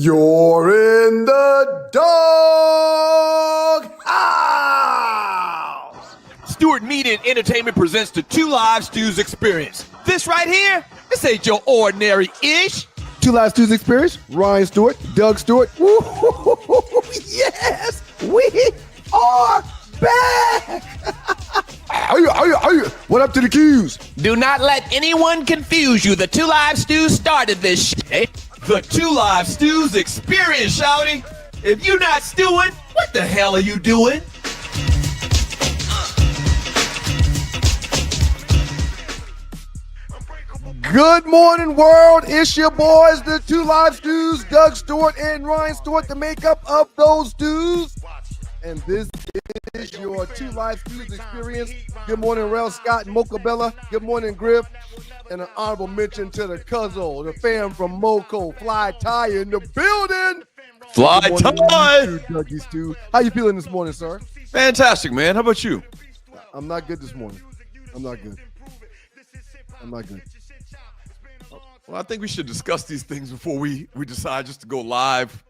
You're in the dog house. Stewart Media and Entertainment presents the Two Live Stews Experience. This right here, this ain't your ordinary-ish. Two Live Stews Experience. Ryan Stewart, Doug Stewart. Woo-hoo-hoo-hoo. Yes, we are back. What up to the Q's? Do not let anyone confuse you. The Two Live Stews started this shit. The Two Live Stews Experience, shouty. If you're not stewing, what the hell are you doing? Good morning, world. It's your boys, the Two Live Stews, Doug Stewart and Ryan Stewart, the makeup of those stews. And this is your Two Live Stews Experience. Good morning, Rel Scott and Mocha Bella. Good morning, Griff. And an honorable mention to the Cuzzle, the fam from Moco, Fly Tire in the building. Fly Tire. Dougie Stew. How you feeling this morning, sir? Fantastic, man. How about you? I'm not good this morning. I'm not good. Well, I think we should discuss these things before we decide just to go live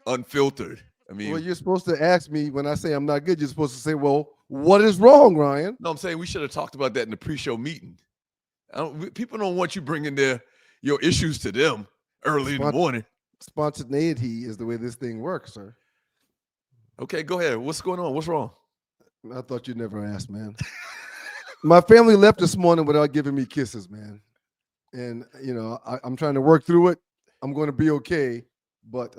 unfiltered. I mean, well, you're supposed to ask me when I say I'm not good. You're supposed to say, well, what is wrong, Ryan? No, I'm saying we should have talked about that in the pre-show meeting. People don't want you bringing your issues to them early in the morning. Spontaneity is the way this thing works, sir. Okay, go ahead. What's going on? What's wrong? I thought you'd never ask, man. My family left this morning without giving me kisses, man. And, you know, I'm trying to work through it. I'm going to be okay. But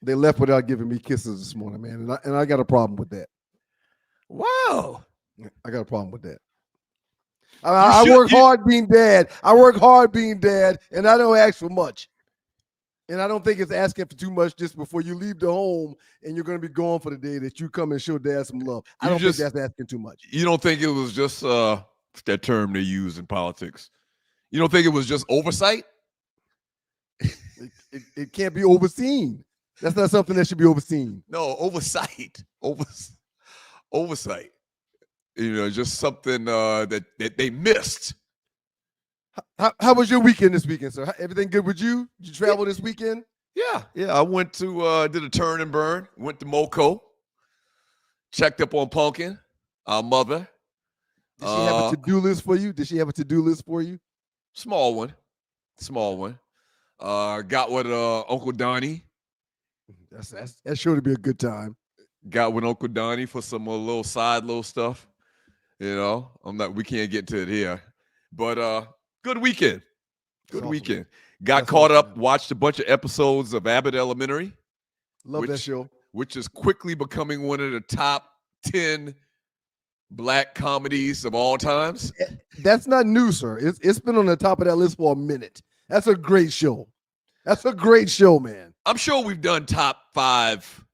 they left without giving me kisses this morning, man. And I got a problem with that. Wow. I got a problem with that. I work hard being dad. And I don't ask for much. And I don't think it's asking for too much just before you leave the home and you're going to be gone for the day that you come and show dad some love. I don't think that's asking too much. You don't think it was just that term they use in politics? You don't think it was just oversight? It can't be overseen. That's not something that should be overseen. No, oversight. Oversight. You know, just something that they missed. How was your weekend this weekend, sir? Everything good with you? Did you travel this weekend? Yeah. I went to did a turn and burn. Went to Moco. Checked up on Pumpkin, our mother. Did she have a to-do list for you? Small one. Got with Uncle Donnie. That's sure to be a good time. Got with Uncle Donnie for some little stuff. You know, we can't get to it here. But good weekend. Good weekend. Got caught up, watched a bunch of episodes of Abbott Elementary. Love that show. Which is quickly becoming one of the top 10 black comedies of all times. That's not new, sir. It's been on the top of that list for a minute. That's a great show. Man. I'm sure we've done top 5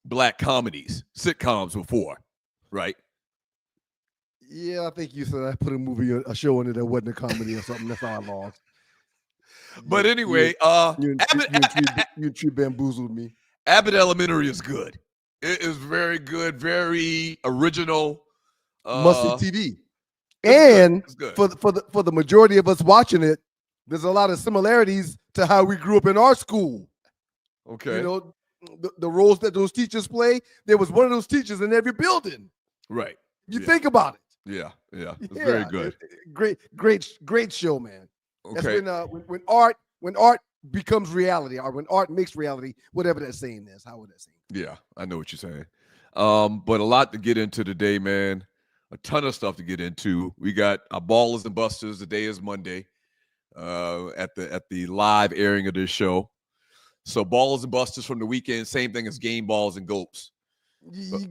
black sitcoms before, right? Yeah, I think you said I put a show in it that wasn't a comedy or something. That's how I lost. But anyway, you bamboozled me. Abbott Elementary is good. It is very good, very original. Must-see TV. And for the majority of us watching it, there's a lot of similarities to how we grew up in our school. Okay. You know, the roles that those teachers play, there was one of those teachers in every building. Right. You think about it. Yeah. It's very good. Great show, man. Okay. That's when art becomes reality, or when art makes reality, whatever that saying is. How would that say? Yeah, I know what you're saying. But a lot to get into today, man. A ton of stuff to get into. We got our Ballers and Busters. Today is Monday. At the live airing of this show. So Ballers and Busters from the weekend, same thing as Game Balls and Gulps.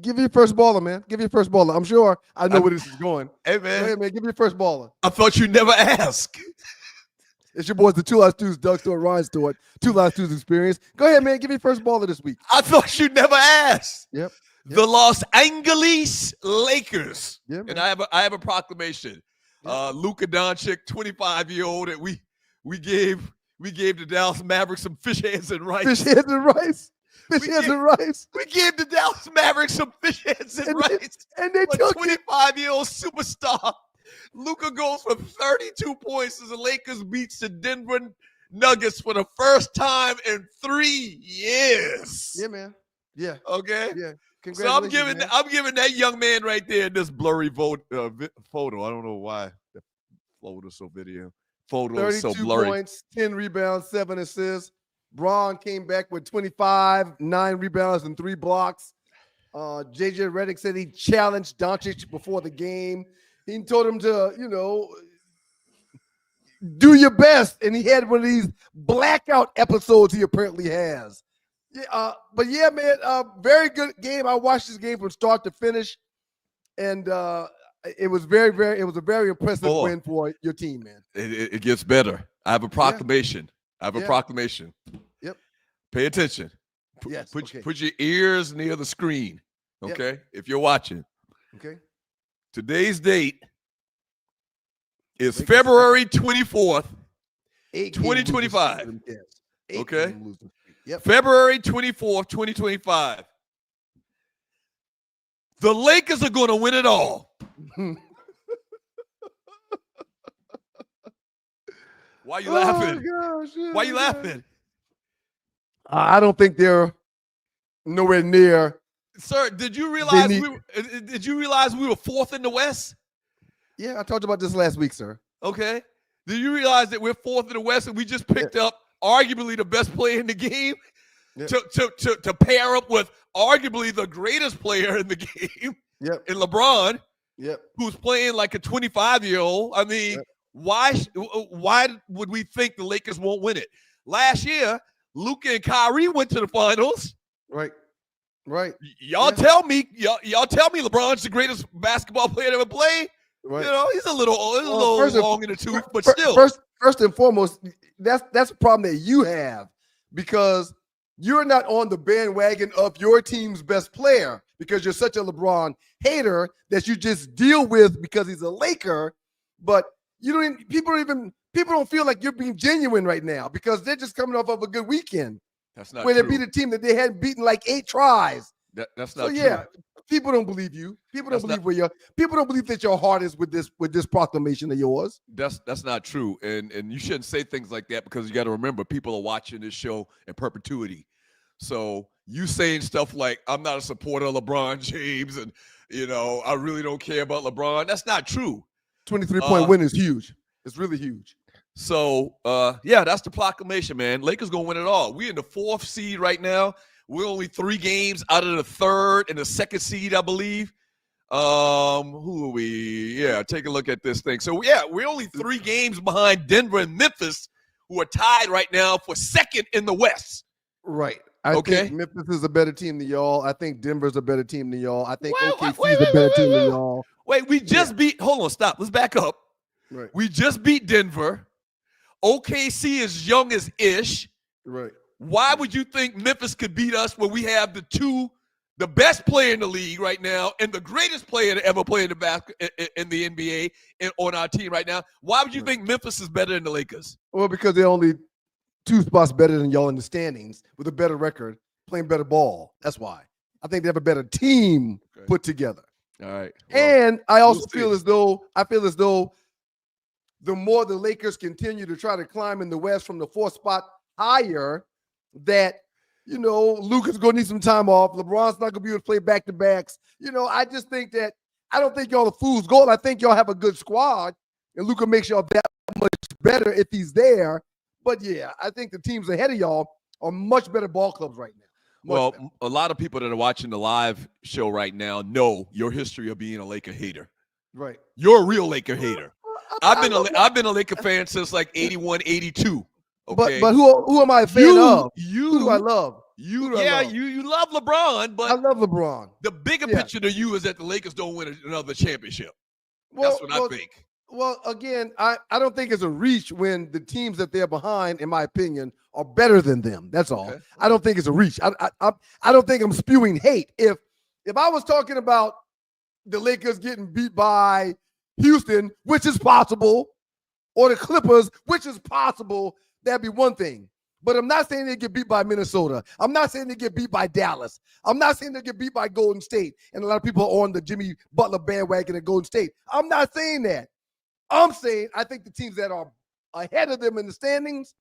Give me your first baller, man. Give me your first baller. I'm sure I know where this is going. Hey, man. Go ahead, man. Give me your first baller. I thought you'd never ask. It's your boys, the Two Live Stews, Doug Stewart, Ryan Stewart, Two Live Stews Experience. Go ahead, man. Give me your first baller this week. I thought you'd never ask. Yep. The Los Angeles Lakers. Yeah, and I have a proclamation. Yeah. Luka Doncic, 25-year-old, that we gave the Dallas Mavericks some fish hands and rice. We gave the Dallas Mavericks some fish hands and rice. And they took 25-year-old superstar. Luka goes for 32 points as the Lakers beats the Denver Nuggets for the first time in 3 years. Yeah, man. Yeah. Okay. Yeah. So I'm Congratulations, giving that young man right there this blurry photo. I don't know why the photo is so 32 blurry. points, 10 rebounds, 7 assists. Braun came back with 25, 9 rebounds, and 3 blocks. JJ Redick said he challenged Doncic before the game. He told him to, do your best. And he had one of these blackout episodes he apparently has. Yeah, but yeah, man, very good game. I watched this game from start to finish. And it was a very impressive win for your team, man. It gets better. I have a proclamation. Yep. Pay attention. Yes. Put your ears near the screen. Okay. Yep. If you're watching. Okay. Today's date is February 24th, 2025. Okay. Yep. February 24th, 2025. The Lakers are going to win it all. Why are you laughing? Gosh, why are you laughing? I don't think they're nowhere near. Sir, did you realize we were fourth in the West? Yeah, I talked about this last week, sir. Okay. Did you realize that we're fourth in the West and we just picked up arguably the best player in the game to pair up with arguably the greatest player in the game in LeBron, who's playing like a 25-year-old? I mean, why would we think the Lakers won't win it? Last year, Luka and Kyrie went to the finals. Right. Y'all tell me LeBron's the greatest basketball player to ever play. Right. You know, he's a little long in the tooth, but still. First and foremost, that's a problem that you have because you're not on the bandwagon of your team's best player because you're such a LeBron hater that you just deal with because he's a Laker. But people don't feel like you're being genuine right now because they're just coming off of a good weekend. That's not where true. they beat a team that they hadn't beaten like 8 tries. That's not true. Yeah, people don't believe you. People don't believe that your heart is with this proclamation of yours. That's not true. And you shouldn't say things like that because you got to remember people are watching this show in perpetuity. So you saying stuff like I'm not a supporter of LeBron James and I really don't care about LeBron. That's not true. 23-point win is huge. It's really huge. So, that's the proclamation, man. Lakers going to win it all. We're in the 4th seed right now. We're only 3 games out of the 3rd and the 2nd seed, I believe. Who are we? Yeah, take a look at this thing. So, we're only 3 games behind Denver and Memphis, who are tied right now for 2nd in the West. Right. I think Memphis is a better team than y'all. I think Denver's a better team than y'all. I think OKC is a better team than y'all. Wait, we just beat – hold on, stop. Let's back up. Right. We just beat Denver. OKC is young as ish. Right. Why would you think Memphis could beat us when we have the best player in the league right now and the greatest player to ever play in the NBA on our team right now? Why would you think Memphis is better than the Lakers? Well, because they're only 2 spots better than y'all in the standings with a better record, playing better ball. That's why. I think they have a better team put together. All right. Well, and I also feel as though the more the Lakers continue to try to climb in the West from the 4th spot higher, that, Luka's going to need some time off. LeBron's not going to be able to play back-to-backs. I just think that I don't think y'all are fool's gold. I think y'all have a good squad, and Luka makes y'all that much better if he's there. But, yeah, I think the teams ahead of y'all are much better ball clubs right now. A lot of people that are watching the live show right now know your history of being a Laker hater. Right. You're a real Laker hater. I've been a Laker fan since like 81, 82. Okay. But who am I a fan of? Who do I love? You love LeBron, but I love LeBron. The bigger picture to you is that the Lakers don't win another championship. That's what I think. Well, again, I don't think it's a reach when the teams that they're behind, in my opinion, are better than them. That's all. Okay. I don't think it's a reach. I don't think I'm spewing hate. If I was talking about the Lakers getting beat by Houston, which is possible, or the Clippers, which is possible, that'd be one thing. But I'm not saying they get beat by Minnesota. I'm not saying they get beat by Dallas. I'm not saying they get beat by Golden State. And a lot of people are on the Jimmy Butler bandwagon at Golden State. I'm not saying that. I'm saying I think the teams that are ahead of them in the standings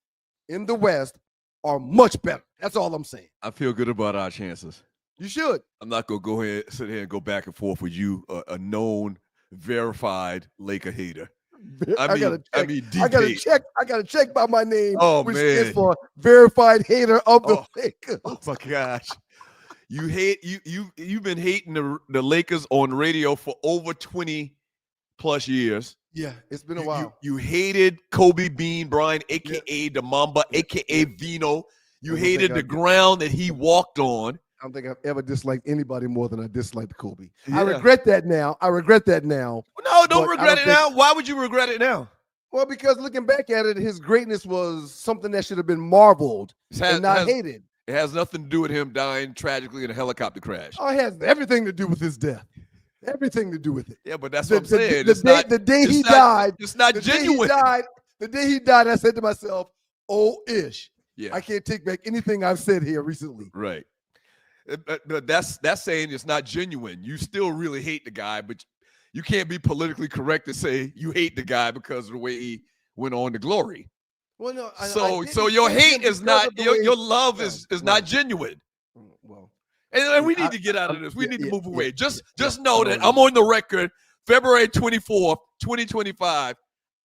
in the West are much better. That's all I'm saying. I feel good about our chances. You should. I'm not gonna go ahead, sit here and go back and forth with you, a known, verified Laker hater. I gotta deep hate. I gotta check by my name, which man. stands for verified hater of the Lakers. Oh my gosh. You hate you've been hating the Lakers on radio for over 20 plus years. Yeah, it's been a while. You hated Kobe Bean Bryant, aka the Mamba, aka Vino. You hated the ground that he walked on. I don't think I've ever disliked anybody more than I disliked Kobe. Yeah. I regret that now. No, don't regret it now. Why would you regret it now? Well, because looking back at it, his greatness was something that should have been marveled and not hated. It has nothing to do with him dying tragically in a helicopter crash. Oh, it has everything to do with his death. Everything to do with it. Yeah, but that's what I'm saying. The day he died, it's not genuine. The day he died, I said to myself, "Oh, ish." Yeah, I can't take back anything I've said here recently. Right. But that's saying it's not genuine. You still really hate the guy, but you can't be politically correct to say you hate the guy because of the way he went on to glory. Well, no. So your hate is not your love is not genuine. Well, and we need to get out of this. We need to move away. Just know that I'm on the record. February 24th, 2025.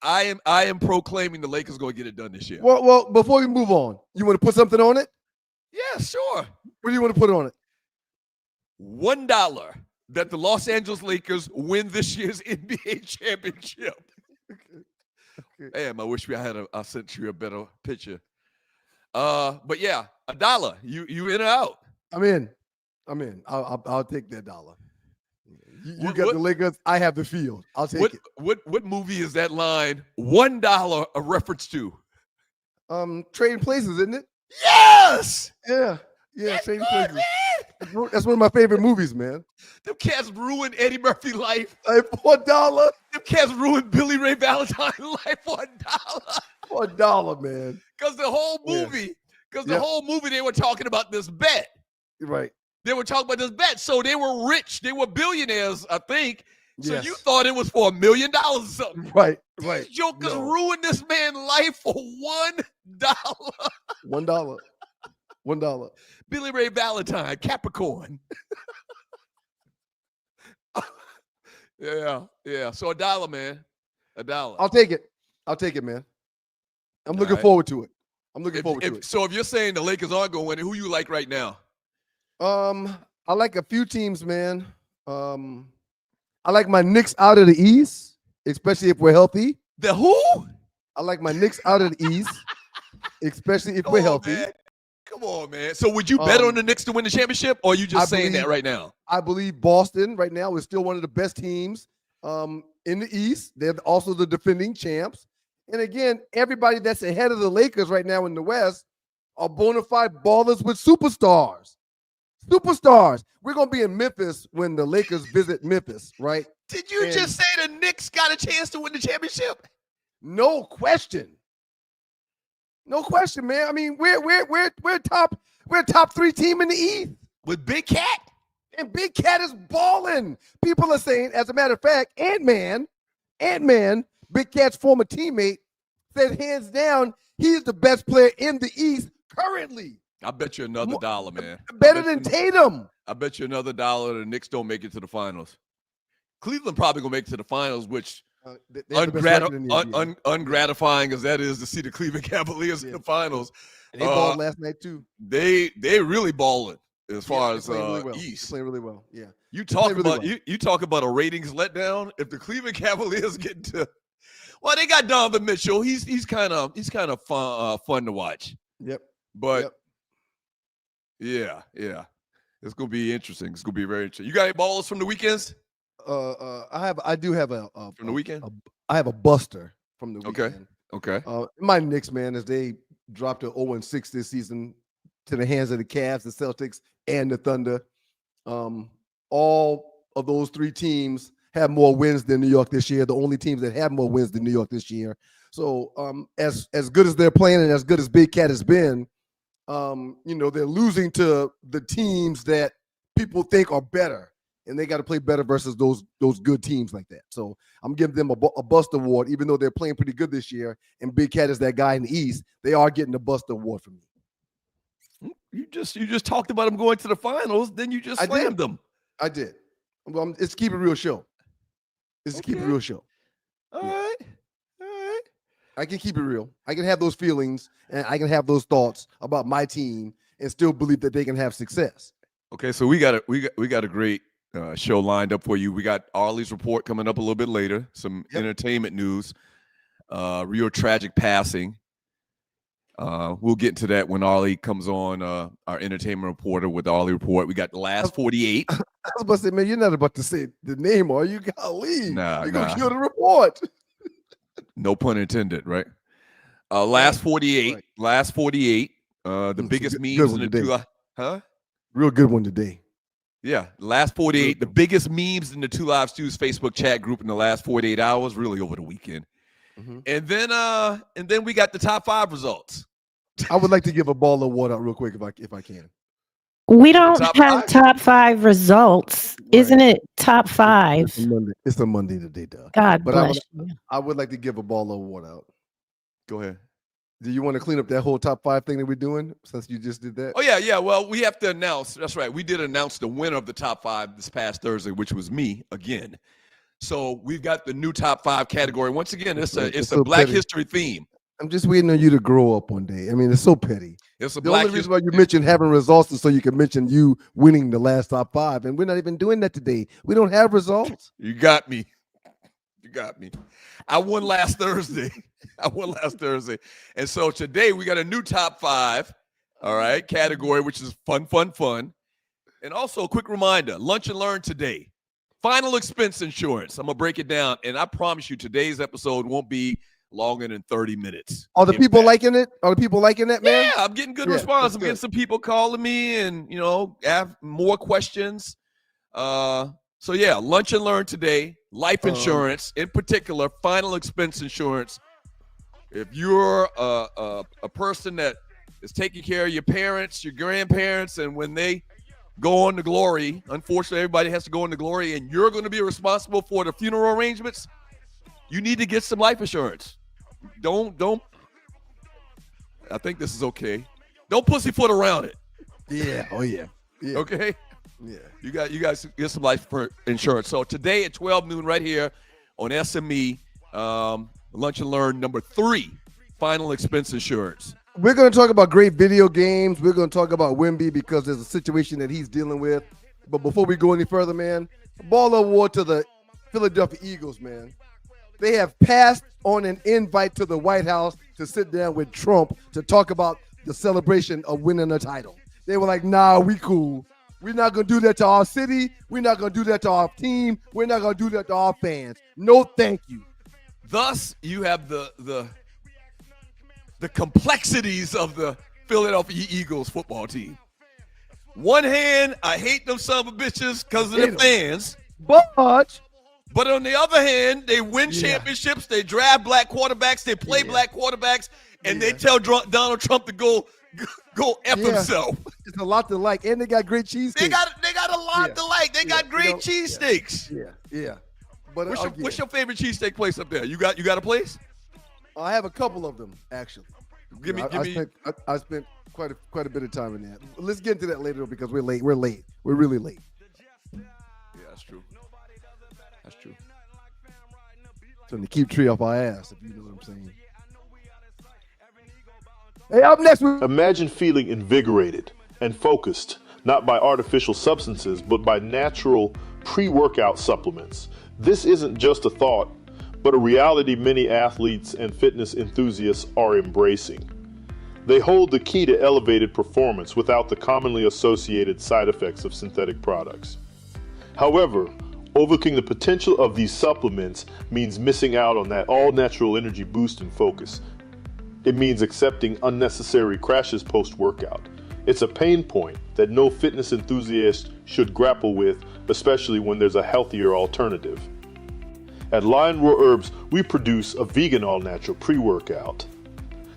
I am proclaiming the Lakers going to get it done this year. Well, before we move on, you want to put something on it? Yeah, sure. What do you want to put on it? $1 that the Los Angeles Lakers win this year's NBA championship. Okay. Damn, I wish I sent you a better picture. But yeah, $1. You in or out? I'm in. I'll take that $1. You got the Lakers. I have the field. I'll take it. What movie is that line? $1 a reference to? Trading Places, isn't it? Yes. Yeah. Trading Places. That's one of my favorite movies, man. Them cats ruined Eddie Murphy's life. For $1. Them cats ruined Billy Ray Valentine's life for $1. For $1, man. Because the whole movie, they were talking about this bet. Right. They were talking about this bet. So they were rich. They were billionaires, I think. So yes. You thought it was for $1 million or something. Right. These jokers ruined this man's life for $1. $1. Billy Ray Valentine, Capricorn. Yeah. So $1, man. $1. I'll take it, man. I'm looking forward to it. So if you're saying the Lakers aren't going to win it, who you like right now? I like a few teams, man. I like my Knicks out of the East, especially if we're healthy. The who? I like my Knicks out of the East, especially if we're healthy. Man. Come on, man. So would you bet on the Knicks to win the championship, or are you just saying that right now? I believe Boston right now is still one of the best teams in the East. They're also the defending champs. And again, everybody that's ahead of the Lakers right now in the West are bona fide ballers with superstars. We're going to be in Memphis when the Lakers visit Memphis, right? Did you just say the Knicks got a chance to win the championship? No question. No question, man. I mean, we're top 3 team in the East with Big Cat, and Big Cat is balling. People are saying, as a matter of fact, Ant-Man, Big Cat's former teammate, said hands down he's the best player in the East currently. I bet you another $1, man. Better than Tatum. I bet you another $1 the Knicks don't make it to the finals. Cleveland probably gonna make it to the finals, which ungratifying as that is to see the Cleveland Cavaliers in the finals. And they balled last night too. They really balling as far as East. Playing really well. Yeah. You talk about you talk about a ratings letdown. If the Cleveland Cavaliers get to, well, they got Donovan Mitchell. He's kind of fun to watch. Yep. But yeah, it's gonna be interesting. It's gonna be very interesting. You got any ballers from the weekends? I do have a from the weekend. I have a buster from the weekend. Okay. My Knicks, man, as they dropped a 0-6 this season to the hands of the Cavs, the Celtics, and the Thunder. All of those 3 teams have more wins than New York this year. The only teams that have more wins than New York this year. So as good as they're playing and as good as Big Cat has been, they're losing to the teams that people think are better. and they got to play better versus those good teams like that. So I'm giving them a bust award, even though they're playing pretty good this year. And Big Cat is that guy in the East. They are getting the bust award from me. You just talked about them going to the finals, then you just slammed them. I did. Well, it's Keep It Real show. Keep It Real show. All right. I can keep it real. I can have those feelings and I can have those thoughts about my team and still believe that they can have success. Okay, so we got a great show lined up for you. We got Arlie's report coming up a little bit later. Some entertainment news. Real tragic passing. We'll get into that when Arlie comes on, our entertainment reporter with the Arlie report. We got the last 48. I was about to say, man, you're not about to say the name, are you? Golly. Nah, you're going to kill the report. No pun intended, right? Last 48. Right. Last 48. The biggest memes in the two. Real good one today. Yeah, last 48. The biggest memes in the Two Live Stews Facebook chat group in the last 48 hours, really over the weekend. Mm-hmm. And then we got the top 5 results. I would like to give a ball award out real quick if I can. We don't have top 5 results. Right. Isn't it top 5? It's a Monday today, Doug. God bless you. I would like to give a ball award out. Go ahead. Do you want to clean up that whole top 5 thing that we're doing since you just did that? Oh, yeah. Well, we have to announce. That's right. We did announce the winner of the top 5 this past Thursday, which was me again. So we've got the new top 5 category. Once again, it's a so Black petty. History theme. I'm just waiting on you to grow up one day. I mean, it's so petty. It's the only reason why you mentioned having results is so you can mention you winning the last top 5, and we're not even doing that today. We don't have results. You got me. I won last Thursday. And so today we got a new top 5, all right, category, which is fun. And also a quick reminder, Lunch and Learn today. Final expense insurance. I'm going to break it down, and I promise you today's episode won't be longer than 30 minutes. Are the people liking it? Are the people liking that, man? Yeah, I'm getting good response. I'm getting some people calling me and, have more questions. So, yeah, Lunch and Learn today. Life insurance, in particular, final expense insurance. If you're a person that is taking care of your parents, your grandparents, and when they go on to glory, unfortunately, everybody has to go on to glory, and you're going to be responsible for the funeral arrangements, you need to get some life insurance. Don't. I think this is okay. Don't pussyfoot around it. Yeah. Oh yeah. Okay. Yeah. You guys get some life insurance. So today at 12 noon, right here on SME, Lunch and Learn number 3, final expense insurance. We're going to talk about great video games. We're going to talk about Wemby because there's a situation that he's dealing with. But before we go any further, man, ball award to the Philadelphia Eagles, man. They have passed on an invite to the White House to sit down with Trump to talk about the celebration of winning a title. They were like, nah, we cool. We're not going to do that to our city. We're not going to do that to our team. We're not going to do that to our fans. No, thank you. Thus, you have the complexities of the Philadelphia Eagles football team. One hand, I hate them son of a bitches because of the fans. But on the other hand, they win championships, they draft black quarterbacks, they play black quarterbacks, and they tell Donald Trump to go F himself. It's a lot to like, and they got great cheesesteaks. They got a lot to like. They got great cheesesteaks. Yeah. But what's your favorite cheesesteak place up there? You got a place? I have a couple of them actually. I spent quite a bit of time in that. Let's get into that later because we're late. We're really late. Yeah, that's true. Trying to keep tree off our ass, if you know what I'm saying. Hey, up next, imagine feeling invigorated and focused, not by artificial substances, but by natural pre-workout supplements. This isn't just a thought, but a reality many athletes and fitness enthusiasts are embracing. They hold the key to elevated performance without the commonly associated side effects of synthetic products. However, overlooking the potential of these supplements means missing out on that all-natural energy boost and focus. It means accepting unnecessary crashes post-workout. It's a pain point that no fitness enthusiast should grapple with, especially when there's a healthier alternative. At Lion Roar Herbs, we produce a vegan all-natural pre-workout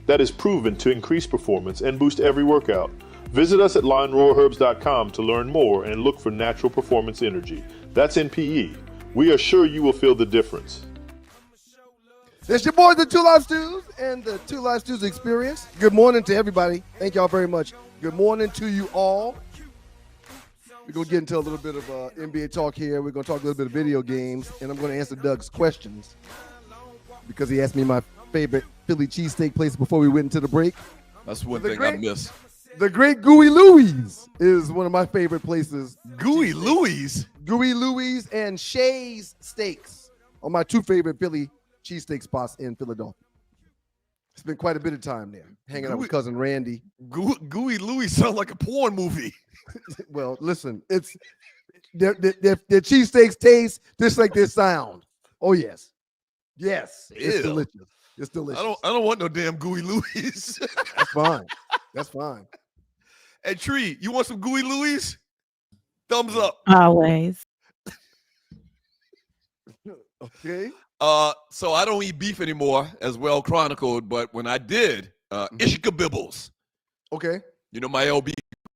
that is proven to increase performance and boost every workout. Visit us at lineroarherbs.com to learn more and look for natural performance energy. That's NPE. We are sure you will feel the difference. It's your boys, the Two Live Stews, and the Two Live Stews Experience. Good morning to everybody. Thank y'all very much. Good morning to you all. We're going to get into a little bit of NBA talk here. We're going to talk a little bit of video games, and I'm going to answer Doug's questions because he asked me my favorite Philly cheesesteak place before we went into the break. That's one thing I miss. The great Gooey Louie's is one of my favorite places. Gooey Louie's? Gooey Louie's and Shay's Steaks are my two favorite Philly cheesesteak spots in Philadelphia. Spent quite a bit of time there, hanging out with cousin Randy. Gooey Louie sounds like a porn movie. Well, listen, it's their cheesesteaks taste just like their sound. Oh yes, it's delicious. It's delicious. I don't want no damn Gooey Louie's. That's fine. That's fine. Hey Tree, you want some Gooey Louie's? Thumbs up. Always. Okay. So I don't eat beef anymore, as well chronicled. But when I did, Ishka Bibbles. Okay. You know, my LB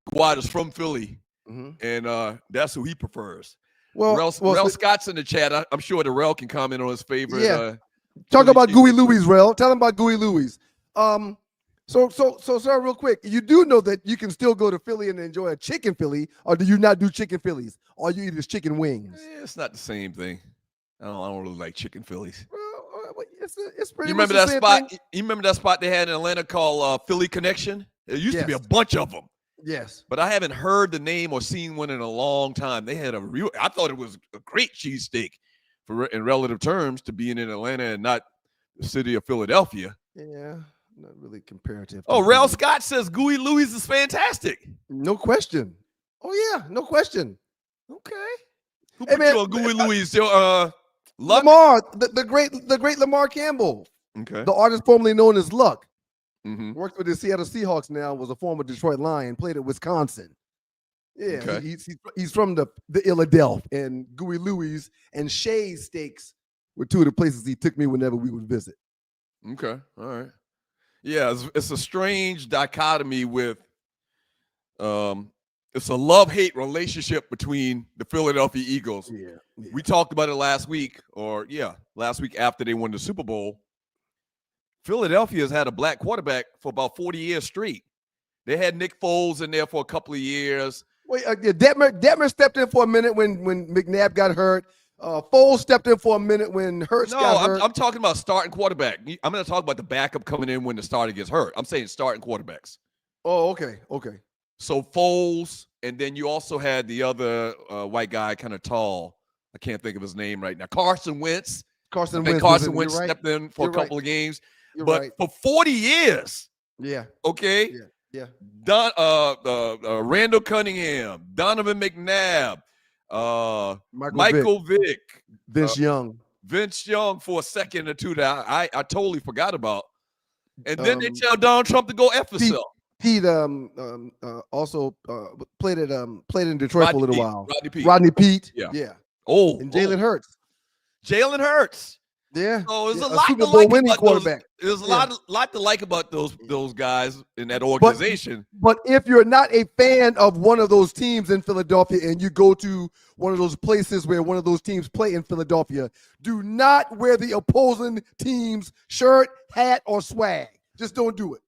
squad is from Philly, and that's who he prefers. Well, Rel Scott's in the chat. I'm sure the Rel can comment on his favorite. Yeah. Talk about Gooey Louie's, Rel. Tell him about Gooey Louie's. So, sir, real quick, you do know that you can still go to Philly and enjoy a chicken Philly, or do you not do chicken Phillies? All you eat is chicken wings. It's not the same thing. I don't really like chicken Phillies. Well, it's pretty. You remember that spot? Thing? You remember that spot they had in Atlanta called Philly Connection? There used to be a bunch of them. Yes. But I haven't heard the name or seen one in a long time. They had I thought it was a great cheesesteak in relative terms to being in Atlanta and not the city of Philadelphia. Yeah, not really comparative. Oh, Rel Scott says Gooey Louie's is fantastic. No question. Oh, yeah, no question. Okay. Who put you on Gooey Louie's? Lamar, the great Lamar Campbell. Okay. The artist formerly known as Luck. Mm-hmm. Works with the Seattle Seahawks now, was a former Detroit Lion, played at Wisconsin. Yeah, okay. He's from the Philadelphia, and Gooey Louie's and Shay's Steaks were two of the places he took me whenever we would visit. Okay, all right. Yeah, it's a strange dichotomy with it's a love-hate relationship between the Philadelphia Eagles. Yeah. We talked about it last week after they won the Super Bowl. Philadelphia has had a black quarterback for about 40 years straight. They had Nick Foles in there for a couple of years. Wait, Detmer stepped in for a minute when McNabb got hurt. Foles stepped in for a minute when Hurts got hurt. I'm talking about starting quarterback. I'm going to talk about the backup coming in when the starter gets hurt. I'm saying starting quarterbacks. Oh, okay. So Foles, and then you also had the other white guy, kind of tall. I can't think of his name right now. Carson Wentz. Carson Wentz stepped in for a couple of games. But for 40 years. Yeah. Okay. Yeah. Randall Cunningham, Donovan McNabb, Michael Vick, Vince Young for a second or two that I totally forgot about. And then they tell Donald Trump to go F himself. Pete also played in Detroit for a little while. Rodney Pete. Yeah. Oh, and Jalen Hurts. Yeah. So there's a lot Super Bowl winning quarterback. There's a lot to like about those guys in that organization. But if you're not a fan of one of those teams in Philadelphia and you go to one of those places where one of those teams play in Philadelphia, do not wear the opposing team's shirt, hat, or swag. Just don't do it.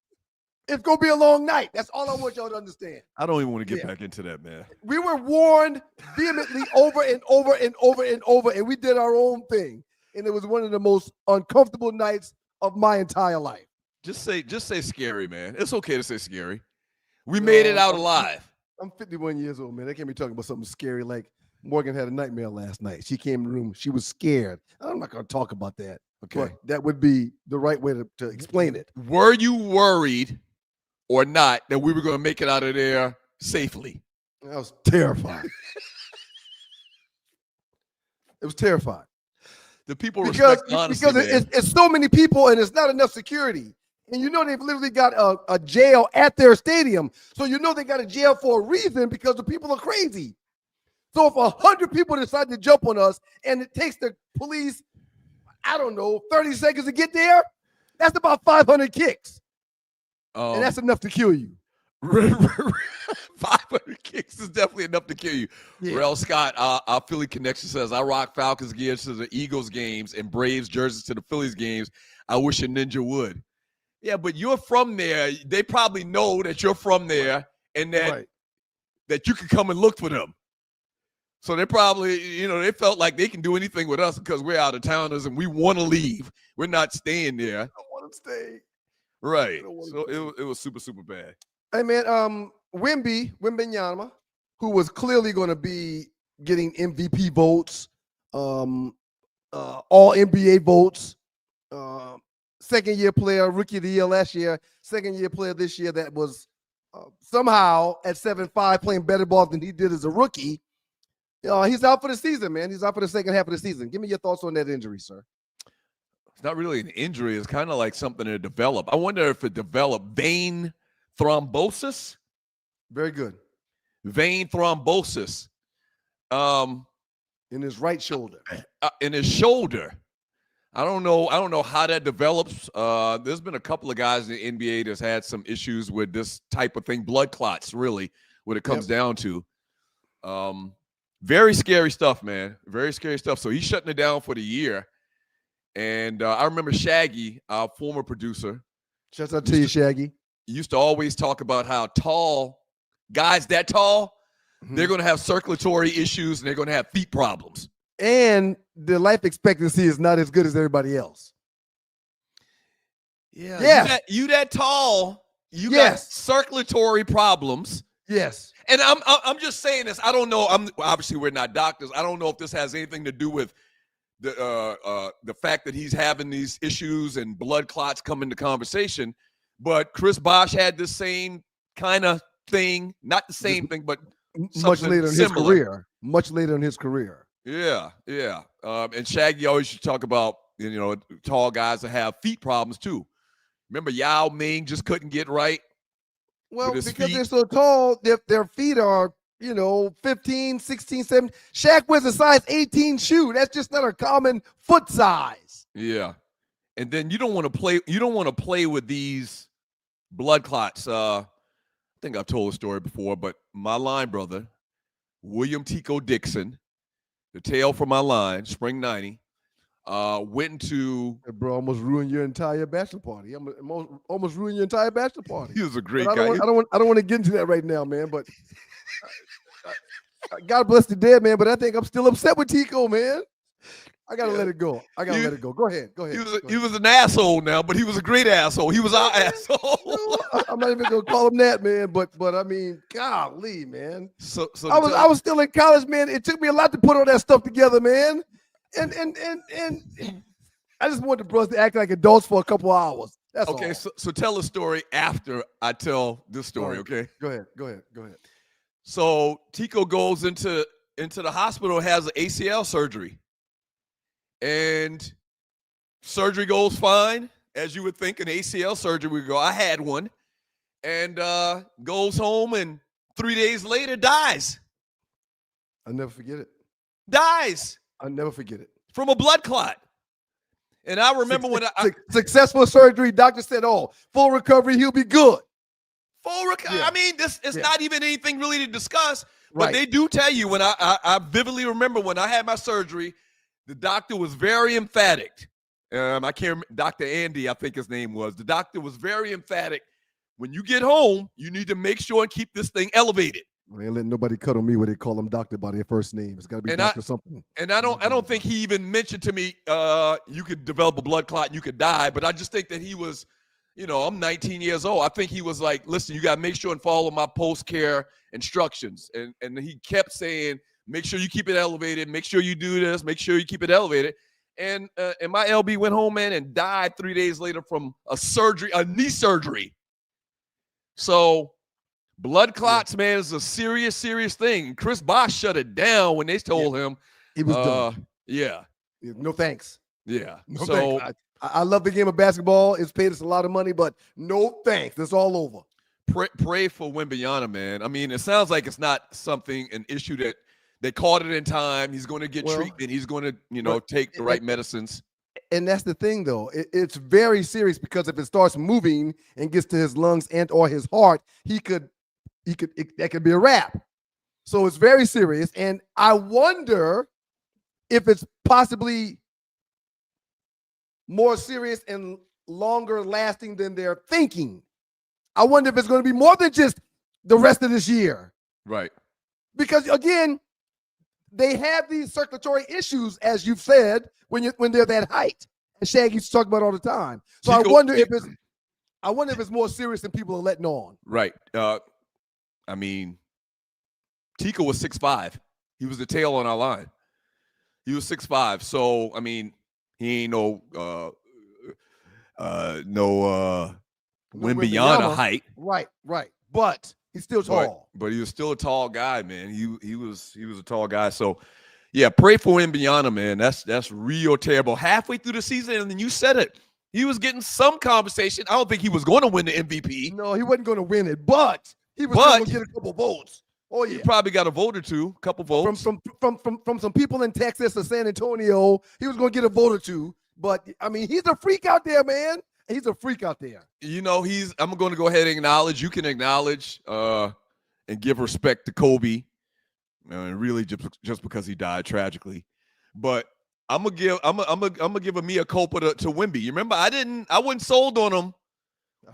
It's going to be a long night. That's all I want y'all to understand. I don't even want to get back into that, man. We were warned vehemently over and over and over and over, and we did our own thing. And it was one of the most uncomfortable nights of my entire life. Just say scary, man. It's okay to say scary. We made it out alive. I'm 51 years old, man. I can't be talking about something scary like Morgan had a nightmare last night. She came in the room. She was scared. I'm not going to talk about that. Okay. But that would be the right way to explain it. Were you worried or not that we were going to make it out of there safely? I was terrified. It was terrified. The people because honesty, it's so many people and it's not enough security. And you know they've literally got a jail at their stadium. So you know they got a jail for a reason because the people are crazy. So if 100 people decide to jump on us and it takes the police, 30 seconds to get there, that's about 500 kicks. And that's enough to kill you. kicks is definitely enough to kill you. Yeah. Rel Scott, our Philly connection says, I rock Falcons gear to the Eagles games and Braves jerseys to the Phillies games. I wish a ninja would. Yeah, but you're from there. They probably know that you're from there and that you can come and look for them. So they probably, they felt like they can do anything with us because we're out of towners and we want to leave. We're not staying there. I don't want to stay. Right. So it was super, super bad. Hey, man, Wembanyama, who was clearly going to be getting MVP votes, all NBA votes, second-year player, rookie of the year last year, second-year player this year that was somehow at 7'5" playing better ball than he did as a rookie. He's out for the season, man. He's out for the second half of the season. Give me your thoughts on that injury, sir. It's not really an injury. It's kind of like something that developed. I wonder if it developed vein thrombosis. Very good. Vein thrombosis. In his right shoulder. In his shoulder. I don't know how that develops. There's been a couple of guys in the NBA that's had some issues with this type of thing. Blood clots, really, what it comes down to. Very scary stuff, man. Very scary stuff. So he's shutting it down for the year. And I remember Shaggy, our former producer. Shout out to you, Shaggy. Used to always talk about how tall guys that tall, they're going to have circulatory issues and they're going to have feet problems. And the life expectancy is not as good as everybody else. Yeah. You that tall, you got circulatory problems. Yes. And I'm just saying this. I don't know. Obviously we're not doctors. I don't know if this has anything to do with the fact that he's having these issues and blood clots come into conversation. But Chris Bosh had the same kind of thing, not the same thing, but much later in similar. his career. Much later in his career. Yeah. And Shaggy always used to talk about, tall guys that have feet problems too. Remember Yao Ming just couldn't get right? Well, because they're so tall, their feet are, 15, 16, 17. Shaq wears a size 18 shoe. That's just not a common foot size. Yeah. And then you don't want to play with these blood clots. I think I've told the story before, but my line brother, William Tico Dixon, the tail from my line, spring 90, went into. Bro, almost ruined your entire bachelor party. Almost ruined your entire bachelor party. He was a great guy. I don't want to get into that right now, man. But God bless the dead, man. But I think I'm still upset with Tico, man. I gotta let it go. Let it go. Go ahead. He was an asshole now, but he was a great asshole. He was our asshole. I'm not even gonna call him that, man. But I mean, golly, man. So I was still in college, man. It took me a lot to put all that stuff together, man. And I just wanted the bros to act like adults for a couple hours. That's okay. all. So tell a story after I tell this story. Okay. Go ahead. So Tico goes into the hospital, has an ACL surgery, and surgery goes fine, as you would think an ACL surgery would go. I had one, and goes home, and 3 days later dies. I'll never forget it. Dies. I'll never forget it. From a blood clot. And I remember when successful surgery, doctor said, full recovery, he'll be good. Full recovery. Yeah. I mean, this is not even anything really to discuss, but right. They do tell you when I vividly remember when I had my surgery, the doctor was very emphatic. I can't remember, Dr. Andy, I think his name was. The doctor was very emphatic. When you get home, you need to make sure and keep this thing elevated. I ain't letting nobody cut on me where they call them doctor by their first name. It's got to be doctor something. And I don't think he even mentioned to me you could develop a blood clot and you could die. But I just think that he was, I'm 19 years old. I think he was like, listen, you got to make sure and follow my post-care instructions. And he kept saying, make sure you keep it elevated. Make sure you do this. Make sure you keep it elevated. And my LB went home, man, and died 3 days later from a knee surgery. So blood clots, man, is a serious, serious thing. Chris Bosh shut it down when they told him. He was done. Yeah. No thanks. Yeah. No thanks. I love the game of basketball. It's paid us a lot of money, but no thanks. It's all over. Pray for Wembanyama, man. I mean, it sounds like it's not an issue that they caught it in time. He's going to get treatment. He's going to, take the right medicines. And that's the thing, though. It's very serious because if it starts moving and gets to his lungs and or his heart, that could be a wrap. So it's very serious. And I wonder if it's possibly more serious and longer lasting than they're thinking. I wonder if it's going to be more than just the rest of this year. Right. Because again, they have these circulatory issues, as you've said, when they're that height. And Shaggy used to talk about all the time. So I wonder if it's more serious than people are letting on. Right. I mean, Tico was 6'5". He was the tail on our line. He was 6'5". So I mean, he ain't no Wembanyama height. Right. But he's still tall. But he was still a tall guy, man. He was a tall guy. So yeah, pray for Wembanyama, man. That's real terrible. Halfway through the season, and then you said it. He was getting some conversation. I don't think he was going to win the MVP. No, he wasn't going to win it, but he was going to get a couple votes. Oh yeah, he probably got a vote or two, a couple votes from some people in Texas or San Antonio. He was going to get a vote or two. But I mean, he's a freak out there, man. He's a freak out there. You know, I'm going to go ahead and acknowledge. You can acknowledge and give respect to Kobe, and really just because he died tragically. But I'm gonna give a mea culpa to Wemby. You remember, I wasn't sold on him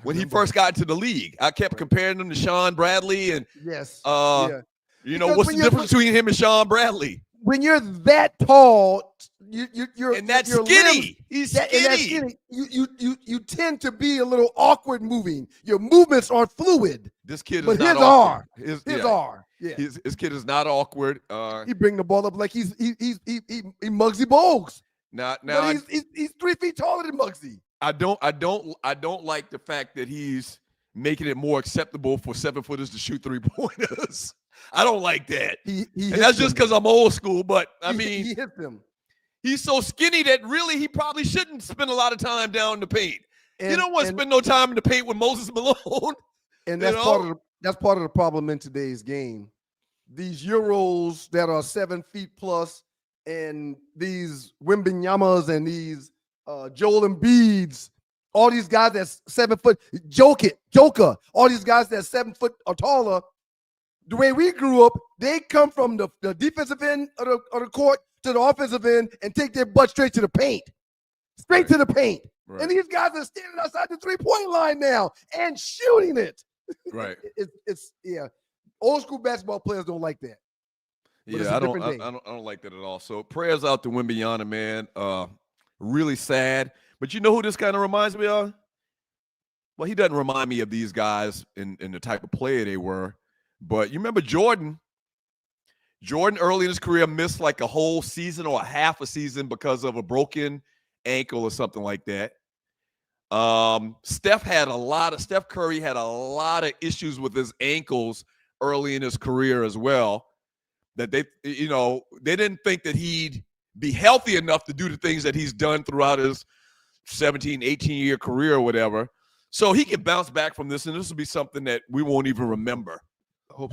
when he first got into the league. I kept comparing him to Sean Bradley, and yes, you know, what's the difference between him and Sean Bradley? When you're that tall, you're and that's skinny. He's skinny. You tend to be a little awkward moving. Your movements aren't fluid. This kid is not awkward. His are. Yeah. His kid is not awkward. He bring the ball up like he Muggsy Bogues. Now he's 3 feet taller than Muggsy. I don't like the fact that he's making it more acceptable for 7-footers to shoot 3-pointers. I don't like that. And that's just because I'm old school. But I mean, he hits them. He's so skinny that really he probably shouldn't spend a lot of time down in the paint. You don't want to spend no time in the paint with Moses Malone. And that's part of the problem in today's game. These Euros that are 7 feet plus, and these Wembanyamas and these Joel Embiids, all these guys that's 7 foot, Joker, all these guys that's 7 foot or taller. The way we grew up, they come from the defensive end of the court to the offensive end and take their butt straight to the paint. To the paint. Right. And these guys are standing outside the 3-point line now and shooting it. Right. It's old school basketball players don't like that. But yeah, I don't like that at all. So prayers out to Wembanyama, man. Really sad. But you know who this kind of reminds me of? Well, he doesn't remind me of these guys in the type of player they were. But you remember Jordan? Jordan early in his career missed like a whole season or a half a season because of a broken ankle or something like that. Steph Curry had a lot of issues with his ankles early in his career as well, that they didn't think that he'd be healthy enough to do the things that he's done throughout his 17, 18-year career or whatever. So he can bounce back from this, and this will be something that we won't even remember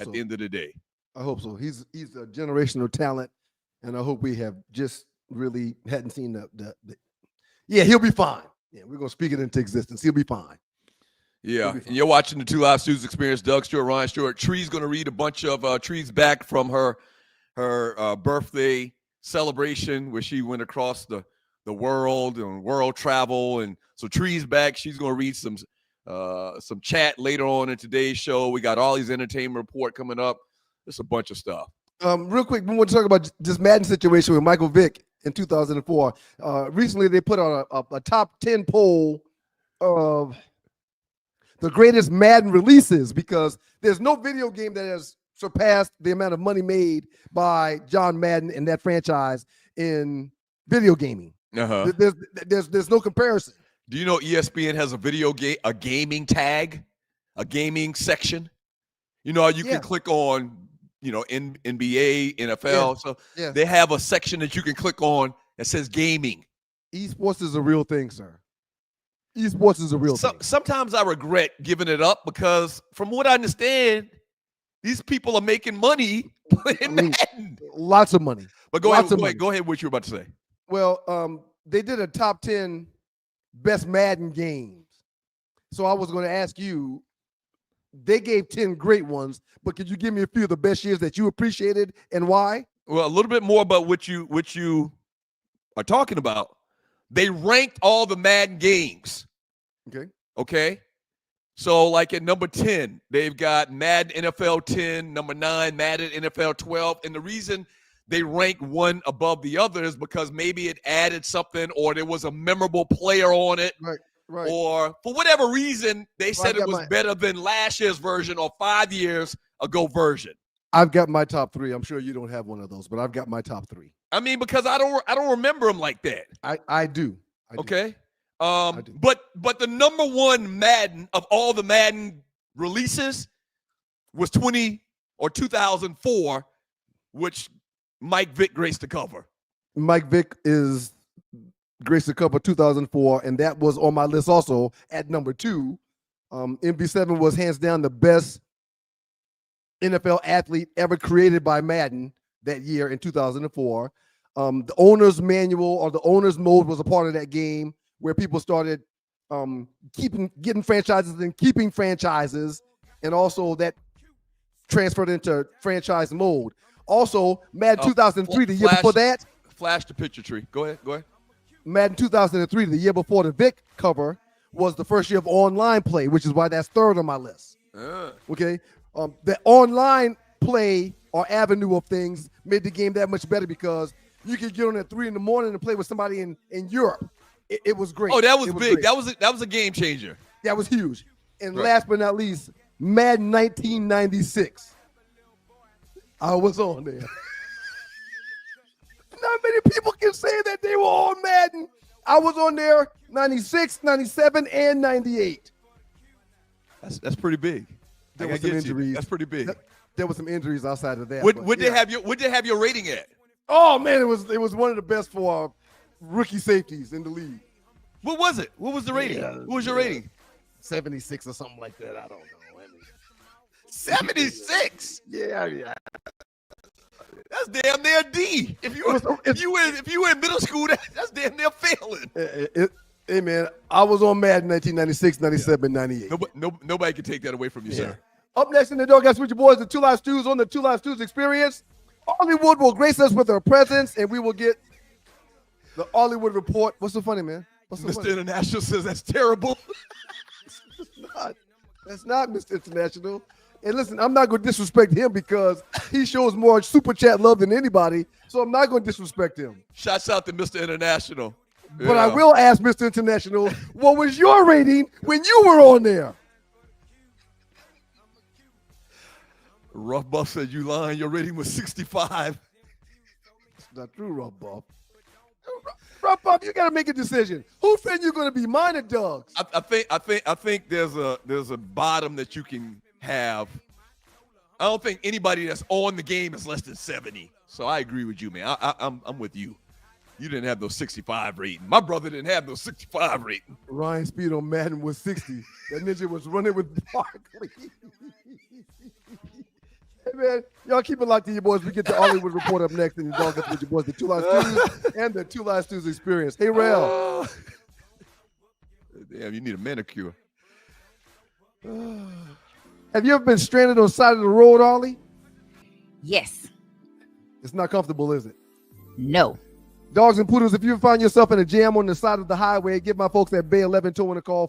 at the end of the day. I hope so. He's a generational talent, and I hope we have just really hadn't seen the yeah, he'll be fine. Yeah, we're going to speak it into existence. He'll be fine. Yeah, and you're watching the Two Live Students Experience. Doug Stewart, Ryan Stewart. Tree's going to read a bunch of Tree's back from her birthday celebration where she went across the world and world travel. And so Tree's back. She's going to read some chat later on in today's show. We got all these entertainment report coming up. There's a bunch of stuff. Real quick, we want to talk about this Madden situation with Michael Vick in 2004. Recently, they put out a top 10 poll of the greatest Madden releases because there's no video game that has surpassed the amount of money made by John Madden and that franchise in video gaming. Uh-huh. There's no comparison. Do you know ESPN has a gaming tag, a gaming section? You know, you can click on, NBA, NFL. So they have a section that you can click on that says gaming. Esports is a real thing, sir. Esports is a real thing. Sometimes I regret giving it up because from what I understand, these people are making money playing Madden. Lots of money. But go ahead, what you were about to say. Well, they did a top 10 best Madden games. So I was going to ask you, they gave 10 great ones, but could you give me a few of the best years that you appreciated and why? Well, a little bit more about what you are talking about. They ranked all the Madden games. Okay. So, like at number 10, they've got Madden NFL 10, number 9, Madden NFL 12. And the reason they rank one above the other is because maybe it added something or there was a memorable player on it. Right. Or for whatever reason, they said it was better than last year's version or 5 years ago version. I've got my top 3. I'm sure you don't have one of those, but I've got my top 3. I mean, because I don't remember them like that. I do. Okay. But the number one Madden of all the Madden releases was 2004, which Mike Vick graced the cover. Mike Vick is graced the cover 2004, and that was on my list also at number 2. MB7 was hands down the best NFL athlete ever created by Madden that year in 2004. The owner's manual or the owner's mode was a part of that game where people started getting franchises and keeping franchises, and also that transferred into franchise mode. Also, Madden 2003, the year before that. Flash the picture tree. Go ahead. Madden 2003, the year before the Vic cover, was the first year of online play, which is why that's 3rd on my list. Okay, the online play or avenue of things made the game that much better because you could get on at 3 in the morning and play with somebody in Europe. It was great. Oh, that was big. Great. That was a game changer. That was huge. And last but not least, Madden 1996. I was on there. Not many people can say that they were on Madden. I was on there 96, 97, and 98. That's pretty big. There were some injuries. That's pretty big. There were some injuries outside of that. Would they have your rating at? Oh man, it was one of the best for rookie safeties in the league. What was it? What was the rating? What was your rating? 76 or something like that. I don't know. 76. Yeah. That's damn near D. If you were in middle school, that's damn near failing. Hey man, I was on Madden 1996, 97, 98. Nobody can take that away from you, sir. Up next in the Doghouse with your boys, the Two Live Stews on the Two Live Stews Experience. Arlewood will grace us with her presence, and we will get the Arlewood report. What's so funny, man? Mr. International says that's terrible. That's not Mr. International. And listen, I'm not going to disrespect him because he shows more super chat love than anybody, so I'm not going to disrespect him. Shouts out to Mr. International. But I will ask Mr. International, what was your rating when you were on there? Rough Buff said you lying. Your rating was 65. It's not true, Rough Buff. Rough Buff, you got to make a decision. Who fan you going to be, mine or Doug's? I think there's a bottom that you can have. I don't think anybody that's on the game is less than 70. So I agree with you, man. I'm with you. You didn't have those 65 rating. My brother didn't have those 65 rating. Ryan Speed on Madden was 60. That ninja was running with Barkley. Hey, man, y'all keep it locked to your boys. We get the Arlewood report up next, and your dog gets with your boys, the Two Live Stews and the Two Live Stews Experience. Hey, Rel. Damn, you need a manicure. Have you ever been stranded on the side of the road, Arlie? Yes. It's not comfortable, is it? No. Dogs and Poodles, if you find yourself in a jam on the side of the highway, give my folks at Bay 11 Towing a call,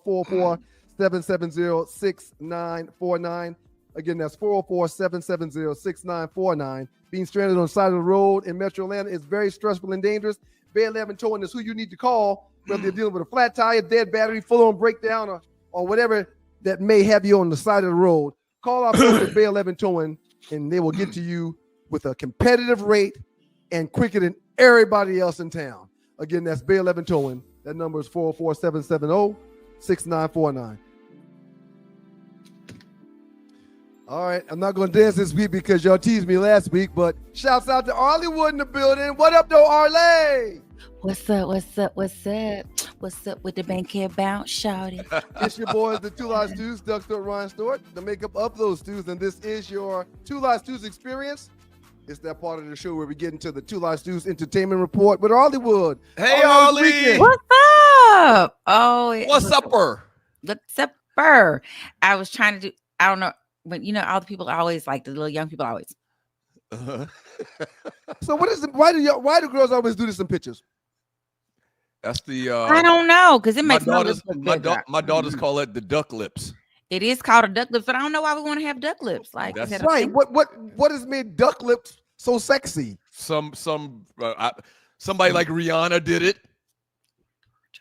404-770-6949. Again, that's 404-770-6949. Being stranded on the side of the road in Metro Atlanta is very stressful and dangerous. Bay 11 Towing is who you need to call, whether you're dealing with a flat tire, dead battery, full-on breakdown, or whatever that may have you on the side of the road. Call our folks at Bay 11 Towing, and they will get to you with a competitive rate and quicker than everybody else in town. Again, that's Bay 11 Towing. That number is 404-770-6949. All right, I'm not going to dance this week because y'all teased me last week, but shouts out to Arlewood in the building. What up, though, Arle? What's up with the banker bounce, shawty? It's your boys, the Two Live Stews, Doug Stewart, Ryan Stewart, the makeup of those stews, and this is your Two Live Stews Experience. It's that part of the show where we get into the Two Live Stews Entertainment Report with Arlewood. Hey, Arlie. What's up? Oh, what's upper? What's upper? I I don't know, but all the people are always like the little young people always. So what is it? Why do girls always do this in pictures? That's the I don't know, because it makes my lips look bigger. my daughters call it the duck lips. It is called a duck lips, but I don't know why we want to have duck lips. Like, That's is that a Right. thing? What has made duck lips so sexy? Somebody like Rihanna did it.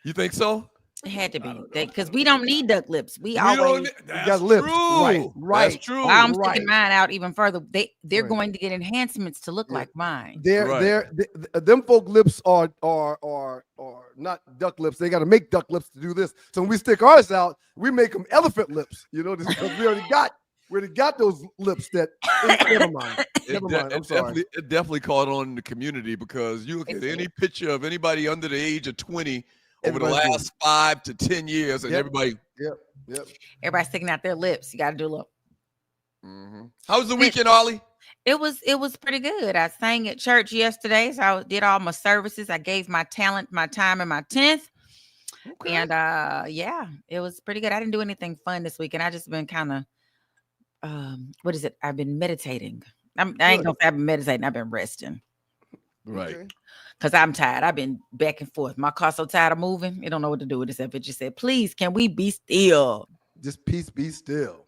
You think so? It had to be because we don't need duck lips. We That's got lips. true. Right. That's true. Well, I'm Right. sticking mine out even further. They're Right. going to get enhancements to look like mine. Them folk lips are not duck lips. They got to make duck lips to do this. So when we stick ours out, we make them elephant lips. Because we already got those lips that. Never mind. I'm sorry. It definitely caught on in the community because you look at any picture of anybody under the age of 20 over the last 5 to 10 years, and everybody. Yep. Everybody's sticking out their lips. You got to do a little. Mm-hmm. How was the weekend, Arlie? It was pretty good. I sang at church yesterday, so I did all my services. I gave my talent, my time, and my 10th. Okay. And it was pretty good. I didn't do anything fun this weekend. I just been kind of what is it? I've been meditating. I ain't gonna say I've been meditating. I've been resting. Right. Okay. Because I'm tired. I've been back and forth. My car's so tired of moving. It don't know what to do with itself. It just said, please, can we be still? Just peace, be still.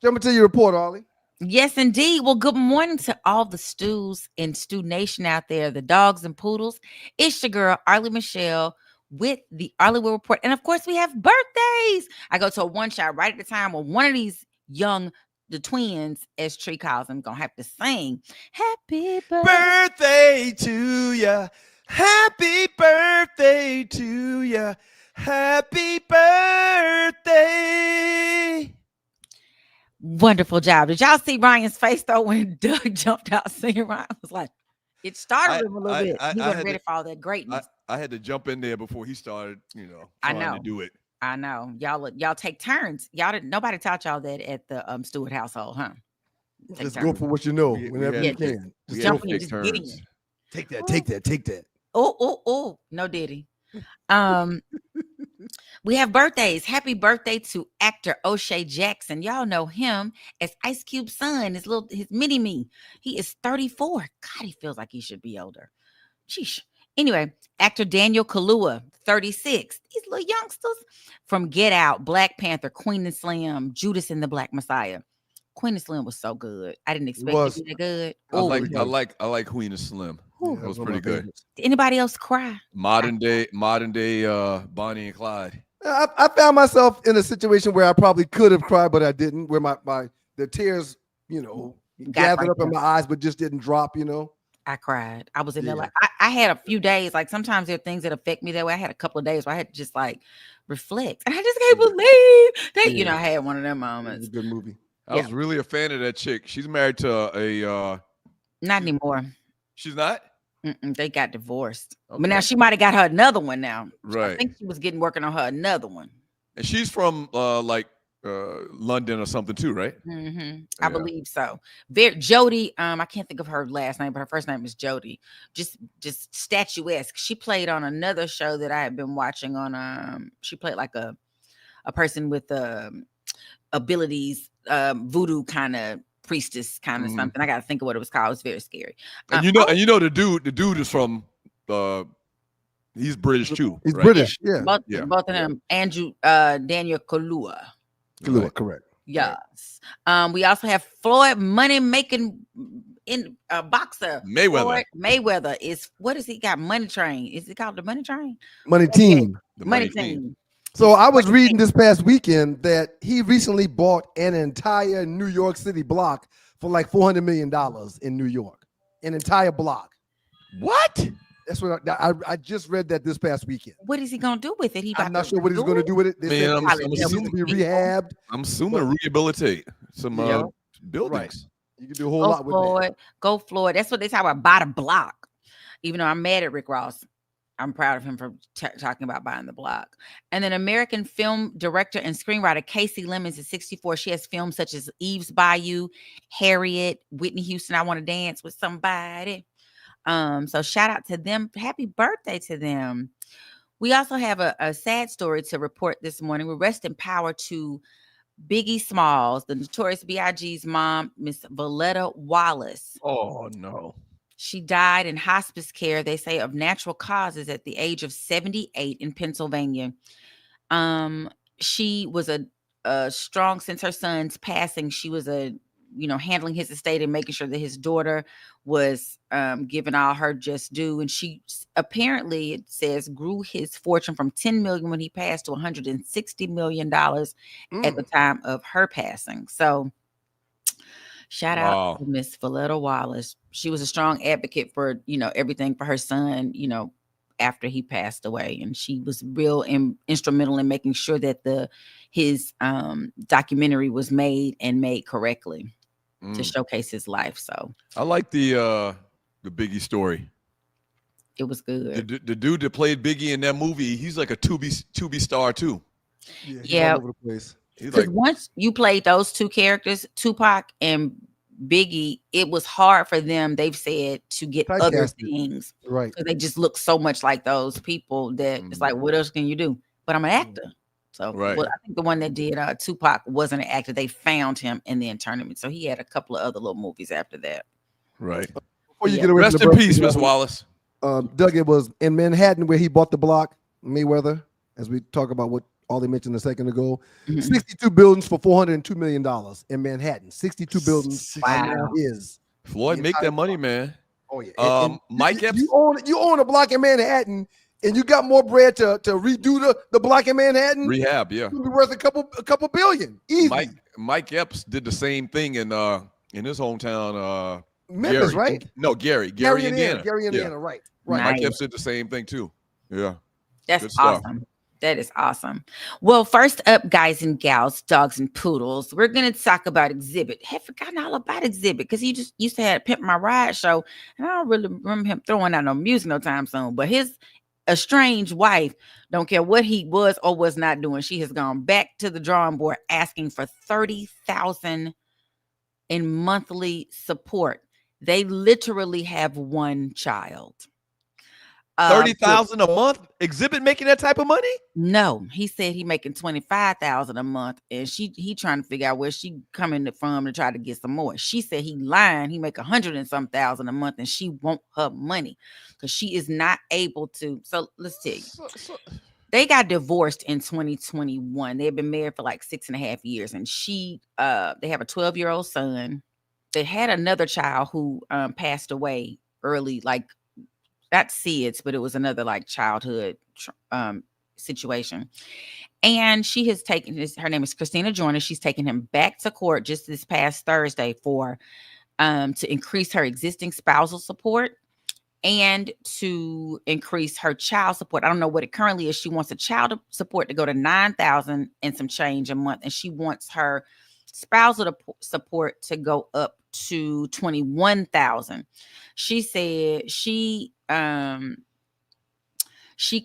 Jump into your report, Arlie. Yes, indeed. Well, good morning to all the stews in Stew Nation out there, the dogs and poodles. It's your girl, Arlie Michelle, with the Arlewood Report. And of course, we have birthdays. I go to a one shot right at the time when one of these the twins, as Tree calls them, gonna have to sing happy birthday to ya. Happy birthday to ya. Happy birthday. Wonderful job. Did y'all see Ryan's face though when Doug jumped out singing? Ryan was like, it started him a little bit. He wasn't ready for all that greatness. I had to jump in there before he started, trying to do it. I know. Y'all take turns. Nobody taught y'all that at the Stewart household, huh? Just go for what you know whenever you can. Just jump in, just get in. Take that. Oh, no diddy. We have birthdays. Happy birthday to actor O'Shea Jackson. Y'all know him as Ice Cube's son, his mini me. He is 34. God, he feels like he should be older. Sheesh. Anyway, actor Daniel Kaluuya, 36. These little youngsters from Get Out, Black Panther, Queen and Slim, Judas and the Black Messiah. Queen and Slim was so good. I didn't expect it to be that good. I like Queen and Slim. That was pretty good. Did anybody else cry? Modern day Bonnie and Clyde. I found myself in a situation where I probably could have cried, but I didn't. Where the tears, gathered up in my eyes, but just didn't drop. I cried. I was in there like I had a few days. Like sometimes there are things that affect me that way. I had a couple of days where I had to just like reflect, and I just can't believe that. I had one of them moments. It was a good movie. I was really a fan of that chick. She's married to a. Not anymore. She's not. They got divorced, okay. But now she might have got her another one now. Right. I think she was working on her another one. And she's from London or something too, right? Mm-hmm. I believe so. Jodie, I can't think of her last name, but her first name is Jodie. Just statuesque. She played on another show that I had been watching on. She played like a person with abilities, voodoo kind of priestess kind of something. I got to think of what it was called. It was very scary. And the dude is from he's British too. He's right? British, yeah. Both of them. Andrew Daniel Kaluuya. Kaluuya, correct. Yes. We also have Floyd money making in boxer Mayweather is what is he got? Money Train. Is it called the Money Train? Money Team. The Money Team. So I was reading this past weekend that he recently bought an entire New York City block for like $400 million in New York. An entire block. What? That's what I just read that this past weekend. What is he gonna do with it? I'm not sure what he's going to do with it. They I'm assuming to be rehabbed. I'm assuming rehabilitate some buildings. Right. You can do a whole lot with that. Go Floyd. That's what they talk about. Buy the block. Even though I'm mad at Rick Ross, I'm proud of him for talking about buying the block. And then American film director and screenwriter Casey Lemons is 64. She has films such as Eve's Bayou, Harriet, Whitney Houston, I Want to Dance with Somebody. So shout out to them. Happy birthday to them. We also have a sad story to report this morning. We rest in power to Biggie Smalls, the Notorious B.I.G.'s mom, Miss Valletta Wallace. Oh no. She died in hospice care, they say, of natural causes at the age of 78 in Pennsylvania. She was a strong, since her son's passing, she was handling his estate and making sure that his daughter was given all her just due. And she apparently, it says, grew his fortune from $10 million when he passed to $160 million at the time of her passing. So shout out to Miss Valletta Wallace. She was a strong advocate for, everything for her son, after he passed away. And she was real instrumental in making sure that his documentary was made correctly to showcase his life. So I like the Biggie story. It was good. The dude that played Biggie in that movie, he's like a Tubi star too. Yeah. All over the place. Because once you played those two characters, Tupac and Biggie, it was hard for them, they've said, to get other things. Right. Because they just look so much like those people that it's like, what else can you do? But I'm an actor. So I think the one that did Tupac wasn't an actor. They found him and then turned him. So he had a couple of other little movies after that. Right. Before you get away Rest from in peace, Miss Wallace. Doug, it was in Manhattan where he bought the block, Mayweather, as we talk about what all they mentioned a second ago. 62 buildings for $402 million in Manhattan. 62 buildings. Wow. Floyd, make that money, man. Oh, yeah. And Mike Epps. You own a block in Manhattan, and you got more bread to redo the block in Manhattan. Rehab, yeah. It'll be worth a couple billion. Easy. Mike Epps did the same thing in his hometown. Memphis, Gary. right? No, Gary, Indiana. Gary, Indiana, right. Mike Epps did the same thing too. Yeah. That's awesome. That is awesome. Well, first up, guys and gals, dogs and poodles, we're going to talk about Exhibit. Had forgotten all about Exhibit because he just used to have Pimp My Ride show, and I don't really remember him throwing out no music no time soon. But his estranged wife, don't care what he was or was not doing, she has gone back to the drawing board asking for $30,000 in monthly support. They literally have one child. $30,000 a month? Exhibit making that type of money? No, he said he making $25,000 a month, and he trying to figure out where she coming from to try to get some more. She said he lying. He make 100 and some thousand a month, and she want her money because she is not able to. So let's tell you, they got divorced in 2021. They've been married for like 6.5 years, and they have a 12-year-old son. They had another child who passed away early, like. Not SIDS, but it was another like childhood situation. And she has taken her name is Christina Joyner. She's taken him back to court just this past Thursday for to increase her existing spousal support and to increase her child support. I don't know what it currently is. She wants a child support to go to $9,000 and some change a month, and she wants her spousal support to go up to $21,000. She said she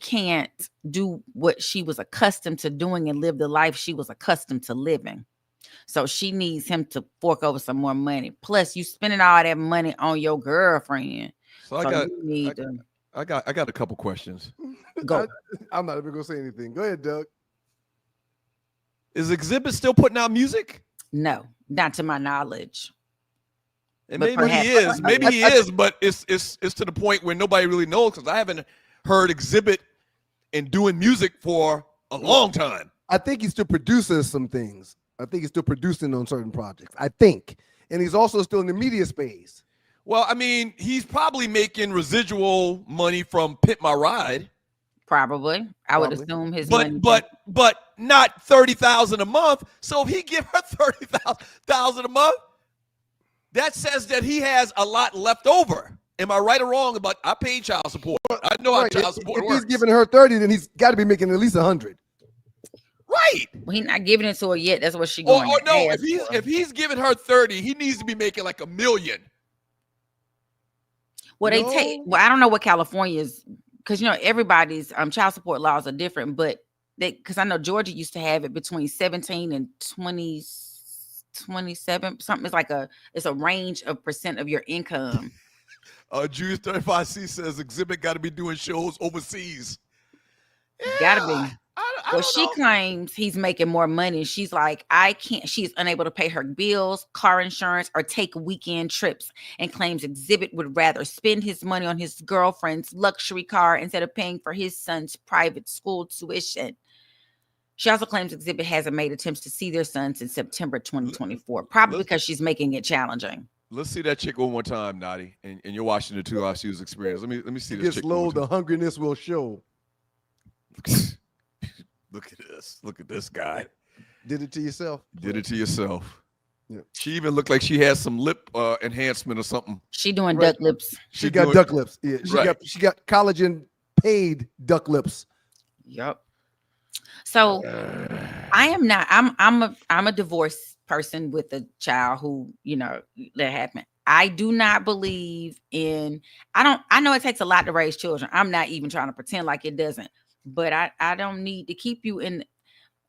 can't do what she was accustomed to doing and live the life she was accustomed to living. So she needs him to fork over some more money. Plus, you spending all that money on your girlfriend. So I got a couple questions. Go. I'm not even gonna say anything. Go ahead, Doug. Is Exhibit still putting out music? No, not to my knowledge. And maybe he is, but it's to the point where nobody really knows because I haven't heard Exhibit and doing music for a long time. I think he's still producing some things. I think he's still producing on certain projects. I think, and he's also still in the media space. Well, I mean, he's probably making residual money from Pimp My Ride. Probably. I would assume his money. But not $30,000 a month. So if he give her $30,000 a month, that says that he has a lot left over. Am I right or wrong about I pay child support? I know how child support works. If he's giving her 30, then he's got to be making at least 100. Right. Well, he's not giving it to her yet. That's what she going. Or no, if he's giving her 30, he needs to be making like $1 million. Well, I don't know what California is, because everybody's child support laws are different, but because I know Georgia used to have it between 17 and 27 something. It's like it's a range of percent of your income. Julius 35C says Exhibit got to be doing shows overseas. Gotta be. I Well, she claims he's making more money. She's like, she's unable to pay her bills, car insurance, or take weekend trips, and claims Exhibit would rather spend his money on his girlfriend's luxury car instead of paying for his son's private school tuition. She also claims Exhibit hasn't made attempts to see their son since September 2024, probably because she's making it challenging. Let's see that chick one more time, Nadi, and you're watching the 2 Live Shoes experience. Let me see this chick. Low, the hungriness will show. Look at this. Look at this guy. Did it to yourself. Did it to yourself. Yeah. She even looked like she had some lip enhancement or something. She doing duck lips. She got duck lips. Yeah, she got collagen paid duck lips. Yep. So I am not. I'm a divorced person with a child who, that happened. I do not believe in. I know it takes a lot to raise children. I'm not even trying to pretend like it doesn't. But I don't need to keep you in.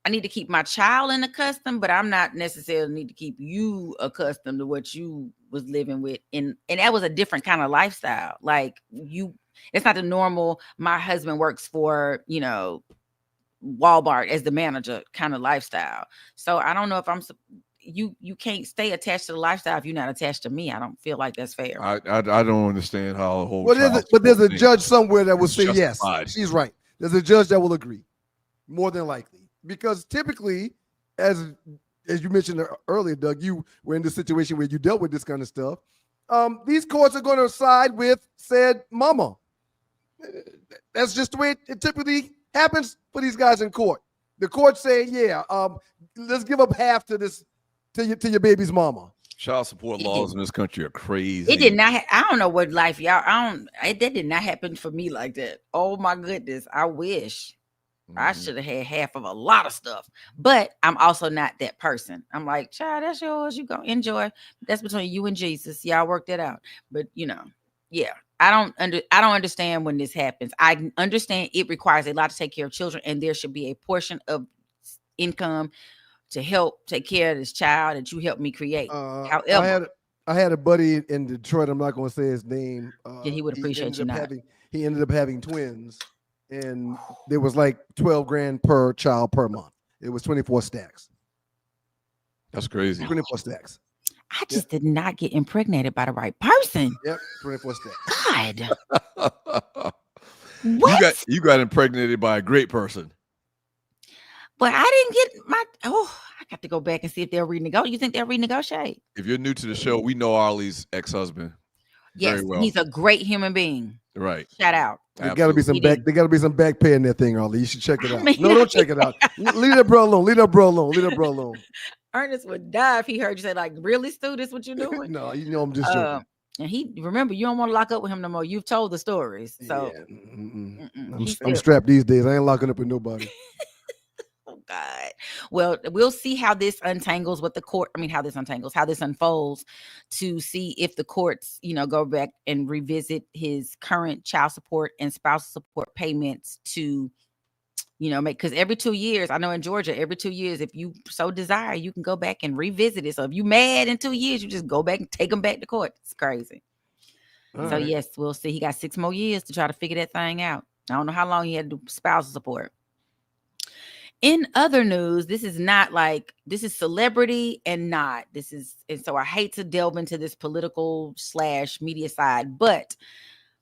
I need to keep my child in a custom, but I'm not necessarily need to keep you accustomed to what you was living with. And that was a different kind of lifestyle. Like it's not the normal. My husband works for, Walmart as the manager kind of lifestyle. So I don't know if you can't stay attached to the lifestyle if you're not attached to me. I don't feel like that's fair. I don't understand how the whole. But there's a judge somewhere that will say justified. Yes, she's right. There's a judge that will agree, more than likely, because typically, as you mentioned earlier, Doug, you were in the situation where you dealt with this kind of stuff. These courts are going to side with said mama. That's just the way it typically happens for these guys in court. The court say, let's give up half to this to your baby's mama. Child support laws in this country are crazy. It did not. I don't know what life y'all. That did not happen for me like that. Oh my goodness! I wish I should have had half of a lot of stuff. But I'm also not that person. I'm like, child, that's yours. You go enjoy. That's between you and Jesus. Y'all work that out. But I don't understand when this happens. I understand it requires a lot to take care of children, and there should be a portion of income to help take care of this child that you helped me create. However, I had a buddy in Detroit. I'm not going to say his name. He would appreciate you not. He ended up having twins, and there was like $12,000 per child per month. It was 24 stacks. That's crazy. 24 stacks. I just did not get impregnated by the right person. Yep, 24 stacks. God. What? You got impregnated by a great person. But I didn't get I got to go back and see if they'll renegotiate. You think they'll renegotiate? If you're new to the show, we know Arlie's ex-husband. Yes, very well. He's a great human being. Right. Shout out. There got to be some back pay in that thing, Arlie. You should check it out. No, don't check it out. Leave that bro alone. Leave that bro alone. Ernest would die if he heard you say, like, really, Stu, this what you're doing? No, I'm just joking. And remember, you don't want to lock up with him no more. You've told the stories. So I'm strapped these days. I ain't locking up with nobody. Oh God. Well, we'll see how this untangles with the court. How this unfolds to see if the courts, go back and revisit his current child support and spousal support payments to, because every 2 years, I know in Georgia, every 2 years, if you so desire, you can go back and revisit it. So if you mad in 2 years, you just go back and take them back to court. It's crazy. Right. Yes, we'll see. He got 6 more years to try to figure that thing out. I don't know how long he had to do spousal support. In other news, this is celebrity and not. And so I hate to delve into this political / media side, but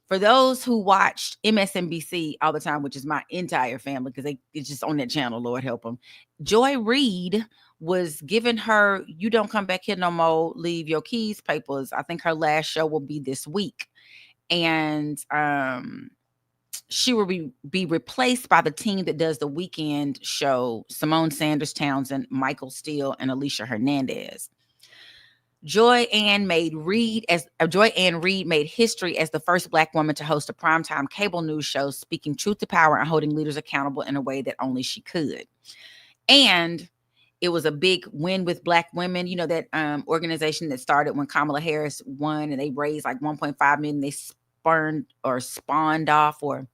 for those who watched MSNBC all the time, which is my entire family, because it's just on that channel, Lord help them. Joy Reid was giving her, you don't come back here no more, leave your keys papers. I think her last show will be this week. And she will be replaced by the team that does the weekend show, Simone Sanders Townsend, Michael Steele, and Alicia Hernandez. Joy Ann Reid made history as the first Black woman to host a primetime cable news show, speaking truth to power and holding leaders accountable in a way that only she could. And it was a big win with Black women. That organization that started when Kamala Harris won, and they raised like $1.5 million. They spawned off, or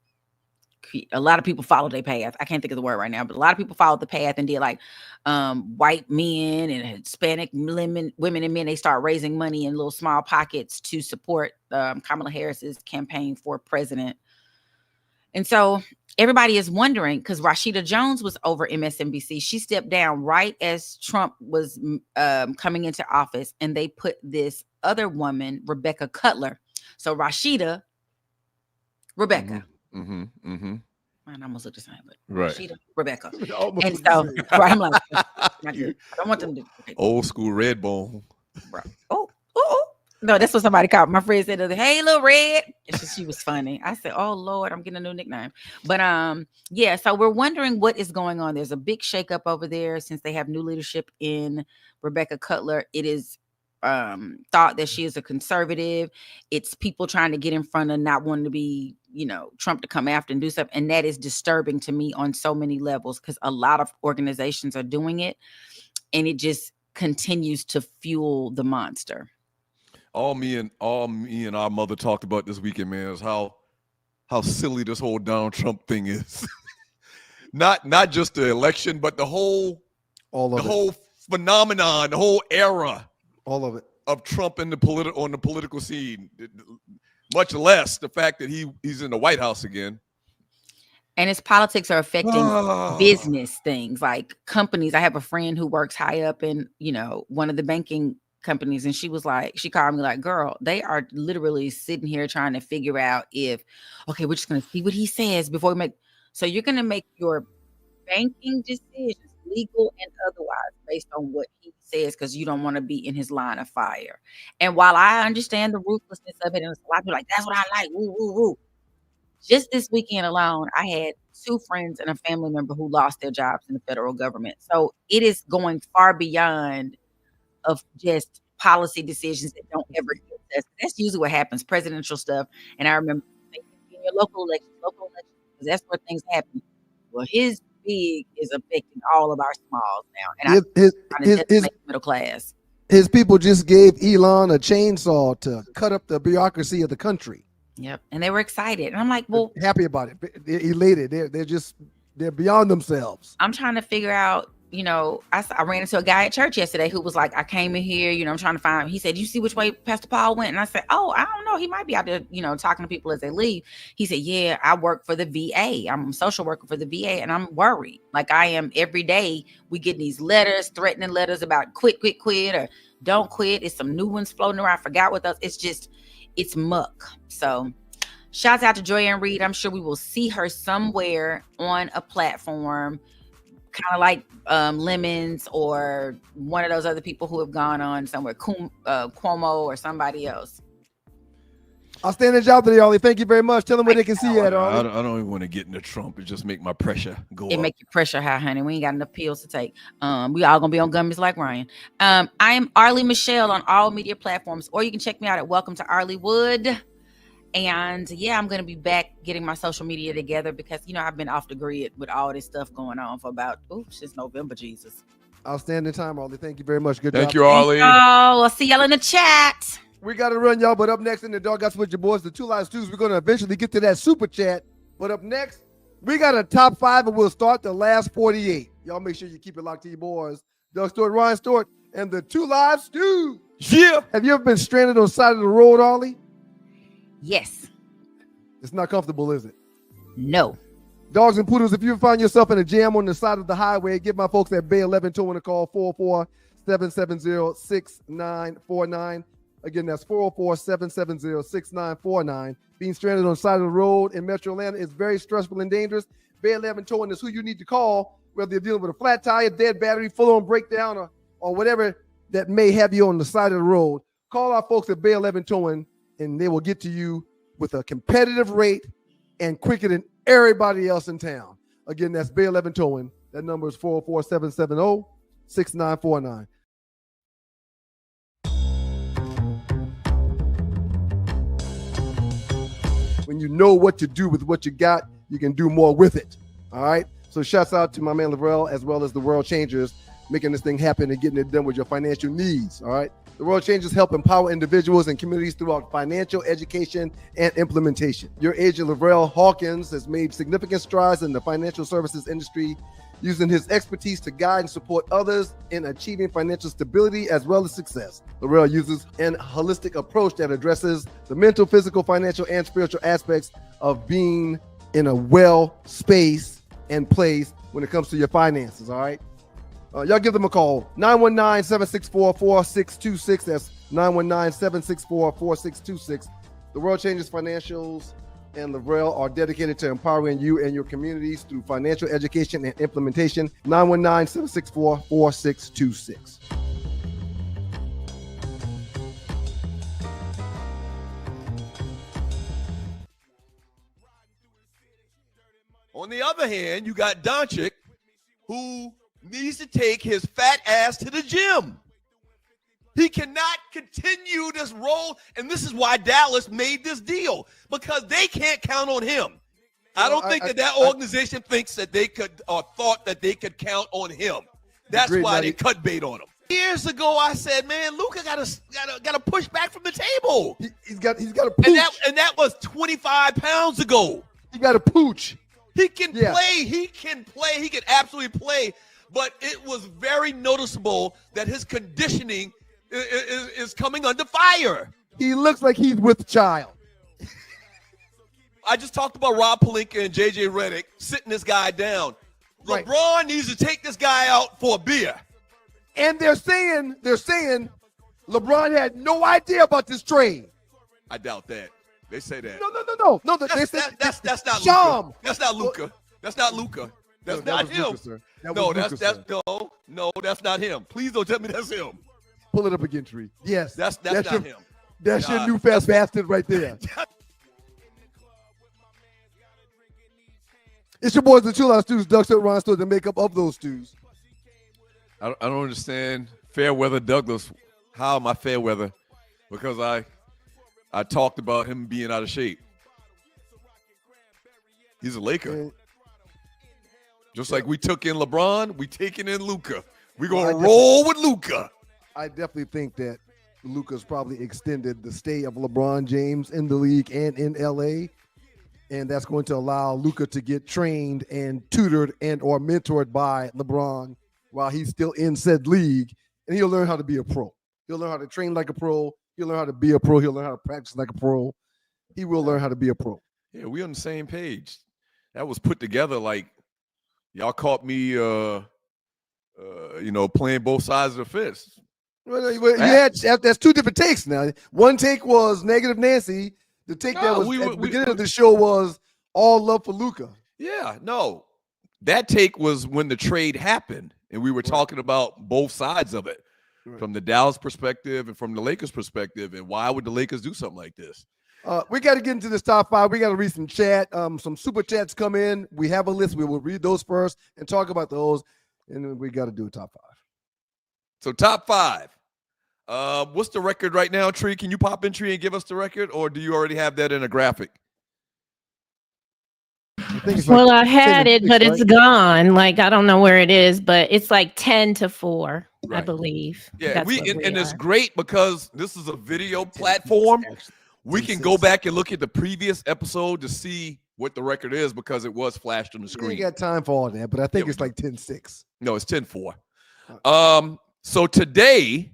a lot of people followed their path. I can't think of the word right now, but a lot of people followed the path and did like white men and Hispanic women and men. They start raising money in little small pockets to support Kamala Harris's campaign for president. And so everybody is wondering, because Rashida Jones was over MSNBC. She stepped down right as Trump was coming into office, and they put this other woman, Rebecca Cutler. So Rebecca. I almost look the same, but Right. Rashida, Rebecca. Almost And look the so same. right, I'm like, not good. I don't want them to. Okay. Old school red bone. Bro. Oh. No, that's what somebody called. My friend said, "Hey, little red." She was funny. I said, "Oh Lord, I'm getting a new nickname." But yeah. So we're wondering what is going on. There's a big shakeup over there since they have new leadership in Rebecca Cutler. It is thought that she is a conservative. It's people trying to get in front of not wanting to be, Trump to come after and do stuff, and that is disturbing to me on so many levels because a lot of organizations are doing it, and it just continues to fuel the monster. All me and our mother talked about this weekend, man, is how silly this whole Donald Trump thing is. not just the election, but the whole phenomenon, the whole era, all of it, of Trump on the political scene. Much less the fact that he's in the White House again. And his politics are affecting business things like companies. I have a friend who works high up in, one of the banking companies, and she called me like, girl, they are literally sitting here trying to figure out we're just going to see what he says before we so you're going to make your banking decisions, legal and otherwise, based on what he says, because you don't want to be in his line of fire. And while I understand the ruthlessness of it, and a lot of people like, that's what I like, woo, woo, woo. Just this weekend alone, I had 2 friends and a family member who lost their jobs in the federal government. So it is going far beyond of just policy decisions that don't ever hit us. That's usually what happens, presidential stuff. And I remember in your local elections, because that's where things happen. Well, his big is affecting all of our smalls now. And his middle class. His people just gave Elon a chainsaw to cut up the bureaucracy of the country. Yep. And they were excited. And I'm like, well, they're happy about it. They're elated. They're beyond themselves. I'm trying to figure out, I ran into a guy at church yesterday who was like, I came in here, I'm trying to find, he said, you see which way Pastor Paul went? And I said, oh, I don't know. He might be out there, talking to people as they leave. He said, yeah, I work for the VA. I'm a social worker for the VA, and I'm worried. Like I am every day. We get these letters, threatening letters about quit, or don't quit. It's some new ones floating around. I forgot what those, it's muck. So shouts out to Joy-Ann Reid. I'm sure we will see her somewhere on a platform, kind of like Lemons or one of those other people who have gone on somewhere, Cuomo or somebody else. Outstanding job today, Arlie. Thank you very much. Tell them where they can see you at, Arlie. I don't even want to get into Trump. It just make my pressure go up. It make your pressure high, honey. We ain't got enough pills to take. We all gonna be on gummies like Ryan. I am Arlie Michelle on all media platforms, or you can check me out at Welcome to Arlewood. And yeah, I'm going to be back getting my social media together because, I've been off the grid with all this stuff going on for about, since November, Jesus. Outstanding time, Arlie. Thank you very much. Good Thank job. you, Arlie. I'll see y'all in the chat. We got to run, y'all. But up next in the Dog Gossip with your boys, the Two Live Stews, we're going to eventually get to that super chat. But up next, we got a top 5, and we'll start the last 48. Y'all make sure you keep it locked to your boys. Doug Stewart, Ryan Stewart, and the Two Live Stews. Yeah. Have you ever been stranded on the side of the road, Arlie? Yes. It's not comfortable, is it? No. Dogs and Poodles, if you find yourself in a jam on the side of the highway, give my folks at Bay 11 Towing a call, 404-770-6949. Again, that's 404-770-6949. Being stranded on the side of the road in Metro Atlanta is very stressful and dangerous. Bay 11 Towing is who you need to call, whether you're dealing with a flat tire, dead battery, full-on breakdown, or whatever that may have you on the side of the road. Call our folks at Bay 11 Towing, and they will get to you with a competitive rate and quicker than everybody else in town. Again, that's Bay 11 Towing. That number is 404-770-6949. When you know what to do with what you got, you can do more with it. All right? So shouts out to my man Lavrell, as well as the World Changers, making this thing happen and getting it done with your financial needs. All right? The World Changers help empower individuals and communities throughout financial education and implementation. Your agent, Lavrell Hawkins, has made significant strides in the financial services industry, using his expertise to guide and support others in achieving financial stability as well as success. Lavrell uses an holistic approach that addresses the mental, physical, financial, and spiritual aspects of being in a well space and place when it comes to your finances, all right? Y'all give them a call, 919-764-4626. That's 919-764-4626. The World Changes Financials and Lavrel are dedicated to empowering you and your communities through financial education and implementation. 919-764-4626. On the other hand, you got Doncic, who needs to take his fat ass to the gym. He cannot continue this role, and this is why Dallas made this deal, because they can't count on him. I don't think that organization thinks that they could, or thought that they could count on him. That's why they cut bait on him. Years ago, I said, man, Luka gotta push back from the table. He's got to pooch. And that was 25 pounds ago. He got to pooch. He can play. He can absolutely play. But it was very noticeable that his conditioning is coming under fire. He looks like he's with child. I just talked about Rob Pelinka and J.J. Redick sitting this guy down. Right. LeBron needs to take this guy out for a beer. And they're saying LeBron had no idea about this trade. I doubt that. They say that. No. That's not Sham. Luka. That's not Luka. That's not Luka. That's not him. Luka, sir. That's not him. Please don't tell me that's him. Pull it up again, Tree. Yes. That's not him. That's your new fast bastard right there. It's your boys, the Two Live Stews, Doug Stewart, Ron Stewart, the makeup of those stews. I don't understand Fairweather Douglas. How am I Fairweather? Because I talked about him being out of shape. He's a Laker. Just like we took in LeBron, we taking in Luka. We're going to roll with Luka. I definitely think that Luka's probably extended the stay of LeBron James in the league and in L.A., and that's going to allow Luka to get trained and tutored and or mentored by LeBron while he's still in said league, and he'll learn how to be a pro. He'll learn how to train like a pro. He'll learn how to be a pro. He'll learn how to practice like a pro. He will learn how to be a pro. Yeah, we on the same page. That was put together like y'all caught me, playing both sides of the fist. Well, that's two different takes now. One take was negative Nancy. The take that was at the beginning of the show was all love for Luka. Yeah, no. That take was when the trade happened, and we were talking about both sides of it, from the Dallas perspective and from the Lakers perspective, and why would the Lakers do something like this? We got to get into this top five. We got to read some chat. Some super chats come in. We have a list. We will read those first and talk about those, and then we got to do a top five. So top five. What's the record right now, Tree? Can you pop in, Tree, and give us the record, or do you already have that in a graphic? I had it, but it's gone. Like, I don't know where it is, but it's like 10-4, I believe. Yeah, and it's great because this is a video platform. We can go back and look at the previous episode to see what the record is because it was flashed on the screen. We got time for all that, but I think it's like 10-6. No, it's 10-4. So today,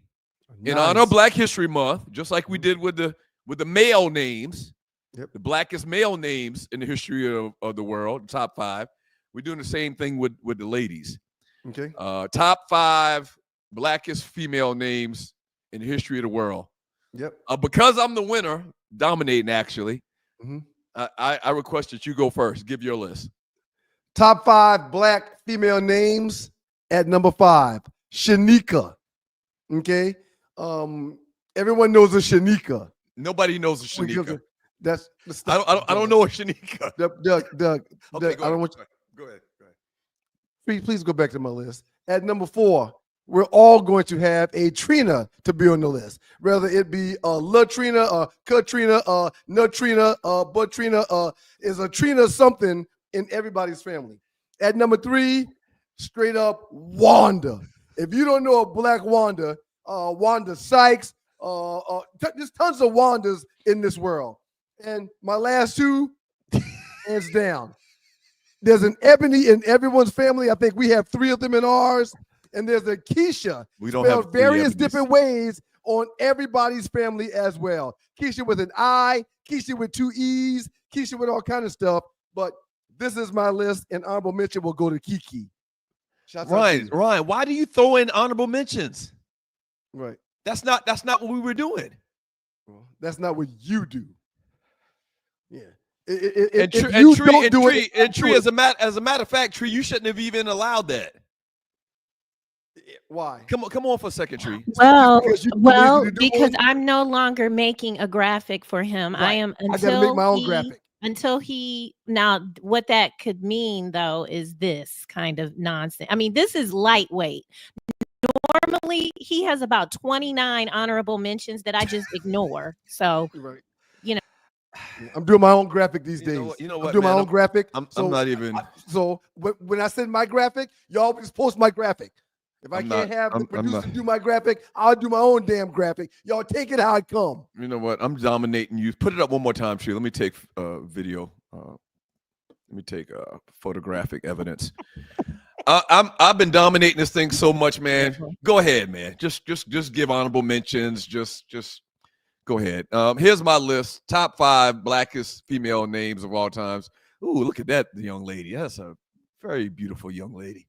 in honor of Black History Month, just like we did with the male names, the blackest male names in the history of the world, top five, we're doing the same thing with the ladies. Okay. Top five blackest female names in the history of the world. Yep. Because I'm the winner, dominating actually, mm-hmm. I request that you go first. Give your list. Top five black female names at number 5, Shanika. Okay. Everyone knows a Shanika. Nobody knows a Shanika. I don't know a Shanika. Doug. Okay, I don't want you. Go ahead. Please go back to my list. At number 4, we're all going to have a Trina to be on the list. Whether it be a Latrina, a Katrina, a Nutrina, a Butrina, is a Trina something in everybody's family. At number 3, straight up Wanda. If you don't know a black Wanda, Wanda Sykes, there's tons of Wandas in this world. And my last 2, hands down. There's an Ebony in everyone's family. I think we have 3 of them in ours. And there's a Keisha. We don't have various different ways on everybody's family as well. Keisha with an I, Keisha with 2 E's, Keisha with all kind of stuff. But This is my list, and honorable mention will go to Kiki. Ryan, why do you throw in honorable mentions? Right. That's not what we were doing. Well, that's not what you do. Yeah. Tree, as a matter of fact, Tree, you shouldn't have even allowed that. Why? Come on for a second, Tree. Well, because because I'm no longer making a graphic for him. Right. I am I got to make my own graphic. Now what that could mean though is this kind of nonsense. I mean, this is lightweight. Normally he has about 29 honorable mentions that I just ignore. So, right. You know, I'm doing my own graphic these days. You know what, I'm doing my own graphic. I'm not even. So when I send my graphic, y'all just post my graphic. If I can't have the producer do my graphic, I'll do my own damn graphic. Y'all take it how it come. You know what? I'm dominating you. Put it up one more time, Tree. Let me take video. Let me take photographic evidence. I've been dominating this thing so much, man. Go ahead, man. Just give honorable mentions. Just go ahead. Here's my list. Top 5 blackest female names of all times. Ooh, look at that young lady. That's a very beautiful young lady.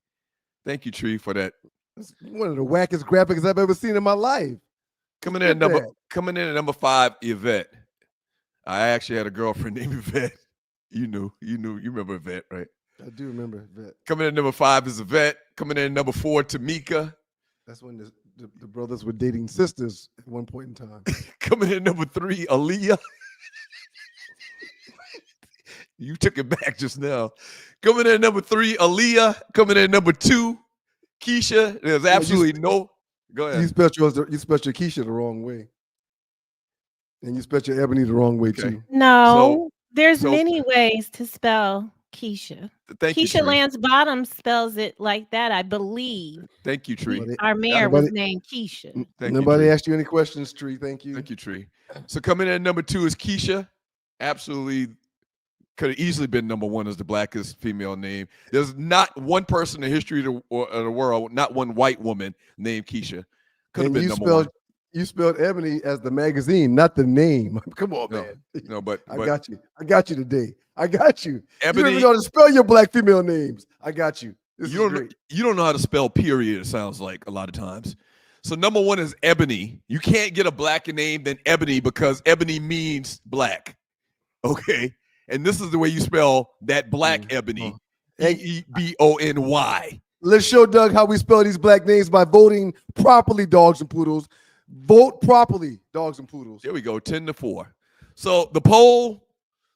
Thank you, Tree, for that. It's one of the wackest graphics I've ever seen in my life. Coming in at number 5, Yvette. I actually had a girlfriend named Yvette. You remember Yvette, right? I do remember Yvette. Coming in at number 5 is Yvette. Coming in at number 4, Tamika. That's when the brothers were dating sisters at one point in time. Coming in at number 3, Aaliyah. You took it back just now. Coming in at number 3, Aaliyah. Coming in at number 2, Keisha. There's absolutely no. Go ahead. You spelled your Keisha the wrong way, and you spelled your Ebony the wrong way too. No, there's many ways to spell Keisha. Thank you, Keisha Lance Bottom spells it like that, I believe. Thank you, Tree. Our mayor was named Keisha. Nobody asked you any questions, Tree. Thank you. Thank you, Tree. So coming in at number 2 is Keisha. Absolutely. Could have easily been number 1 as the blackest female name. There's not one person in the history of the world, not one white woman named Keisha. Could have been number 1. You spelled Ebony as the magazine, not the name. Come on, man. No, but I got you. I got you today. I got you. Ebony, you don't even know how to spell your black female names. I got you. You don't know how to spell period, it sounds like a lot of times. So number 1 is Ebony. You can't get a blacker name than Ebony because Ebony means black. Okay. And this is the way you spell that black Ebony. Ebony. Let's show Doug how we spell these black names by voting properly, dogs and poodles. Vote properly, dogs and poodles. There we go, 10-4. So the poll,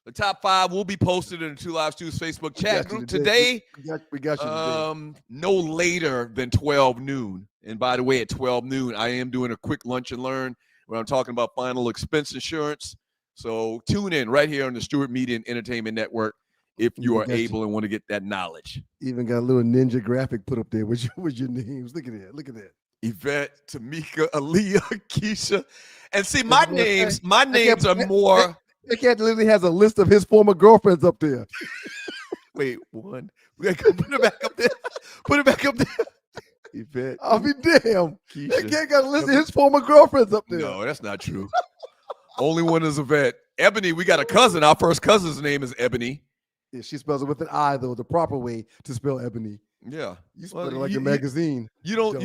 the top 5 will be posted in the Two Live Stews Facebook chat group today. We got you today. No later than 12 noon. And by the way, at 12 noon, I am doing a quick lunch and learn where I'm talking about final expense insurance. So tune in right here on the Stewart Media and Entertainment Network if you are able and want to get that knowledge. Even got a little ninja graphic put up there with your names. Look at that. Look at that. Yvette, Tamika, Aaliyah, Keisha. And see, my names are more. That cat literally has a list of his former girlfriends up there. Wait, one. We gotta put it back up there. Put it back up there. Yvette. I'll be damned. Keisha. That cat got a list of his former girlfriends up there. No, that's not true. Only one is Yvette. Ebony, we got a cousin. Our first cousin's name is Ebony. Yeah, she spells it with an I though, the proper way to spell Ebony. Yeah, you spell it like a magazine. You don't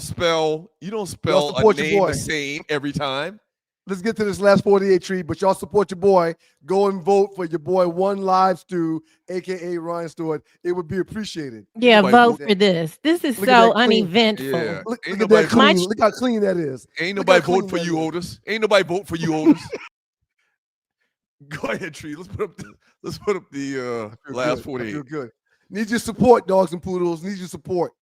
spell a name the same every time. Let's get to this last 48 Tree, but y'all support your boy. Go and vote for your boy One Live Stew, aka Ryan Stewart. It would be appreciated. Yeah, vote for this. This is so uneventful. Yeah. Look at that clean. Look how clean that is. Ain't nobody vote for you, Otis. Ain't nobody vote for you, Otis. Go ahead, Tree. Let's put up the last 48. I feel good. Need your support, dogs and poodles. Need your support.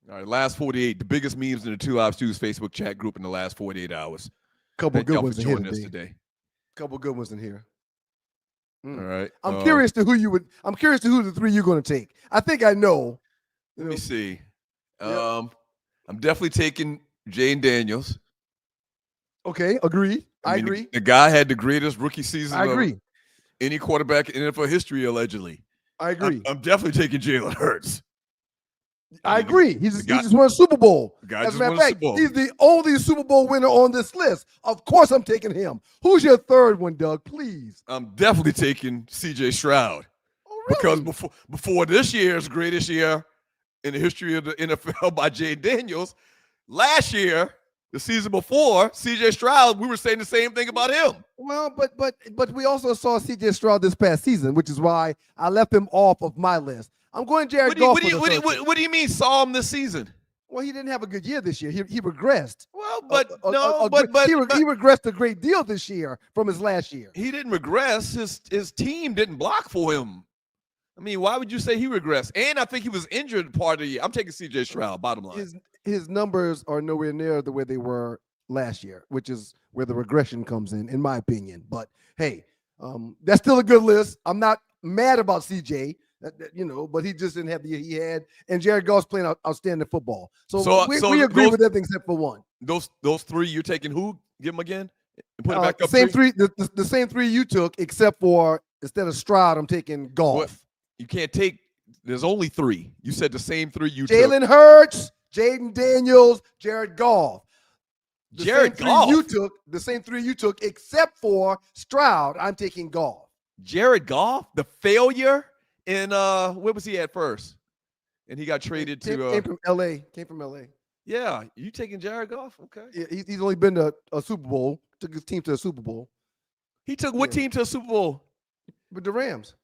All right, last 48. The biggest memes in the Two Live Stews Facebook chat group in the last 48 hours. Couple good ones in here today. Couple good ones in here. All right. I'm curious to who the 3 you're going to take. I think I know. Let me see. I'm definitely taking Jane Daniels. Okay, agree. I agree. The guy had the greatest rookie season of any quarterback in NFL history, allegedly. I agree. I'm definitely taking Jalen Hurts. I agree. He guy- just won a Super Bowl. the guy As just a matter won of a fact, Super Bowl. he's the only Super Bowl winner on this list. Of course, I'm taking him. Who's your third one, Doug? Please. I'm definitely taking C.J. Stroud. Oh, really? Because before this year's greatest year in the history of the NFL by Jay Daniels, last year, the season before, C.J. Stroud, we were saying the same thing about him. Well, but we also saw C.J. Stroud this past season, which is why I left him off of my list. I'm going Jared Goff. What do you mean saw him this season? Well, he didn't have a good year this year. He regressed. Well, He but regressed a great deal this year from his last year. he didn't regress. His team didn't block for him. I mean, why would you say he regressed? And I think he was injured part of the year. I'm taking C.J. Stroud, bottom line. His numbers are nowhere near the way they were last year, which is where the regression comes in my opinion. But hey, that's still a good list. I'm not mad about CJ, but he just didn't have the year he had. And Jared Goff's playing outstanding football. So we agree with everything except for one. Those three, you're taking who? Give them again. And put it back up. Same three. The same three you took, except for instead of Stroud, I'm taking Goff. What? You can't take. There's only three. You said the same three you took. Jalen Hurts, Jaden Daniels, Jared Goff. The same three you took, except for Stroud, I'm taking Goff. Jared Goff, the failure in where was he at first? And he got traded came from LA. Yeah, you taking Jared Goff? Okay. Yeah, he's only been to a Super Bowl. Took his team to a Super Bowl. He took what team to a Super Bowl? With the Rams.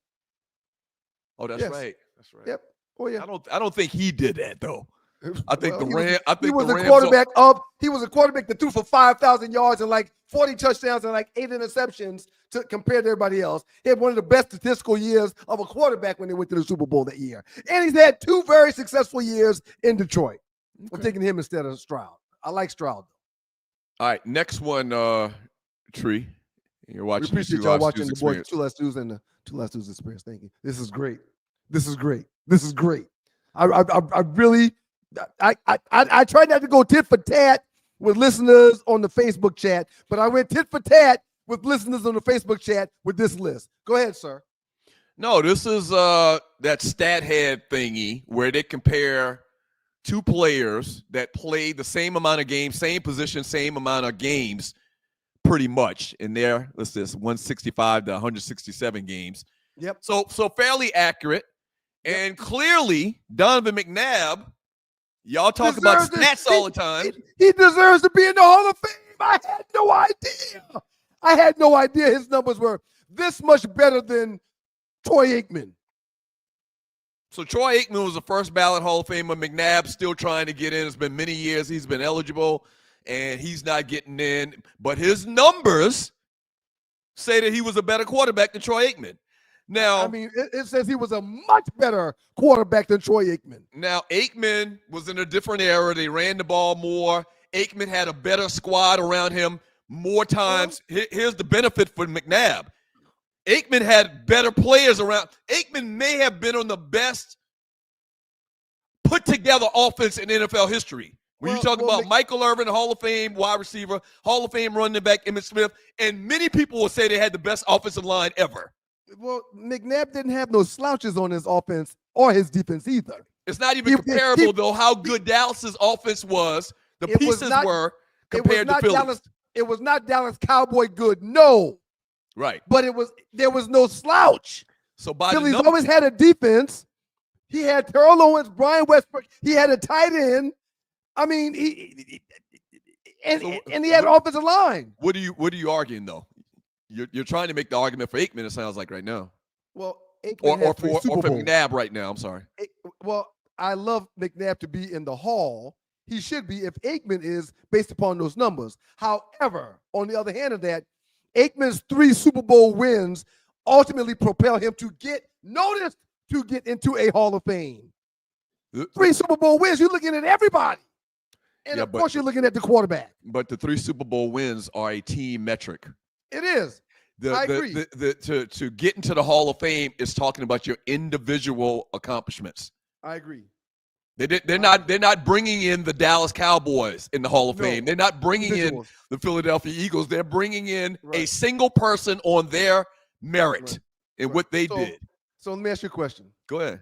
Oh, that's right. That's right. Yep. Oh yeah. I don't think he did that though. I think he was a quarterback that threw for 5,000 yards and like 40 touchdowns and like 8 interceptions compared to everybody else. He had one of the best statistical years of a quarterback when they went to the Super Bowl that year. And he's had 2 very successful years in Detroit. Okay. I'm taking him instead of Stroud. I like Stroud though. All right, next one, Tree. You're watching. We appreciate y'all watching the boys, Two Last Dudes and the Two Last Dudes Experience. Thank you. This is great. I really. I tried not to go tit for tat with listeners on the Facebook chat, but I went tit for tat with listeners on the Facebook chat with this list. Go ahead, sir. No, this is that stat head thingy where they compare 2 players that play the same amount of games, same position, same amount of games, pretty much in there. Let's just 165 to 167 games. Yep. So fairly accurate, and clearly Donovan McNabb. Y'all talk about stats all the time. He deserves to be in the Hall of Fame. I had no idea his numbers were this much better than Troy Aikman. So Troy Aikman was the first ballot Hall of Famer. McNabb still trying to get in. It's been many years he's been eligible, and he's not getting in. But his numbers say that he was a better quarterback than Troy Aikman. Now, I mean, it says he was a much better quarterback than Troy Aikman. Now, Aikman was in a different era. They ran the ball more. Aikman had a better squad around him more times. Here's the benefit for McNabb. Aikman had better players around. Aikman may have been on the best put-together offense in NFL history. When you talk about Michael Irvin, Hall of Fame wide receiver, Hall of Fame running back, Emmitt Smith, and many people will say they had the best offensive line ever. Well, McNabb didn't have no slouches on his offense or his defense either. It's not even comparable, though, how good Dallas's offense was. The pieces were compared to Philly. It was not Dallas Cowboy good, no. Right. But there was no slouch. So by Philly's always had a defense. He had Terrell Owens, Brian Westbrook. He had a tight end. I mean, he had an offensive line. What are you arguing though? You're trying to make the argument for Aikman, it sounds like right now. Well, Aikman or for McNabb right now. I'm sorry. Well, I love McNabb to be in the Hall. He should be if Aikman is based upon those numbers. However, on the other hand of that, Aikman's 3 Super Bowl wins ultimately propel him to get into a Hall of Fame. 3 Super Bowl wins. You're looking at everybody. And of course, you're looking at the quarterback. But the 3 Super Bowl wins are a team metric. It is. I agree. To get into the Hall of Fame is talking about your individual accomplishments. I agree. They're not bringing in the Dallas Cowboys in the Hall of Fame. They're not bringing in the Philadelphia Eagles. They're bringing in a single person on their merit and what they did. So let me ask you a question. Go ahead.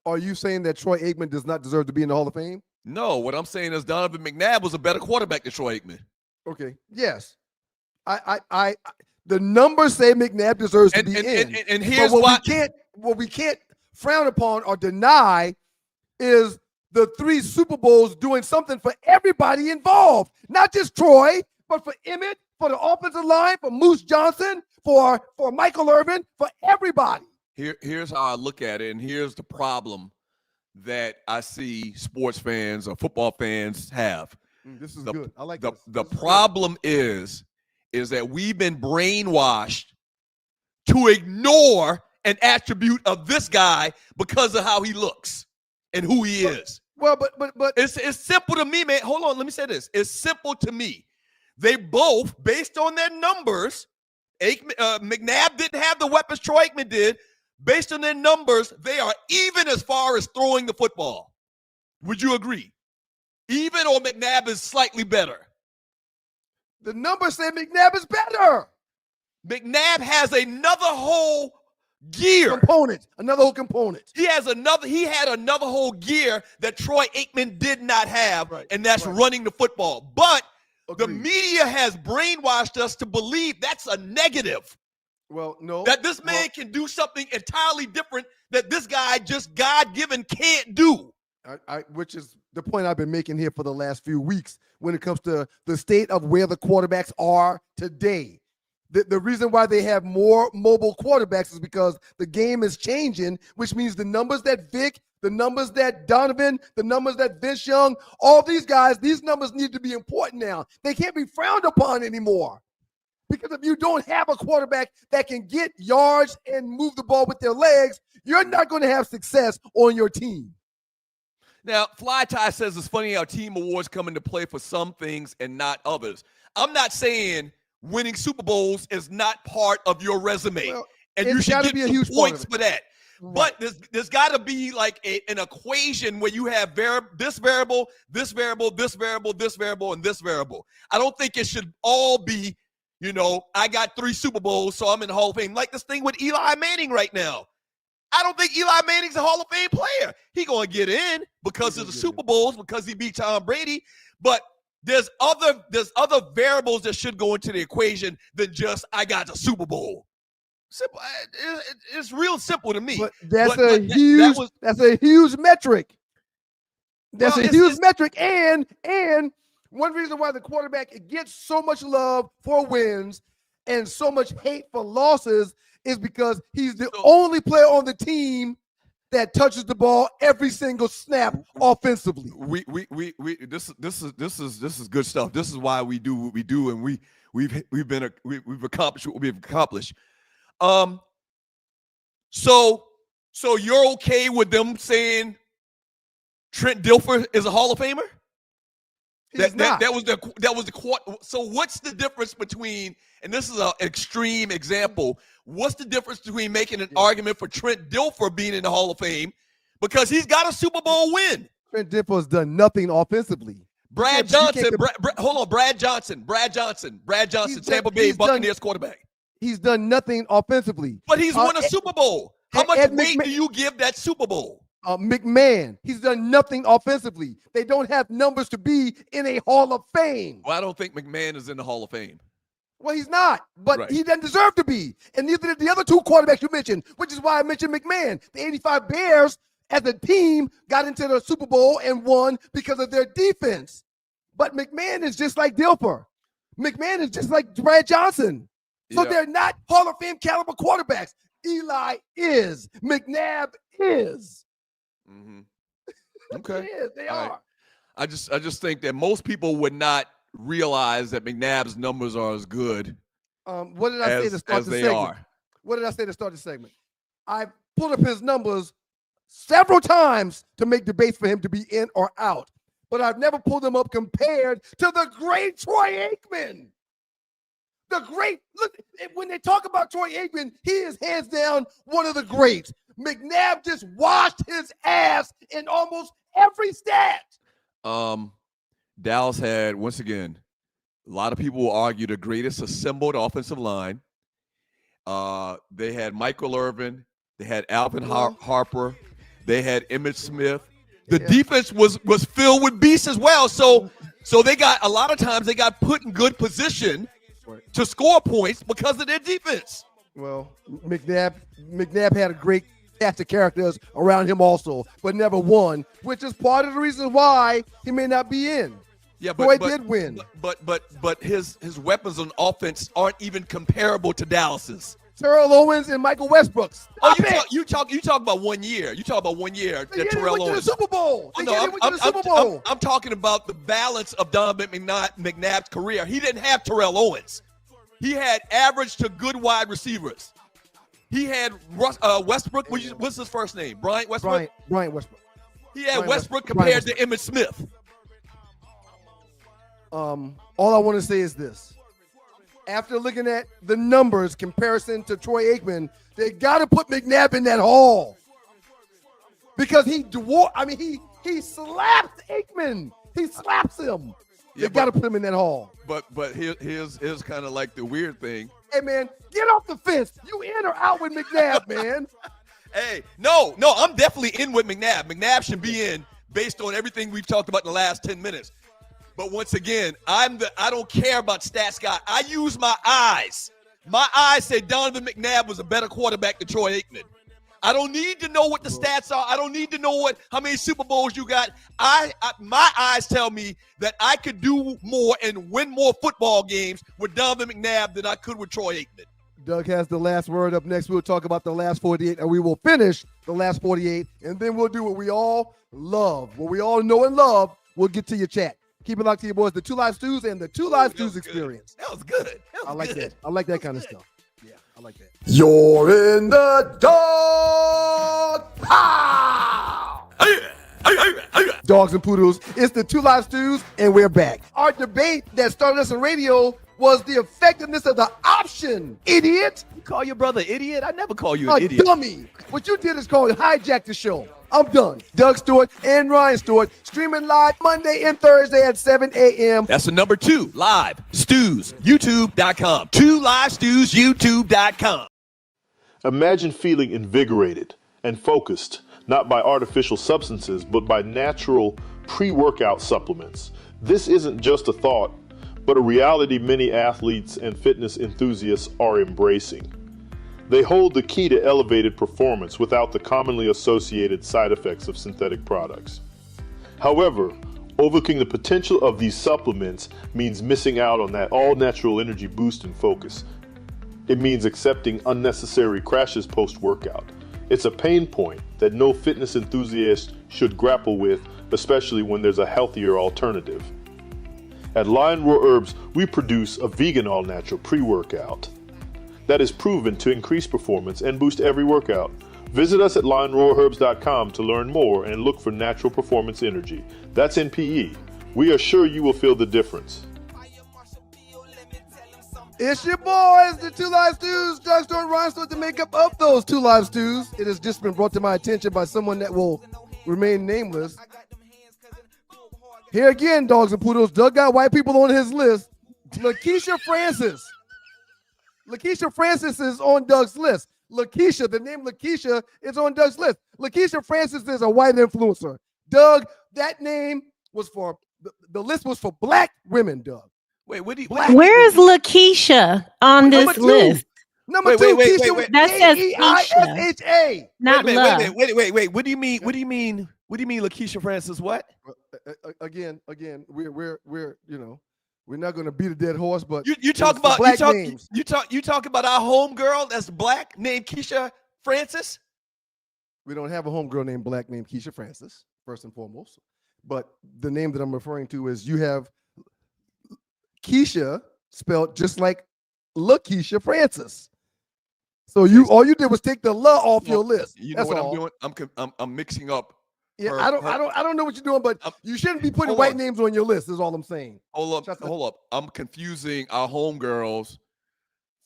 Are you saying that Troy Aikman does not deserve to be in the Hall of Fame? No, what I'm saying is Donovan McNabb was a better quarterback than Troy Aikman. Okay. Yes. The numbers say McNabb deserves to be in. And here's what we can't frown upon or deny is the 3 Super Bowls doing something for everybody involved, not just Troy, but for Emmett, for the offensive line, for Moose Johnson, for Michael Irvin, for everybody. Here's how I look at it, and here's the problem that I see sports fans or football fans have. This is good. I like the this. The problem is that we've been brainwashed to ignore an attribute of this guy because of how he looks and who he is. Well, but it's simple to me, man. Hold on, let me say this. It's simple to me. They both, based on their numbers, McNabb didn't have the weapons Troy Aikman did. Based on their numbers, they are even as far as throwing the football. Would you agree? Even, or McNabb is slightly better? The numbers say McNabb is better. McNabb has another whole gear. Another whole component. He had another whole gear that Troy Aikman did not have, and that's running the football. But the media has brainwashed us to believe that's a negative. Well, no. That this man can do something entirely different that this guy just God-given can't do. Which is the point I've been making here for the last few weeks when it comes to the state of where the quarterbacks are today. The reason why they have more mobile quarterbacks is because the game is changing, which means the numbers that Vic, the numbers that Donovan, the numbers that Vince Young, all these guys, these numbers need to be important now. They can't be frowned upon anymore. Because if you don't have a quarterback that can get yards and move the ball with their legs, you're not going to have success on your team. Now, Fly Tie says it's funny how team awards come into play for some things and not others. I'm not saying winning Super Bowls is not part of your resume, and you should get some points for that. Right. But there's got to be like an equation where you have this variable, this variable, this variable, this variable, and this variable. I don't think it should all be, I got 3 Super Bowls, so I'm in the Hall of Fame. Like this thing with Eli Manning right now. I don't think Eli Manning's a Hall of Fame player. He going to get in because of the Super Bowls, because he beat Tom Brady. But there's other variables that should go into the equation than just I got the Super Bowl. Simple. It's real simple to me. But that's a huge metric. That's a huge metric. And one reason why the quarterback gets so much love for wins and so much hate for losses is because he's the only player on the team that touches the ball every single snap offensively. This is good stuff. This is why we do what we do, and we've accomplished what we've accomplished. So you're okay with them saying Trent Dilfer is a Hall of Famer? That was the so what's the difference between, and this is an extreme example, what's the difference between making an argument for Trent Dilfer being in the Hall of Fame because he's got a Super Bowl win? Trent Dilfer has done nothing offensively. Brad Johnson, Tampa Bay Buccaneers quarterback. He's done nothing offensively. But he's won a Super Bowl. How much weight do you give that Super Bowl? McMahon, he's done nothing offensively. They don't have numbers to be in a Hall of Fame. Well, I don't think McMahon is in the Hall of Fame. Well, he's not, but he doesn't deserve to be. And neither did the other 2 quarterbacks you mentioned, which is why I mentioned McMahon. The 85 Bears, as a team, got into the Super Bowl and won because of their defense. But McMahon is just like Dilfer. McMahon is just like Brad Johnson. So they're not Hall of Fame caliber quarterbacks. Eli is. McNabb is. Mm-hmm. Okay. They are. Right. I just think that most people would not realize that McNabb's numbers are as good. What did I say to start the segment? What did I say to start the segment? I pulled up his numbers several times to make debates for him to be in or out, but I've never pulled them up compared to the great Troy Aikman. Look, when they talk about Troy Aikman, he is hands down one of the greats. McNabb just washed his ass in almost every stat. Dallas had, once again, a lot of people will argue the greatest assembled offensive line. They had Michael Irvin. They had Alvin Harper. They had Emmitt Smith. The defense was filled with beasts as well. So they got a lot of times they got put in good position to score points because of their defense. Well, McNabb had a great cast of characters around him also, but never won, which is part of the reason why he may not be in. Yeah, Boy did win. But his weapons on offense aren't even comparable to Dallas's. Terrell Owens and Michael Westbrook's. You talk about 1 year. You talk about 1 year that Terrell Owens. To the Super Bowl. I'm talking about the balance of Donovan McNabb's career. He didn't have Terrell Owens. He had average to good wide receivers. He had Westbrook. What's his first name? Bryant Westbrook. Bryant Westbrook. He had Westbrook compared to Emmitt Smith. All I want to say is this. After looking at the numbers comparison to Troy Aikman, they got to put McNabb in that hall. Because he slapped Aikman. He slaps him. They got to put him in that hall. But here's kind of like the weird thing. Hey, man, get off the fence. You in or out with McNabb, man? Hey, no, I'm definitely in with McNabb. McNabb should be in based on everything we've talked about in the last 10 minutes. But once again, I don't care about stats guy. I use my eyes. My eyes say Donovan McNabb was a better quarterback than Troy Aikman. I don't need to know what the stats are. I don't need to know how many Super Bowls you got. My eyes tell me that I could do more and win more football games with Donovan McNabb than I could with Troy Aikman. Doug has the last word. Up next, we'll talk about the last 48, and we will finish the last 48, and then we'll do what we all love, what we all know and love. We'll get to your chat. Keep it locked to your boys, the Two Live Stews and the Two Live Stews Experience. That was good. I like that. I like that kind of stuff. Yeah, I like that. You're in the dog pound. Dogs and poodles, it's the Two Live Stews, and we're back. Our debate that started us on radio was the effectiveness of the option, idiot. You call your brother idiot? I never call you an idiot. Dummy. What you did is called hijack the show. I'm done. Doug Stewart and Ryan Stewart streaming live Monday and Thursday at 7 a.m. That's the number 2 live stews, youtube.com. 2 live stews, youtube.com. Imagine feeling invigorated and focused, not by artificial substances, but by natural pre-workout supplements. This isn't just a thought, but a reality many athletes and fitness enthusiasts are embracing. They hold the key to elevated performance without the commonly associated side effects of synthetic products. However, overlooking the potential of these supplements means missing out on that all-natural energy boost and focus. It means accepting unnecessary crashes post-workout. It's a pain point that no fitness enthusiast should grapple with, especially when there's a healthier alternative. At Lion Roar Herbs, we produce a vegan all-natural pre-workout that is proven to increase performance and boost every workout. Visit us at lionroarherbs.com to learn more and look for natural performance energy. That's NPE. We are sure you will feel the difference. It's your boys, the Two Live Stews. Doug Stewart and Ryan Stewart, the makeup of those Two Live Stews. It has just been brought to my attention by someone that will remain nameless. Here again, dogs and poodles. Doug got white people on his list. Lakeisha Francis. Lakeisha Francis is on Doug's list. Lakeisha, the name Lakeisha is on Doug's list. Lakeisha Francis is a white influencer. Doug, that name was for, the list was for black women, Doug. Wait, what do you? Where's Lakeisha on this list? Number two, wait. That says Keisha. Not love. Wait. What do you mean? What do you mean, Lakeisha Francis? What? Again, we're we're not going to beat a dead horse, but you talk about black names. You talk about our homegirl that's black named Keisha Francis. We don't have a homegirl named black named Keisha Francis, first and foremost. But the name that I'm referring to is you have Keisha spelled just like Lakeisha Francis. So all you did was take the "la" off your list. You know what I'm doing? I'm mixing up. Yeah, I don't know what you're doing, but you shouldn't be putting white names on your list. Is all I'm saying. Hold up. I'm confusing our homegirls,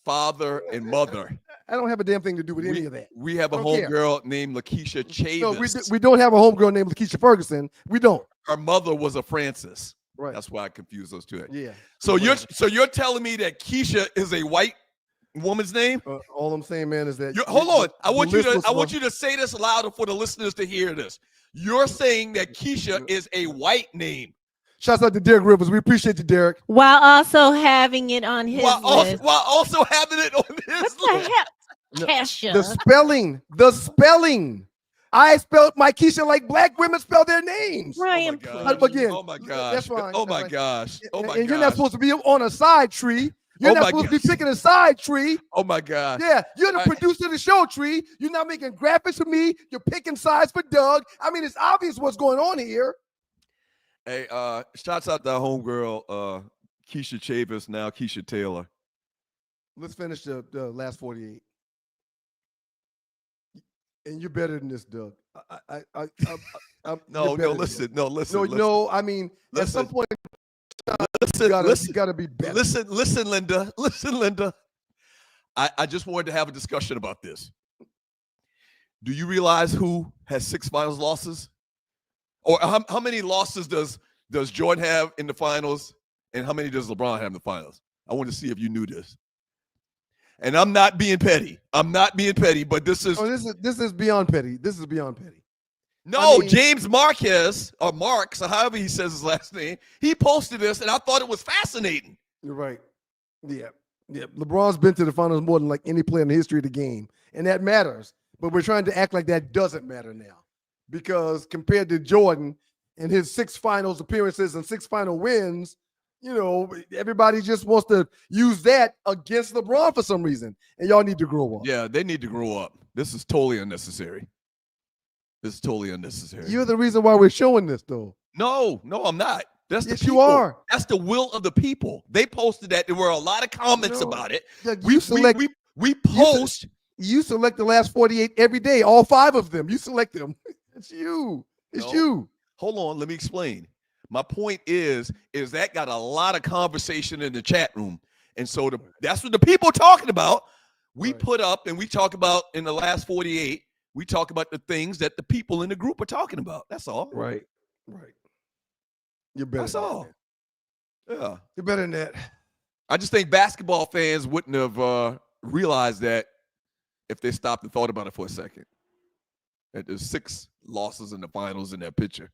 father and mother. I don't have a damn thing to do with any of that. We have a homegirl named Lakeisha Chavis. No, we don't have a homegirl named Lakeisha Ferguson. We don't. Her mother was a Francis. Right. That's why I confuse those two. Yeah. So you're telling me that Keisha is a white woman's name? All I'm saying, man, is that Hold on. I want you to to say this louder for the listeners to hear this. You're saying that Keisha is a white name. Shouts out to Derek Rivers. We appreciate you, Derek. While also having it on his list. While also having it on his What list. the hell? Kesha. The spelling. I spelled my Keisha like black women spell their names. Ryan, Again, oh my gosh. That's fine. Oh my gosh. Oh my gosh. And you're not supposed to be on a side tree. You're not supposed to be picking a side tree. Oh my gosh. Yeah, you're the producer of the show, Tree. You're not making graphics for me. You're picking sides for Doug. I mean, it's obvious what's going on here. Hey, shouts out to our homegirl, Keisha Chavis, now Keisha Taylor. Let's finish the last 48. And you're better than this, Doug. No, listen. No, I mean, at some point, you gotta be better. Listen, Linda. I just wanted to have a discussion about this. Do you realize who has 6 finals losses? Or how many losses does Jordan have in the finals? And how many does LeBron have in the finals? I want to see if you knew this. And I'm not being petty. But this is beyond petty. This is beyond petty. No, James Marquez, or Marks, or however he says his last name, he posted this, and I thought it was fascinating. You're right. Yeah. LeBron's been to the finals more than like any player in the history of the game, and that matters. But we're trying to act like that doesn't matter now, because compared to Jordan and his 6 finals appearances and 6 final wins, everybody just wants to use that against LeBron for some reason, and y'all need to grow up. Yeah, they need to grow up. This is totally unnecessary. You're the reason why we're showing this, though. No, I'm not. That's yes, the people. You are. That's the will of the people. They posted that. There were a lot of comments about it. We post. You select the last 48 every day, all 5 of them. You select them. It's you. It's you. Hold on. Let me explain. My point is that got a lot of conversation in the chat room. And so that's what the people are talking about. We put up and we talk about in the last 48. We talk about the things that the people in the group are talking about. That's all. Right. You're better. That's all. Yeah. You're better than that. I just think basketball fans wouldn't have realized that if they stopped and thought about it for a second. That there's 6 losses in the finals in that picture.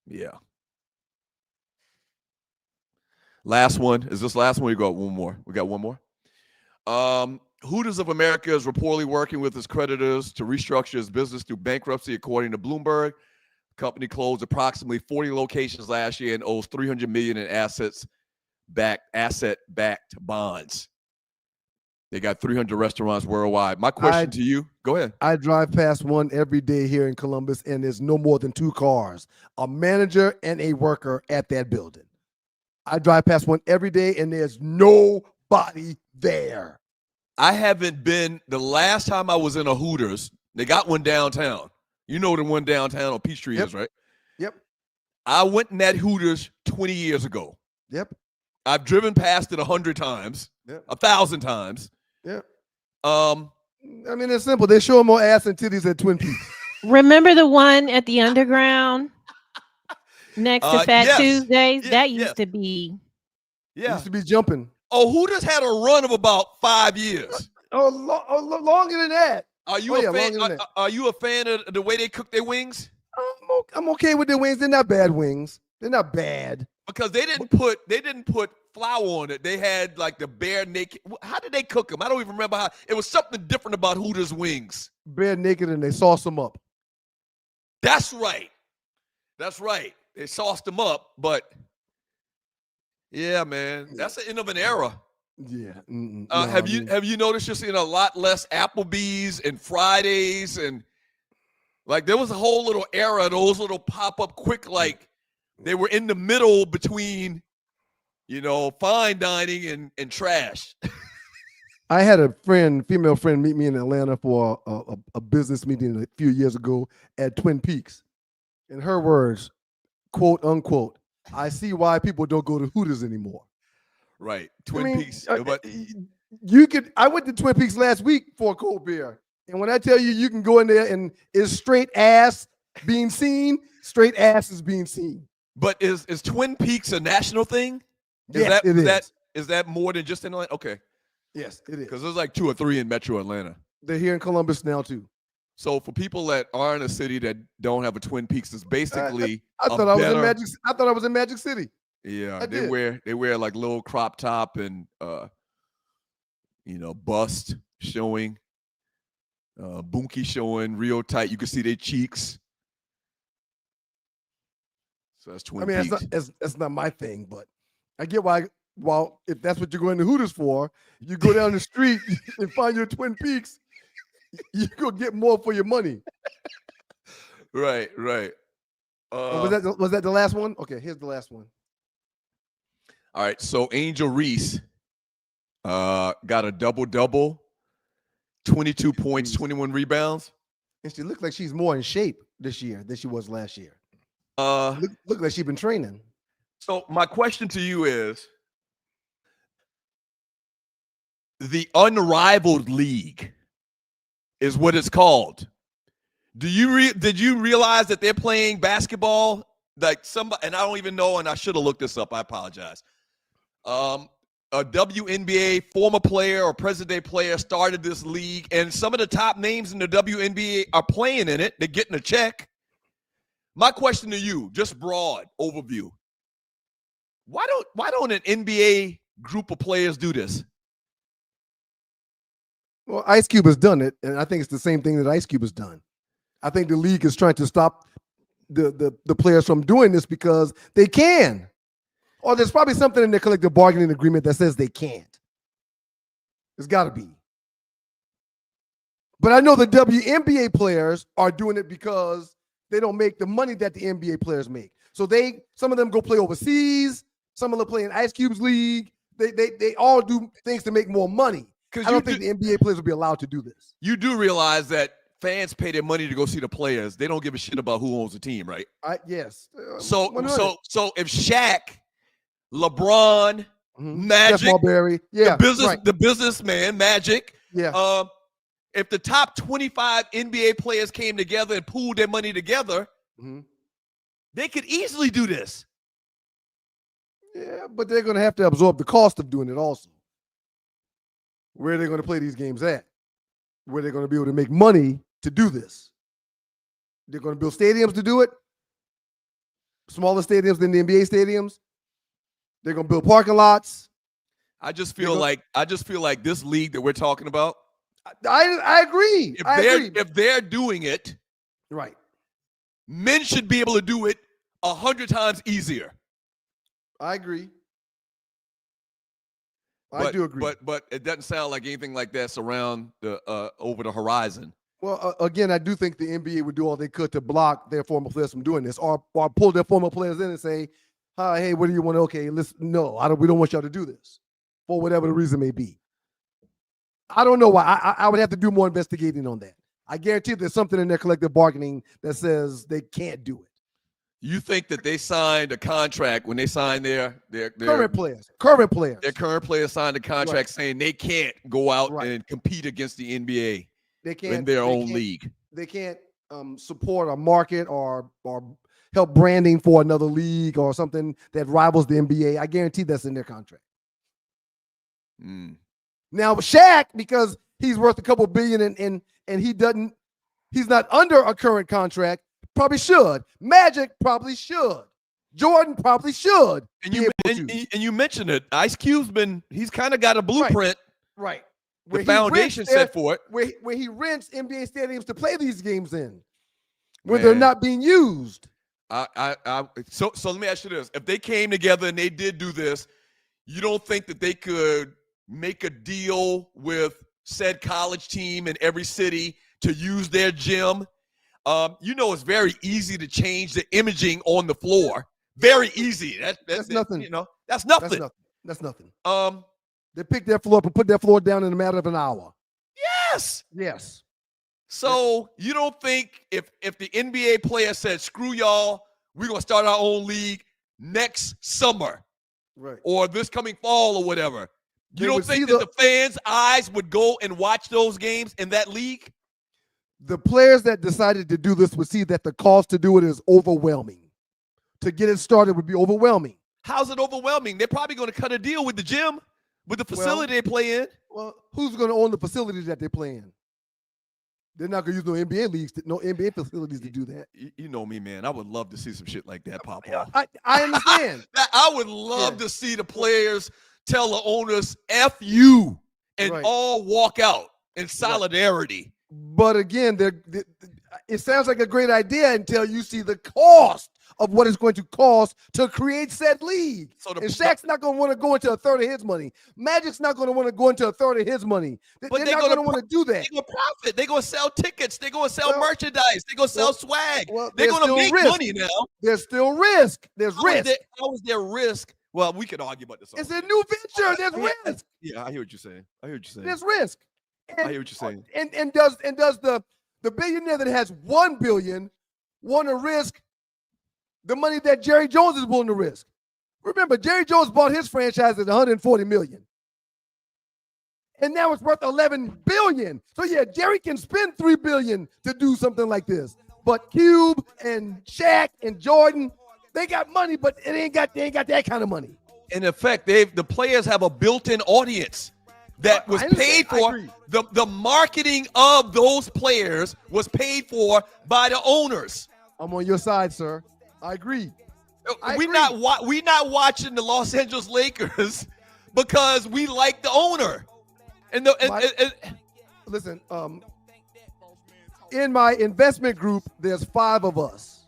Yeah. Last one. Is this last one? We got one more. We got one more. Hooters of America is reportedly working with its creditors to restructure its business through bankruptcy, according to Bloomberg. The company closed approximately 40 locations last year and owes $300 million in asset-backed bonds. They got 300 restaurants worldwide. My question to you, go ahead. I drive past one every day here in Columbus, and there's no more than 2 cars, a manager and a worker at that building. I drive past one every day, and there's nobody there. I haven't been. The last time I was in a Hooters, they got one downtown. You know the one downtown on Peachtree is, right? Yep. I went in that Hooters 20 years ago. Yep. I've driven past it 100 times, 1,000 times. Yep. I mean, it's simple. They show more ass and titties at Twin Peaks. Remember the one at the Underground next to Fat Tuesdays? That used to be. Yeah. It used to be jumping. Oh, Hooters had a run of about 5 years. Longer than that. Are you a fan? Are you a fan of the way they cook their wings? I'm okay with their wings. They're not bad wings. They're not bad. Because they didn't put flour on it. They had like the bare naked. How did they cook them? I don't even remember how. It was something different about Hooters wings. Bare naked, and they sauce them up. That's right. They sauced them up, but yeah, man, that's the end of an era. Yeah. Have you noticed you're seeing a lot less Applebee's and Fridays, and like there was a whole little era of those little pop-up quick, like they were in the middle between, fine dining and trash. I had a female friend, meet me in Atlanta for a business meeting a few years ago at Twin Peaks. In her words, quote unquote, I see why people don't go to Hooters anymore. Right. Twin Peaks. But I went to Twin Peaks last week for a cold beer. And when I tell you can go in there and is straight ass being seen, straight ass is being seen. But is Twin Peaks a national thing? Yes, it is. Is that more than just in Atlanta? Okay. Yes, it is. Because there's like 2 or 3 in Metro Atlanta. They're here in Columbus now too. So for people that are in a city that don't have a Twin Peaks, it's basically I thought I was in Magic City. Yeah, they wear like little crop top and bust showing, bunkie showing real tight. You can see their cheeks. So that's Twin Peaks. That's not my thing, but I get why. Well, if that's what you're going to Hooters for, you go down the street and find your Twin Peaks, you go get more for your money. Right. Was that the last one? Okay, here's the last one. All right, so Angel Reese got a double-double, 22 points, 21 rebounds. And she looked like she's more in shape this year than she was last year. Look like she's been training. So my question to you is, the Unrivaled League is what it's called. Did you realize that they're playing basketball like somebody, and I don't even know, and I should have looked this up. I apologize. A WNBA former player or present day player started this league, and some of the top names in the WNBA are playing in it. They're getting a check. My question to you, just broad overview. Why don't an NBA group of players do this? Well, Ice Cube has done it, and I think it's the same thing that Ice Cube has done. I think the league is trying to stop the players from doing this because they can. Or there's probably something in their collective bargaining agreement that says they can't. There's got to be. But I know the WNBA players are doing it because they don't make the money that the NBA players make. So some of them go play overseas. Some of them play in Ice Cube's league. They all do things to make more money. I don't think the NBA players will be allowed to do this. You do realize that fans pay their money to go see the players. They don't give a shit about who owns the team, right? Yes. So if Shaq, LeBron, Magic, Marbury, the businessman, Magic, if the top 25 NBA players came together and pooled their money together, they could easily do this. Yeah, but they're going to have to absorb the cost of doing it also. Where are they going to play these games at? Where they're going to be able to make money to do this? They're going to build stadiums to do it. Smaller stadiums than the NBA stadiums. They're going to build parking lots. I just feel like this league that we're talking about. I agree. If they're doing it, right, men should be able to do it 100 times easier. I agree. I do agree. But it doesn't sound like anything like that's around the over the horizon. Well, again, I do think the NBA would do all they could to block their former players from doing this, or pull their former players in and say, "Hey, what do you want? Okay, we don't want y'all to do this, for whatever the reason may be." I don't know why. I would have to do more investigating on that. I guarantee there's something in their collective bargaining that says they can't do it. You think that they signed a contract when they signed their current players. Their current players signed a contract saying they can't go out and compete against the NBA. They can't in their own league. They can't support or market or help branding for another league or something that rivals the NBA. I guarantee that's in their contract. Now, Shaq, because he's worth a couple billion and he's not under a current contract, probably should. Magic probably should. Jordan probably should. And you mentioned it. Ice Cube's he's kind of got a blueprint. Right. The foundation set for it. Where he rents NBA stadiums to play these games in. When they're not being used. So let me ask you this. If they came together and they did do this, you don't think that they could make a deal with said college team in every city to use their gym? It's very easy to change the imaging on the floor. Very easy. That's nothing. That's nothing. That's nothing. They pick their floor up and put their floor down in a matter of an hour. Yes. So you don't think if the NBA player said, "Screw y'all, we're gonna start our own league next summer, right, or this coming fall or whatever," you don't think that the fans' eyes would go and watch those games in that league? The players that decided to do this would see that the cost to do it is overwhelming. To get it started would be overwhelming. How's it overwhelming? They're probably going to cut a deal with the gym, with the facility they play in. Well, who's going to own the facilities that they play in? They're not going to use no NBA leagues, no NBA facilities to do that. You know me, man. I would love to see some shit like that pop off. I understand. I would love to see the players tell the owners "F you" and all walk out in solidarity. But again, it sounds like a great idea until you see the cost of what it's going to cost to create said league. And Shaq's not going to want to go into a third of his money. Magic's not going to want to go into a third of his money. They're not going to want to do that. They're going to profit. They're going to sell tickets. They're going to sell merchandise. They're going to sell swag. They're going to make money now. There's still risk. There's risk. How is there risk? Well, we could argue about this. It's a new venture. There's risk. Yeah, I hear what you're saying. There's risk. I hear what you're saying. And does the billionaire that has $1 billion want to risk the money that Jerry Jones is willing to risk? Remember, Jerry Jones bought his franchise at $140 million. And now it's worth $11 billion. So yeah, Jerry can spend $3 billion to do something like this. But Cube and Shaq and Jordan, they got money, but they ain't got that kind of money. In effect, the players have a built-in audience that was paid for. The marketing of those players was paid for by the owners. I'm on your side, sir. I agree. We're not watching the Los Angeles Lakers because we like the owner. Listen, in my investment group, there's 5 of us.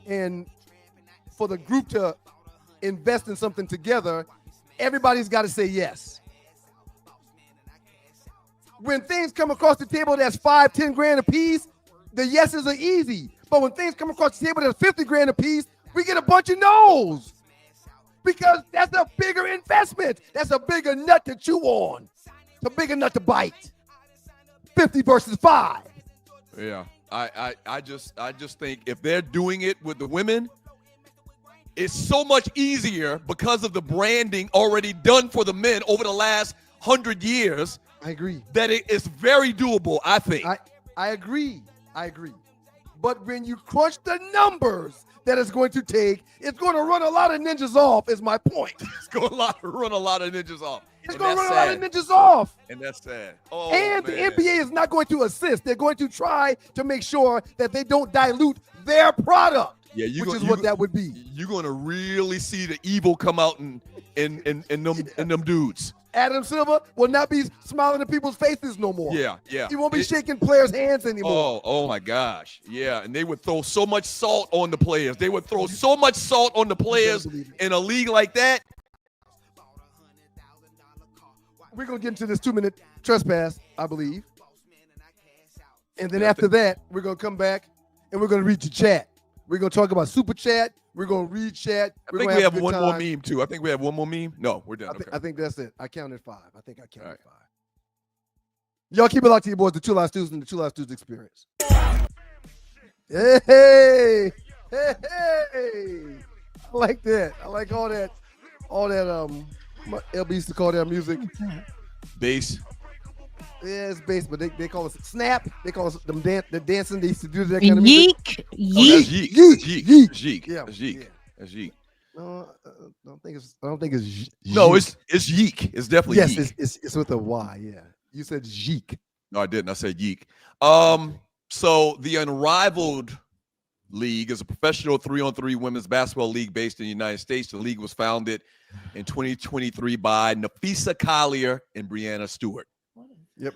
And for the group to invest in something together, everybody's got to say yes. When things come across the table that's $5-10 grand a piece, the yeses are easy. But when things come across the table that's 50 grand a piece, we get a bunch of no's. Because that's a bigger investment. That's a bigger nut to chew on. It's a bigger nut to bite. 50 versus 5. Yeah. I just think if they're doing it with the women, it's so much easier because of the branding already done for the men over the last 100 years. I agree. That it is very doable, I think. I agree. But when you crunch the numbers that it's going to take, it's going to run a lot of ninjas off, is my point. It's going to run a lot of ninjas off. It's going to run a lot of ninjas off. And that's sad. Oh, and man. The NBA is not going to assist. They're going to try to make sure that they don't dilute their product, which is what that would be. You're going to really see the evil come out in them dudes. Adam Silver will not be smiling in people's faces no more. Yeah. He won't be shaking players' hands anymore. Oh my gosh. Yeah, and they would throw so much salt on the players. They would throw so much salt on the players in a league like that. We're going to get into this 2-minute trespass, I believe. And then after that, we're going to come back and we're going to read your chat. We're going to talk about Super Chat. We're going to read chat. I think we have one more meme, too. I think we have one more meme. No, we're done. I think that's it. I counted 5. I think I counted 5. Y'all keep it locked to your boys, the Two Live Stews and the Two Live Stews Experience. Hey. I like that. I like all that LB used to call that music. Bass. Yeah, it's bass, but they call it snap. They call it the dancing. They used to do that kind of music. Yeek. Yeek. Yeah. That's Yeek. That's Yeek. No, I don't think it's. No, it's Yeek. It's definitely Yeek. Yes, it's with a Y. Yeah, you said Yeek. No, I didn't. I said Yeek. So the Unrivaled League is a professional 3-on-3 women's basketball league based in the United States. The league was founded in 2023 by Nafisa Collier and Brianna Stewart. Yep.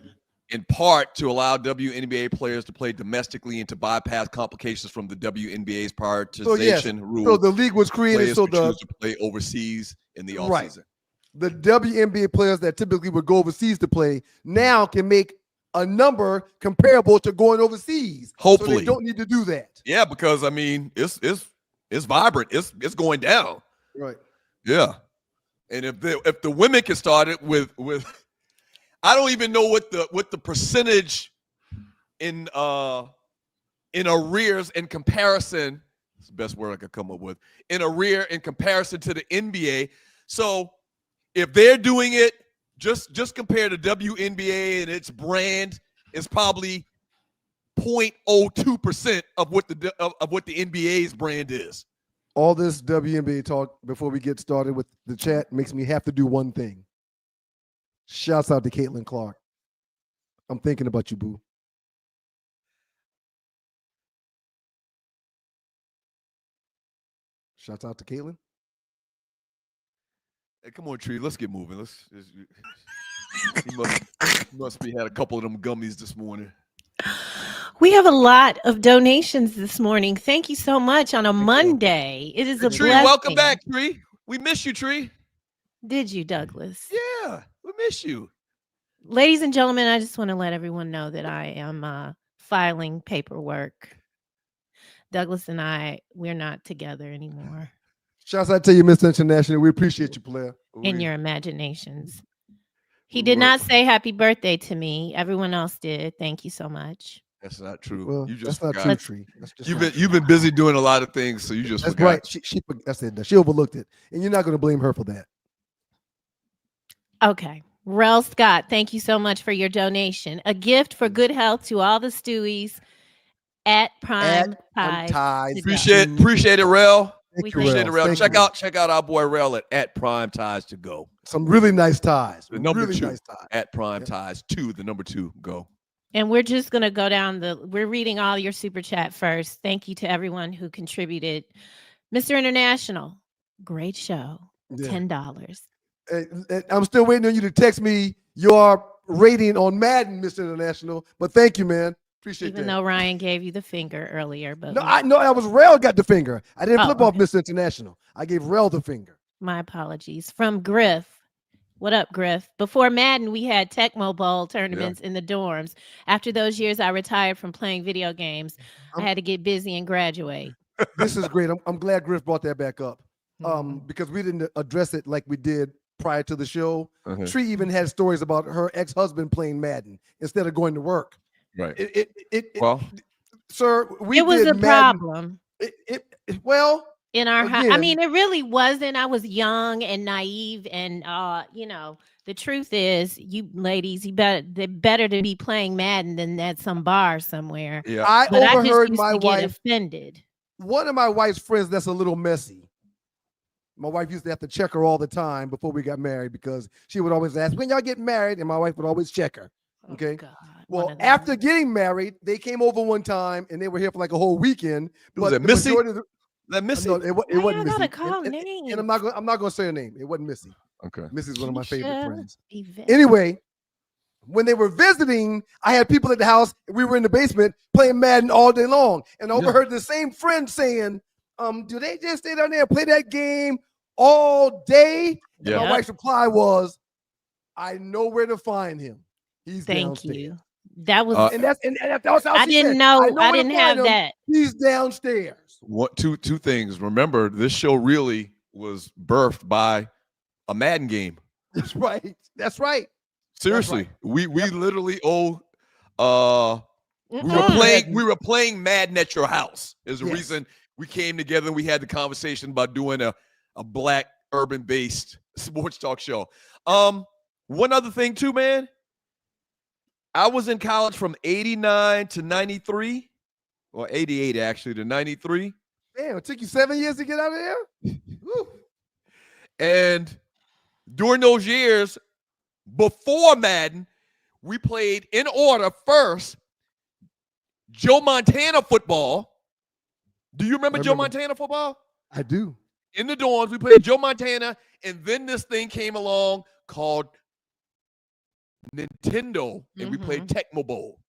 In part to allow WNBA players to play domestically and to bypass complications from the WNBA's prioritization rules. So the league was created so choose to play overseas in the offseason. The WNBA players that typically would go overseas to play now can make a number comparable to going overseas. Hopefully, so they don't need to do that. Yeah, because I mean, it's vibrant. It's going down. Right. Yeah, and if the women can start it with I don't even know what the percentage in arrears in comparison. It's the best word I could come up with. In arrear in comparison to the NBA. So if they're doing it, just compare the WNBA and its brand is probably 0.02% of what the NBA's brand is. All this WNBA talk before we get started with the chat makes me have to do one thing. Shouts out to Caitlin Clark. I'm thinking about you, boo. Shouts out to Caitlin. Hey, come on, Tree. Let's get moving. He must be had a couple of them gummies this morning. We have a lot of donations this morning. Thank you so much on a Monday. It is a Tree, blessing. welcome back, Tree. We miss you, Tree. Did you, Douglas? Yeah, we miss you. Ladies and gentlemen, I just want to let everyone know that I am filing paperwork. Douglas and we're not together anymore. Shouts out to you, Mr. International. We appreciate you, player. In your imaginations. He did not say happy birthday to me. Everyone else did. Thank you so much. That's not true. Well, You just that's not forgot. true, Tree. That's just You've been busy doing a lot of things, so you just that's forgot. right. She overlooked it, and you're not going to blame her for that. Okay. Rel Scott, thank you so much for your donation. A gift for good health to all the Stewies at Prime Ties. Appreciate it, Rel. Appreciate it, Rel. Thank Check out our boy Rel at Prime Ties to go. Some really nice ties. The number really 2 nice ties. at Prime Ties 2, the number 2 go. And we're just going to go down we're reading all your super chat first. Thank you to everyone who contributed. Mr. International, great show. $10. I'm still waiting on you to text me your rating on Madden, Mr. International. But thank you, man. Appreciate that. Even though Ryan gave you the finger earlier. But I was Rel got the finger. I didn't flip off Mr. International. I gave Rel the finger. My apologies. From Griff. What up, Griff? Before Madden, we had Tecmo Bowl tournaments in the dorms. After those years, I retired from playing video games. I had to get busy and graduate. This is great. I'm glad Griff brought that back up because we didn't address it like we did prior to the show. Tree even had stories about her ex-husband playing Madden instead of going to work. Right. Sir, it was a problem. In our house, I mean, it really wasn't. I was young and naive, and the truth is, you ladies, they're better to be playing Madden than at some bar somewhere. Yeah, I overheard my wife offended. One of my wife's friends that's a little messy. My wife used to have to check her all the time before we got married because she would always ask, when y'all get married? And my wife would always check her. Okay. God, well, after getting married, they came over one time and they were here for like a whole weekend. Was it Missy? Missy? No, it wasn't Missy. Call names. And I'm not going to say her name. It wasn't Missy. Okay. Missy's one of my favorite friends. Anyway, when they were visiting, I had people at the house. We were in the basement playing Madden all day long. And I overheard the same friend saying, do they just stay down there and play that game all day? And my wife's reply was, I know where to find him. He's downstairs. You. That was that's how I didn't know. I didn't have that. He's downstairs. Two things. Remember, this show really was birthed by a Madden game. That's right. That's right. Seriously, we literally owe. We were playing Madden at your house. Is the reason we came together and we had the conversation about doing a black urban-based sports talk show. One other thing too, man. I was in college from 89 to 93, or 88 actually to 93. Damn, it took you 7 years to get out of there? And during those years, before Madden, we played in order first Joe Montana football. Do you remember Joe Montana football? I do. In the dorms, we played Joe Montana, and then this thing came along called Nintendo, and we played Tecmo Bowl.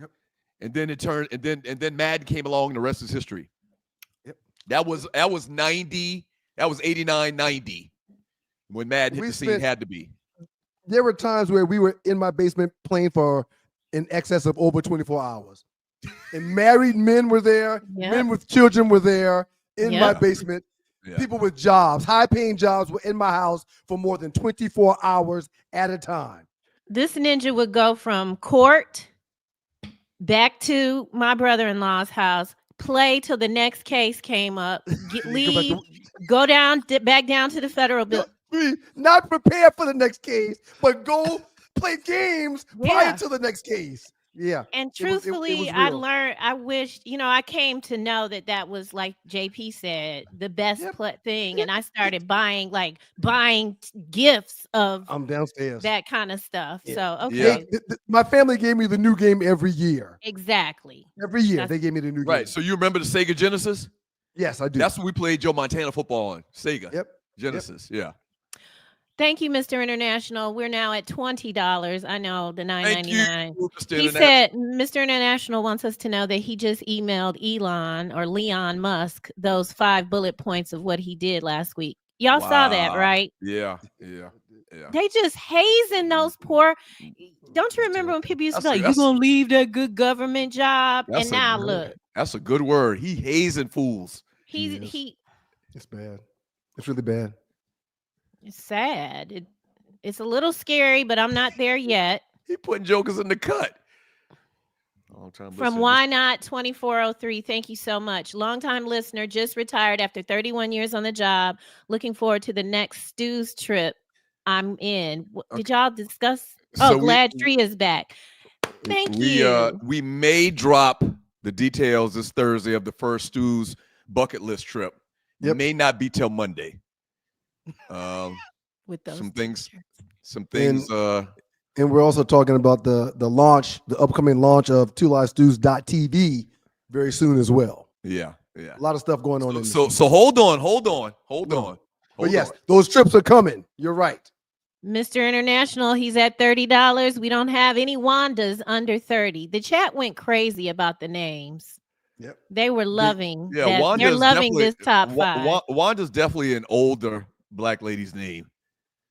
Yep. And then it turned, and then Madden came along, and the rest is history. Yep. That was 90. That was 89, 90 when Madden hit the scene. Had to be. There were times where we were in my basement playing for in excess of over 24 hours. And married men were there, men with children were there in my basement. Yeah. People with jobs, high-paying jobs were in my house for more than 24 hours at a time. This ninja would go from court back to my brother-in-law's house, play till the next case came up, leave, go down, back down to the federal building. Not prepared for the next case, but go play games prior to the next case. Yeah. And It was truthfully, real. I wished, I came to know that was like JP said, the best Yep. thing. It- And I started buying gifts of I'm downstairs. that kind of stuff. Yeah. So, Yeah. okay. My family gave me the new game every year. Exactly. Every year That's- they gave me the new game. Right. So you remember the Sega Genesis? Yes, I do. That's what we played Joe Montana football on. Sega Yep. Genesis. Yeah. Thank you, Mr. International. We're now at $20. I know the Thank you, $9.99. Mr. He International. said Mr. International wants us to know that he just emailed Elon Musk those 5 bullet points of what he did last week. Y'all saw that, Wow. right? Yeah. They just hazing those poor. Don't you remember when people used to be like, "You're gonna leave that good government job," and now look, That's a good word. He hazing fools. he. It's bad. It's really bad. It's sad. It's a little scary, but I'm not there yet. He putting jokers in the cut. From Why Not 2403, thank you so much. Longtime listener, just retired after 31 years on the job. Looking forward to the next Stu's trip I'm in. Did y'all discuss? So Glad Tree is back. Thank you. We may drop the details this Thursday of the first Stu's bucket list trip. Yep. May not be till Monday. With those some things. And we're also talking about the upcoming launch of twolivestews.tv very soon as well. Yeah. A lot of stuff going on. So hold on. But yes, those trips are coming. You're right. Mr. International, he's at $30. We don't have any Wandas under 30. The chat went crazy about the names. Yep. They were loving. Yeah, they're loving this top 5. Wanda's definitely an older black lady's name.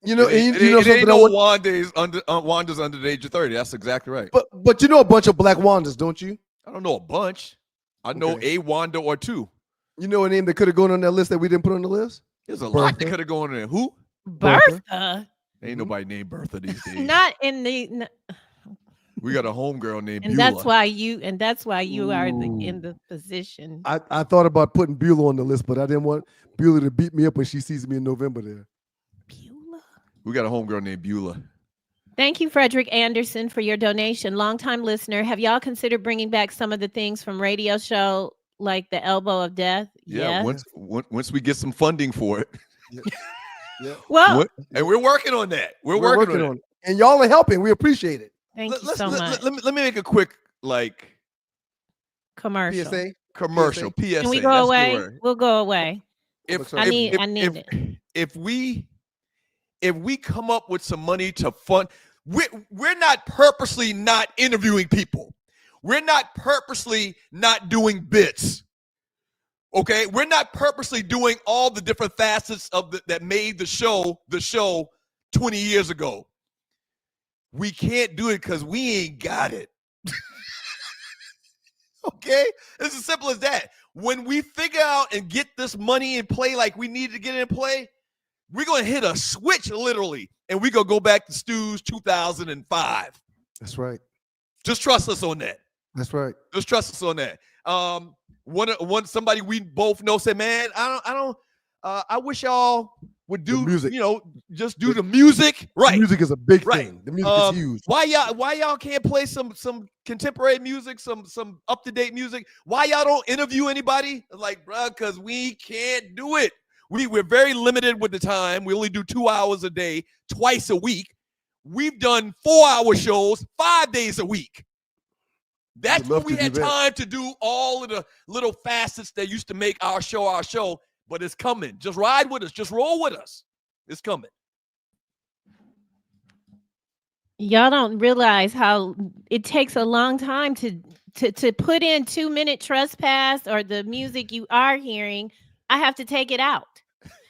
You know, it ain't no Wanda's under the age of 30. That's exactly right. But you know a bunch of black Wandas, don't you? I don't know a bunch. I know a Wanda or two. You know a name that could have gone on that list that we didn't put on the list? There's a lot that could have gone in there. Who? Bertha. Ain't nobody named Bertha these days. Not in the. We got a homegirl named and Beulah. That's why you are in the position. I thought about putting Beulah on the list, but I didn't want Beulah to beat me up when she sees me in November there. Beulah. We got a homegirl named Beulah. Thank you, Frederick Anderson, for your donation. Longtime listener. Have y'all considered bringing back some of the things from radio show, like the Elbow of Death? Yeah. Yes. Once we get some funding for it. Yeah. Well, and we're working on that. We're working on it. And y'all are helping. We appreciate it. Thank you so much. Let me make a quick commercial. PSA. PSA. Can we go away? We'll go away. I need it. If we come up with some money to fund, we're not purposely not interviewing people. We're not purposely not doing bits. Okay, we're not purposely doing all the different facets of that made the show 20 years ago. We can't do it because we ain't got it. Okay, it's as simple as that. When we figure out and get this money in play like we need to get it in play, we're gonna hit a switch literally, and we're gonna go back to Stu's 2005. That's right. Just trust us on that. That's right. Just trust us on that. Somebody we both know said, "Man, I wish y'all would do music. Just do the music." Right. The music is a big thing. The music is huge. Why y'all can't play some contemporary music, some up-to-date music? Why y'all don't interview anybody? Like, bro, because we can't do it. We're very limited with the time. We only do 2 hours a day, twice a week. We've done 4-hour shows 5 days a week. That's when we had time to do all of the little facets that used to make our show, but it's coming. Just ride with us. Just roll with us. It's coming. Y'all don't realize how it takes a long time to put in 2-minute trespass or the music you are hearing. I have to take it out.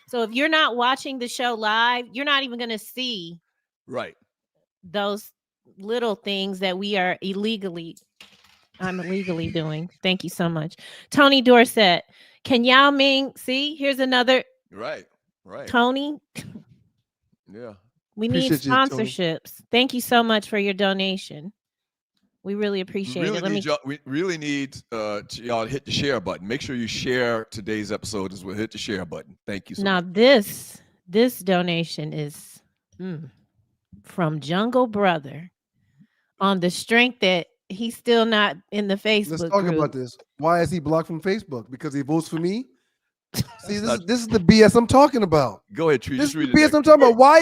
So if you're not watching the show live, you're not even going to see those little things that I'm illegally doing. Thank you so much. Tony Dorsett. Can Yao Ming see? Here's another. Right. Tony. Yeah. We need sponsorships. Thank you so much for your donation. We really appreciate it. We really need y'all to hit the share button. Make sure you share today's episode as well. Hit the share button. Thank you so much. Now this donation is from Jungle Brother on the strength that he's still not in the Facebook Let's talk group. about this. Why is he blocked from Facebook? Because he votes for me? See, not- this is the BS I'm talking about. Go ahead, Tree. This Just is the read it. BS I'm talking about. Why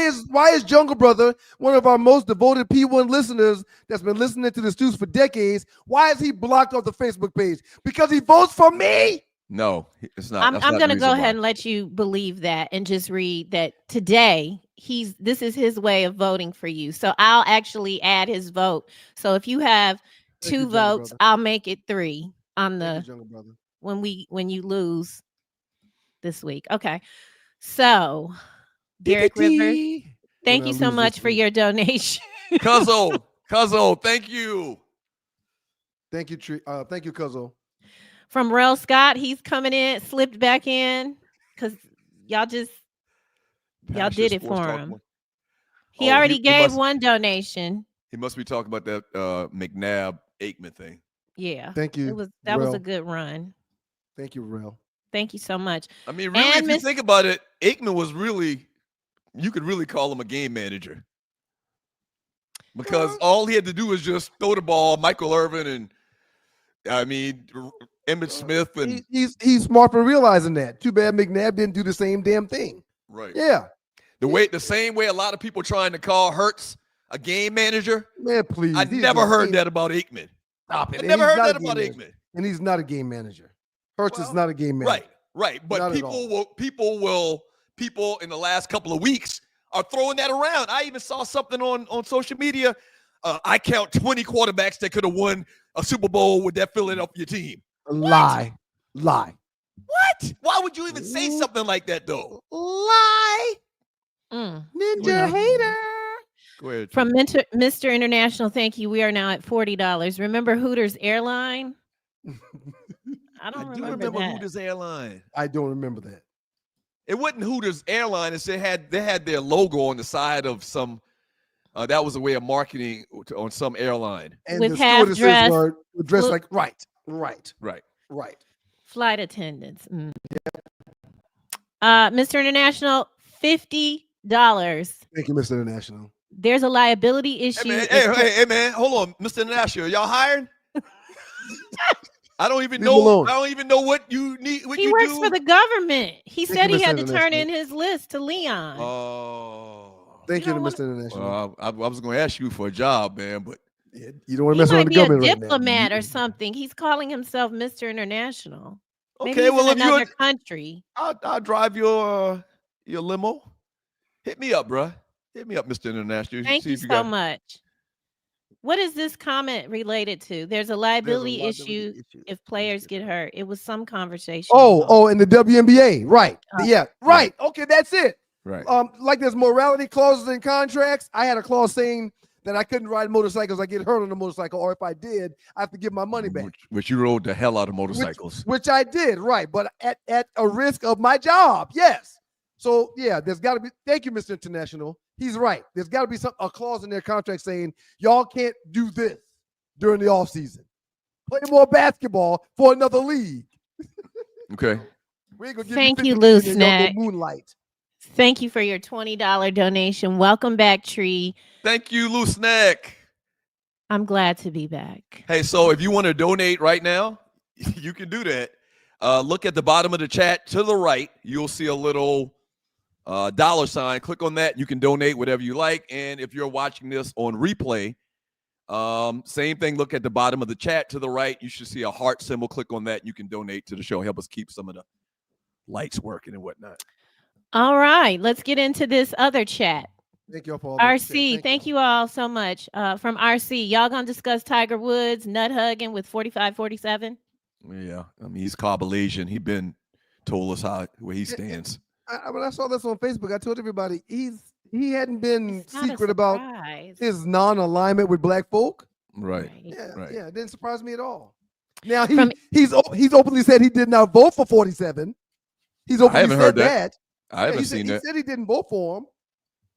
is Jungle Brother, one of our most devoted P1 listeners that's been listening to the Stews for decades, why is he blocked off the Facebook page? Because he votes for me? No, it's not. I'm going to go ahead and let you believe that and just read that today this is his way of voting for you. So I'll actually add his vote. So if you have Thank 2 you, votes, Brother. I'll make it 3 on Thank the you, Jungle Brother. when you lose this week. Okay. So Derek Rivers, thank you so much for your donation. Cuzzo, thank you. Thank you, thank you, Cuzzo. From Rel Scott, he's coming in, slipped back in because y'all did it for him. He already gave one donation. He must be talking about that McNabb Aikman thing. Yeah. Thank you. That was a good run. Thank you, Rel. Thank you so much. I mean, really, if you think about it, Aikman was you could really call him a game manager. Because all he had to do was just throw the ball, Michael Irvin, and I mean, Emmitt Smith. And he's smart for realizing that. Too bad McNabb didn't do the same damn thing. Right. Yeah. The same way a lot of people trying to call Hurts a game manager. Man, please. I never heard that about Aikman. Stop it. I never heard that about Aikman. And he's not a game manager. Hurts is not a game manager. Right. But people in the last couple of weeks are throwing that around. I even saw something on social media. I count 20 quarterbacks that could have won a Super Bowl with that Philadelphia team. Lie. What? Why would you even say something like that, though? Lie. Ninja hater. Go ahead. From Mr. International, thank you. We are now at $40. Remember Hooters Airline? I do remember that. Hooters Airline. I don't remember that. It wasn't Hooters Airline. They had their logo on the side of some. That was a way of marketing on some airline. And with the half stewardesses dress, were dressed like right. Flight attendants. Mr. International, $50. Thank you, Mr. International. There's a liability issue. Hey, man, hold on, Mr. International, y'all hiring? I don't even know what you need. He works for the government. He said he had to turn in International. his list to Leon. Oh, Thank you, Mr. International. well, I was going to ask you for a job, man, but you don't want to He mess around might the be a government right now. diplomat or something. He's calling himself Mr. International. Maybe okay. he's Well, in if another country. I'll drive your limo. Hit me up, bro. Hit me up, Mr. International. Thank you so much. What is this comment related to? There's a liability issue if players get hurt. It was some conversation. In the WNBA. Right. Yeah. Right. Okay, that's it. Right. Like there's morality clauses in contracts. I had a clause saying that I couldn't ride motorcycles. I get hurt on a motorcycle, or if I did, I have to give my money back. Which you rode the hell out of motorcycles. Which I did, right. But at a risk of my job, yes. So yeah, there's got to be. Thank you, Mr. International. He's right. There's got to be a clause in their contract saying y'all can't do this during the offseason. Play more basketball for another league. Okay. We ain't gonna give Thank you, $50 Loose million, y'all Snack. go moonlight. Thank you for your $20 donation. Welcome back, Tree. Thank you, Loose Neck. I'm glad to be back. Hey, so if you want to donate right now, you can do that. Look at the bottom of the chat to the right. You'll see a little $sign. Click on that. You can donate whatever you like. And if you're watching this on replay, same thing. Look at the bottom of the chat to the right. You should see a heart symbol. Click on that. You can donate to the show. Help us keep some of the lights working and whatnot. All right, let's get into this other chat. Thank you all for all RC, thank you all so much. From RC, y'all gonna discuss Tiger Woods nut hugging with 45-47? Yeah, I mean he's Caucasian. He been told us where he stands. When I saw this on Facebook, I told everybody he hadn't been It's not a secret about surprise. his non-alignment with black folk. Right. Yeah, it didn't surprise me at all. Now he's openly said he did not vote for 47. He's openly I haven't said heard that. I haven't he seen said, that. He said he didn't vote for him.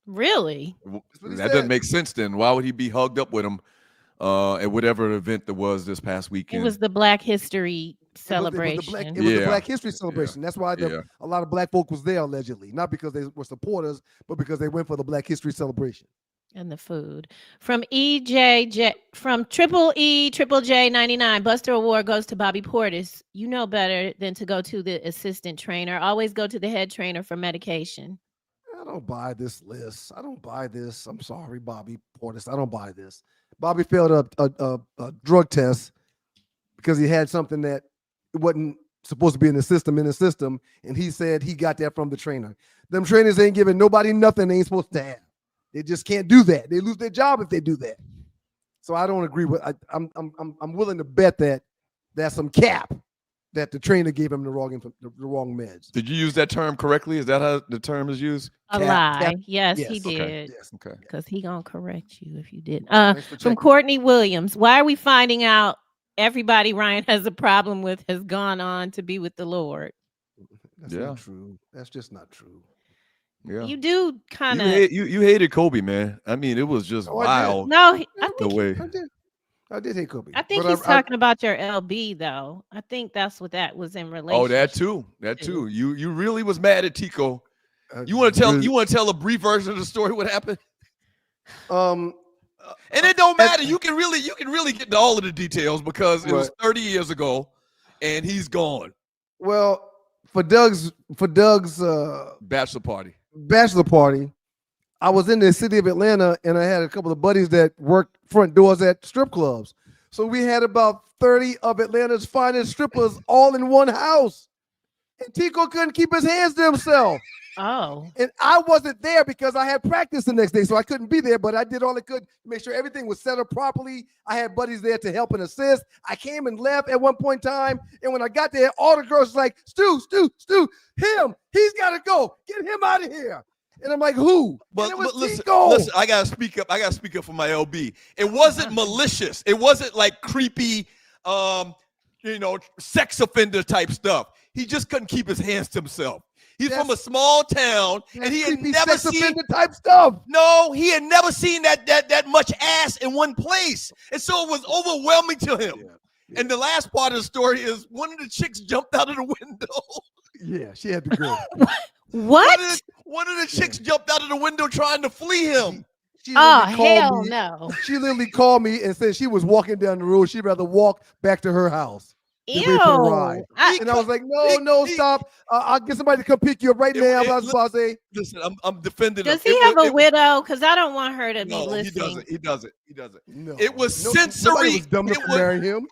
Really? That doesn't make sense then. Why would he be hugged up with him at whatever event there was this past weekend? It was the Black History celebration. It was the Black History celebration. That's why a lot of black folk was there allegedly, not because they were supporters, but because they went for the Black History celebration. And the food. From Triple J 99. Buster Award goes to Bobby Portis. You know better than to go to the assistant trainer. Always go to the head trainer for medication. I don't buy this list. I don't buy this. I'm sorry, Bobby Portis. I don't buy this. Bobby failed a drug test because he had something that wasn't supposed to be in the system, and he said he got that from the trainer. Them trainers ain't giving nobody nothing they ain't supposed to have. They just can't do that. They lose their job if they do that. So I don't agree with. I'm willing to bet that that's some cap that the trainer gave him the wrong meds. Did you use that term correctly? Is that how the term is used? A lie. Yes, he did. Okay. Yes. Okay. Because he gonna correct you if you didn't. From Courtney Williams. Why are we finding out everybody Ryan has a problem with has gone on to be with the Lord? That's not true. That's just not true. Yeah. You do kind of you hated Kobe, man. I mean, it was just wild. No, I did hate Kobe. I think he's talking about your LB though. I think that's what that was in relation. Oh, that too. You really was mad at Tico. You want to tell a brief version of the story? What happened? And it don't matter. You can really get into all of the details because it was 30 years ago, and he's gone. Well, for Doug's bachelor party, I was in the city of Atlanta, and I had a couple of buddies that worked front doors at strip clubs. So we had about 30 of Atlanta's finest strippers all in one house, and Tico couldn't keep his hands to himself. Oh. And I wasn't there because I had practice the next day, so I couldn't be there, but I did all I could to make sure everything was set up properly. I had buddies there to help and assist. I came and left at one point in time, and when I got there, all the girls were like, Stu, he's got to go. Get him out of here. And I'm like, who? But listen, I got to speak up. I got to speak up for my LB. It wasn't malicious. It wasn't like creepy, sex offender type stuff. He just couldn't keep his hands to himself. He's from a small town, and he had never seen type stuff. No, he had never seen that much ass in one place, and so it was overwhelming to him. Yeah. And the last part of the story is one of the chicks jumped out of the window. Yeah, she had to go. What? One of the chicks jumped out of the window trying to flee him. Hell no! She literally called me and said she was walking down the road. She'd rather walk back to her house. Ew. And I was like, no, stop. I'll get somebody to come pick you up right now. Listen, I'm defending him. Does he have a widow? Because I don't want her to be listening. He doesn't. No, it was sensory. Was dumb enough to marry him.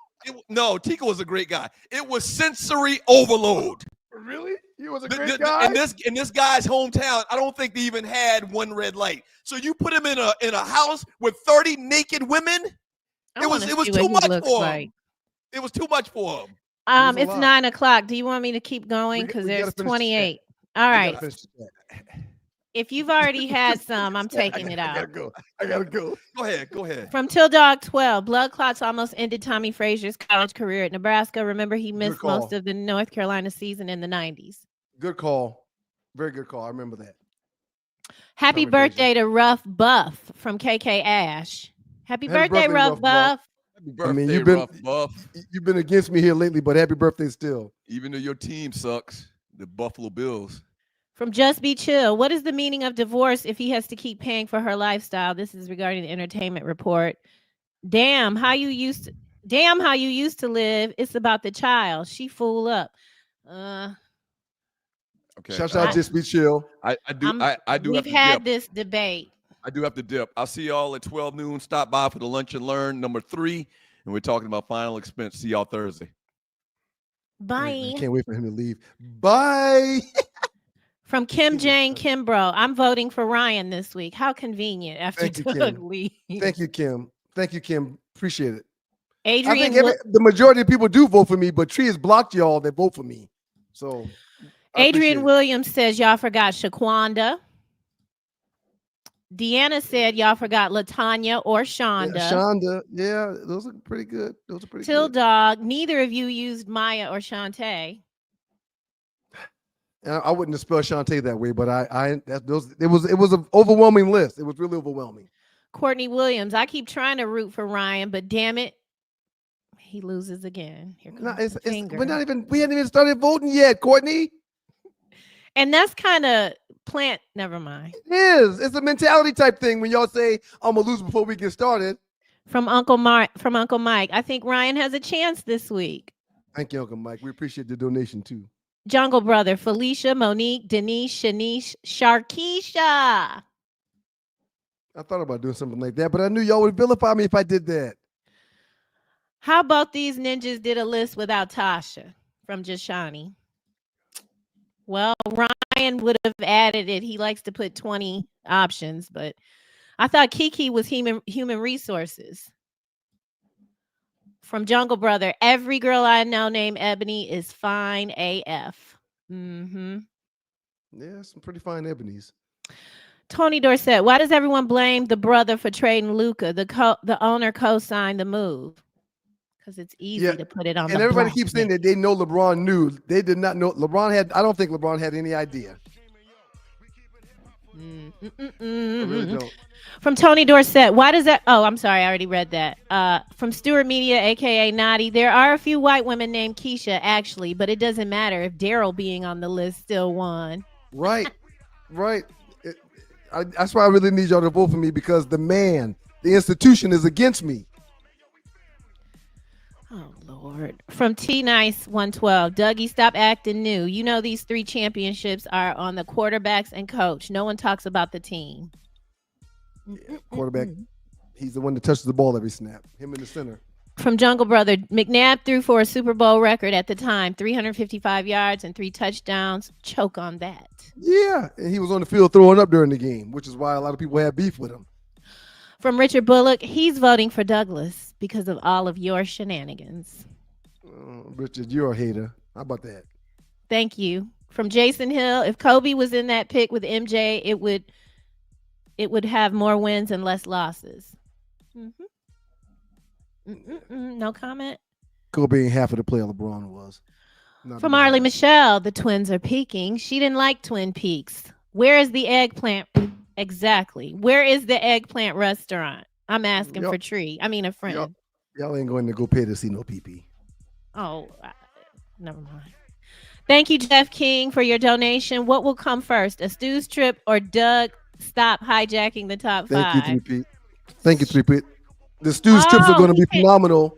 No, Tico was a great guy. It was sensory overload. Really? He was a great guy? In this guy's hometown, I don't think they even had one red light. So you put him in a house with 30 naked women? It was too much for him. It was too much for him. It's 9:00. Do you want me to keep going? Because there's 28. All right. If you've already had some, I'm taking it out. I gotta go. Go ahead. From Till Dog 12, blood clots almost ended Tommy Frazier's college career at Nebraska. Remember, he missed most of the North Carolina season in the 90s. Good call. Very good call. I remember that. Happy birthday to Rough Buff from KK Ash. Happy birthday, Rough Buff. I mean, you've been against me here lately, but happy birthday still. Even though your team sucks, the Buffalo Bills. From Just Be Chill, what is the meaning of divorce if he has to keep paying for her lifestyle? This is regarding the Entertainment Report. Damn how you used to live. It's about the child. She fool up. Okay. Shout out Just Be Chill. I do. We've had this debate. I do have to dip. I'll see y'all at 12 noon. Stop by for the Lunch and Learn number 3. And we're talking about final expense. See y'all Thursday. Bye. I can't wait for him to leave. Bye. From Kim Jane Kimbrough, I'm voting for Ryan this week. How convenient after Doug leaves. Thank you, Kim. Appreciate it. Adrian, I think the majority of people do vote for me, but Tree has blocked y'all that vote for me. So Adrian Williams says y'all forgot Shaquanda. Deanna said y'all forgot Latanya or Shonda. Yeah, Shonda. Yeah, those are pretty good. Till Dog. Neither of you used Maya or Shantae. I wouldn't have spelled Shantae that way, but it was an overwhelming list. It was really overwhelming. Courtney Williams. I keep trying to root for Ryan, but damn it, he loses again. Here comes we hadn't even started voting yet, Courtney. And that's kind of plant. Never mind. It is. It's a mentality type thing when y'all say, I'm going to lose before we get started. From Uncle Mike. I think Ryan has a chance this week. Thank you, Uncle Mike. We appreciate the donation, too. Jungle Brother, Felicia, Monique, Denise, Shanice, Sharkeisha. I thought about doing something like that, but I knew y'all would vilify me if I did that. How about these ninjas did a list without Tasha from Jashani? Well, Ryan would have added it. He likes to put 20 options, but I thought Kiki was human resources. From Jungle Brother, every girl I know named Ebony is fine AF. Mm-hmm. Yeah, some pretty fine ebonies. Tony Dorsett, why does everyone blame the brother for trading Luka? The owner co-signed the move. Because it's easy to put it on. And everybody keeps saying that they know LeBron knew. They did not know. I don't think LeBron had any idea. I really don't. From Tony Dorsett, why does that? Oh, I'm sorry, I already read that. From Stewart Media, aka Naughty, there are a few white women named Keisha, actually, but it doesn't matter if Daryl being on the list still won. Right. That's why I really need y'all to vote for me, because the institution is against me. Oh, Lord. From T-Nice 112, Dougie, stop acting new. You know these 3 championships are on the quarterbacks and coach. No one talks about the team. Yeah, quarterback, he's the one that touches the ball every snap. Him in the center. From Jungle Brother, McNabb threw for a Super Bowl record at the time, 355 yards and 3 touchdowns. Choke on that. Yeah, and he was on the field throwing up during the game, which is why a lot of people had beef with him. From Richard Bullock, he's voting for Douglas because of all of your shenanigans. Richard, you're a hater. How about that? Thank you. From Jason Hill, if Kobe was in that pick with MJ, it would have more wins and less losses. No comment. Kobe ain't half of the player LeBron was. From Arlie Michelle, the twins are peaking. She didn't like Twin Peaks. Where is the eggplant? Exactly. Where is the eggplant restaurant? I'm asking for a friend. Y'all ain't going to go pay to see no pee-pee. Oh, never mind. Thank you, Jeff King, for your donation. What will come first, a Stu's trip or Doug stop hijacking the top 5? Thank you, 3P. Thank you, 3P. The Stu's trips are going to be phenomenal.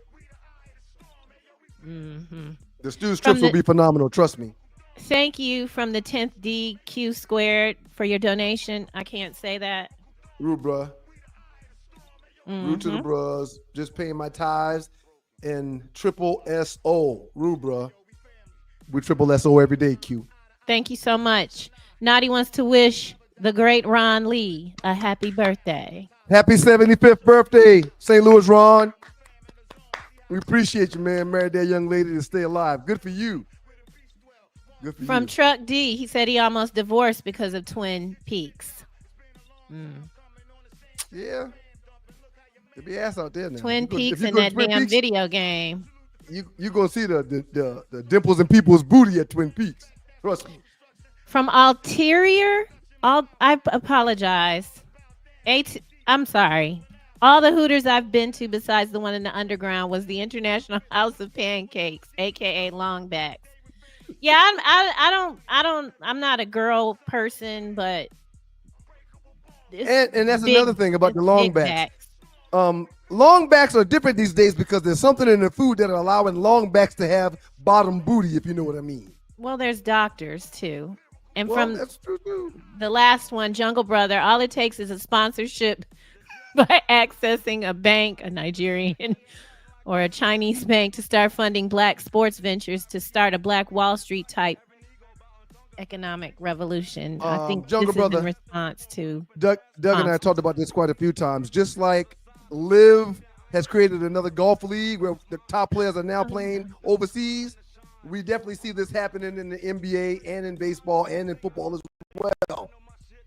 The Stu's trips will be phenomenal. Trust me. Thank you from the 10th DQ squared for your donation. I can't say that. Rude, bruh. Rude to the bros. Just paying my tithes and triple SO. Rude, bruh. We triple SO every day, Q. Thank you so much. Naughty wants to wish the great Ron Lee a happy birthday. Happy 75th birthday, St. Louis Ron. We appreciate you, man. Married that young lady to stay alive. Good for you. Good for From you. Truck D, he said he almost divorced because of Twin Peaks. Yeah. There'll be ass out there now. Twin Peaks and that damn Peaks, video game. You gonna see the dimples in people's booty at Twin Peaks. Trust me. From Ulterior, I apologize. I'm sorry. All the Hooters I've been to besides the one in the underground was the International House of Pancakes, aka Longbacks. Yeah, I'm not a girl person, but and that's another thing about the longbacks. Longbacks are different these days because there's something in the food that are allowing longbacks to have bottom booty, if you know what I mean. Well, there's doctors too. And that's true too. The last one, Jungle Brother, all it takes is a sponsorship by accessing a bank, a Nigerian or a Chinese bank, to start funding black sports ventures to start a Black Wall Street type economic revolution. I think Jungle this Brother, is in response to Doug and I talked about this quite a few times. Just like Live has created another golf league where the top players are now playing overseas, we definitely see this happening in the NBA and in baseball and in football as well.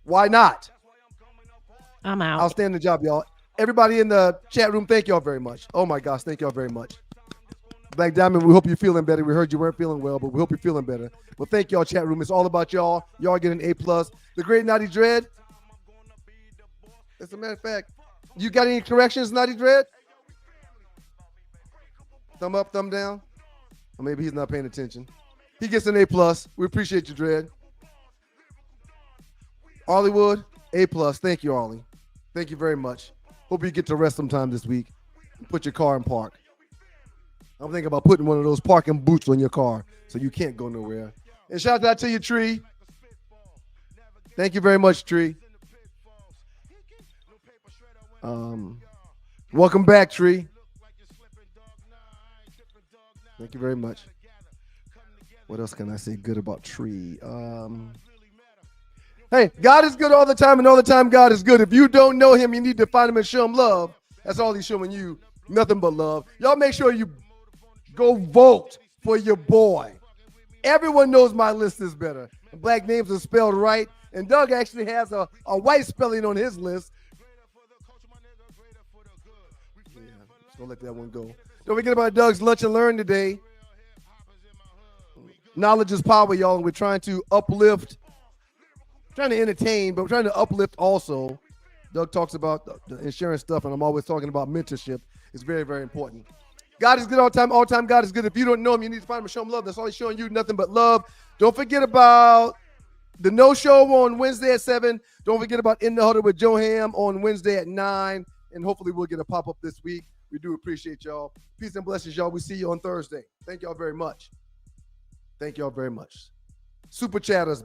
Why not? I'm out. Outstanding job, y'all. Everybody in the chat room, thank y'all very much. Oh my gosh, thank y'all very much. Black Diamond, we hope you're feeling better. We heard you weren't feeling well, but we hope you're feeling better. Well, thank y'all, chat room. It's all about y'all. Y'all get an A+. The great Naughty Dread. As a matter of fact, you got any corrections, Naughty Dread? Thumb up, thumb down? Or maybe he's not paying attention. He gets an A+. We appreciate you, Dread. Arlewood, A+. Thank you, Arlie. Thank you very much. Hope you get to rest sometime this week. Put your car in park. I'm thinking about putting one of those parking boots on your car so you can't go nowhere. And shout out to you, Tree. Thank you very much, Tree. Welcome back, Tree. Thank you very much. What else can I say good about Tree? Hey, God is good all the time, and all the time God is good. If you don't know him, you need to find him and show him love. That's all he's showing you. Nothing but love. Y'all make sure you go vote for your boy. Everyone knows my list is better. Black names are spelled right, and Doug actually has a white spelling on his list. Yeah, just gonna let that one go. Don't forget about Doug's Lunch and Learn today. Knowledge is power, y'all, and we're trying to uplift, trying to entertain, but we're trying to uplift also. Doug talks about the insurance stuff, and I'm always talking about mentorship. It's very, very important. God is good all the time God is good. If you don't know him, you need to find him and show him love. That's all he's showing you, nothing but love. Don't forget about the No Show on Wednesday at 7. Don't forget about In the Huddle with Joe Ham on Wednesday at 9. And hopefully we'll get a pop-up this week. We do appreciate y'all. Peace and blessings, y'all. We see you on Thursday. Thank y'all very much. Thank y'all very much. Super Chatters.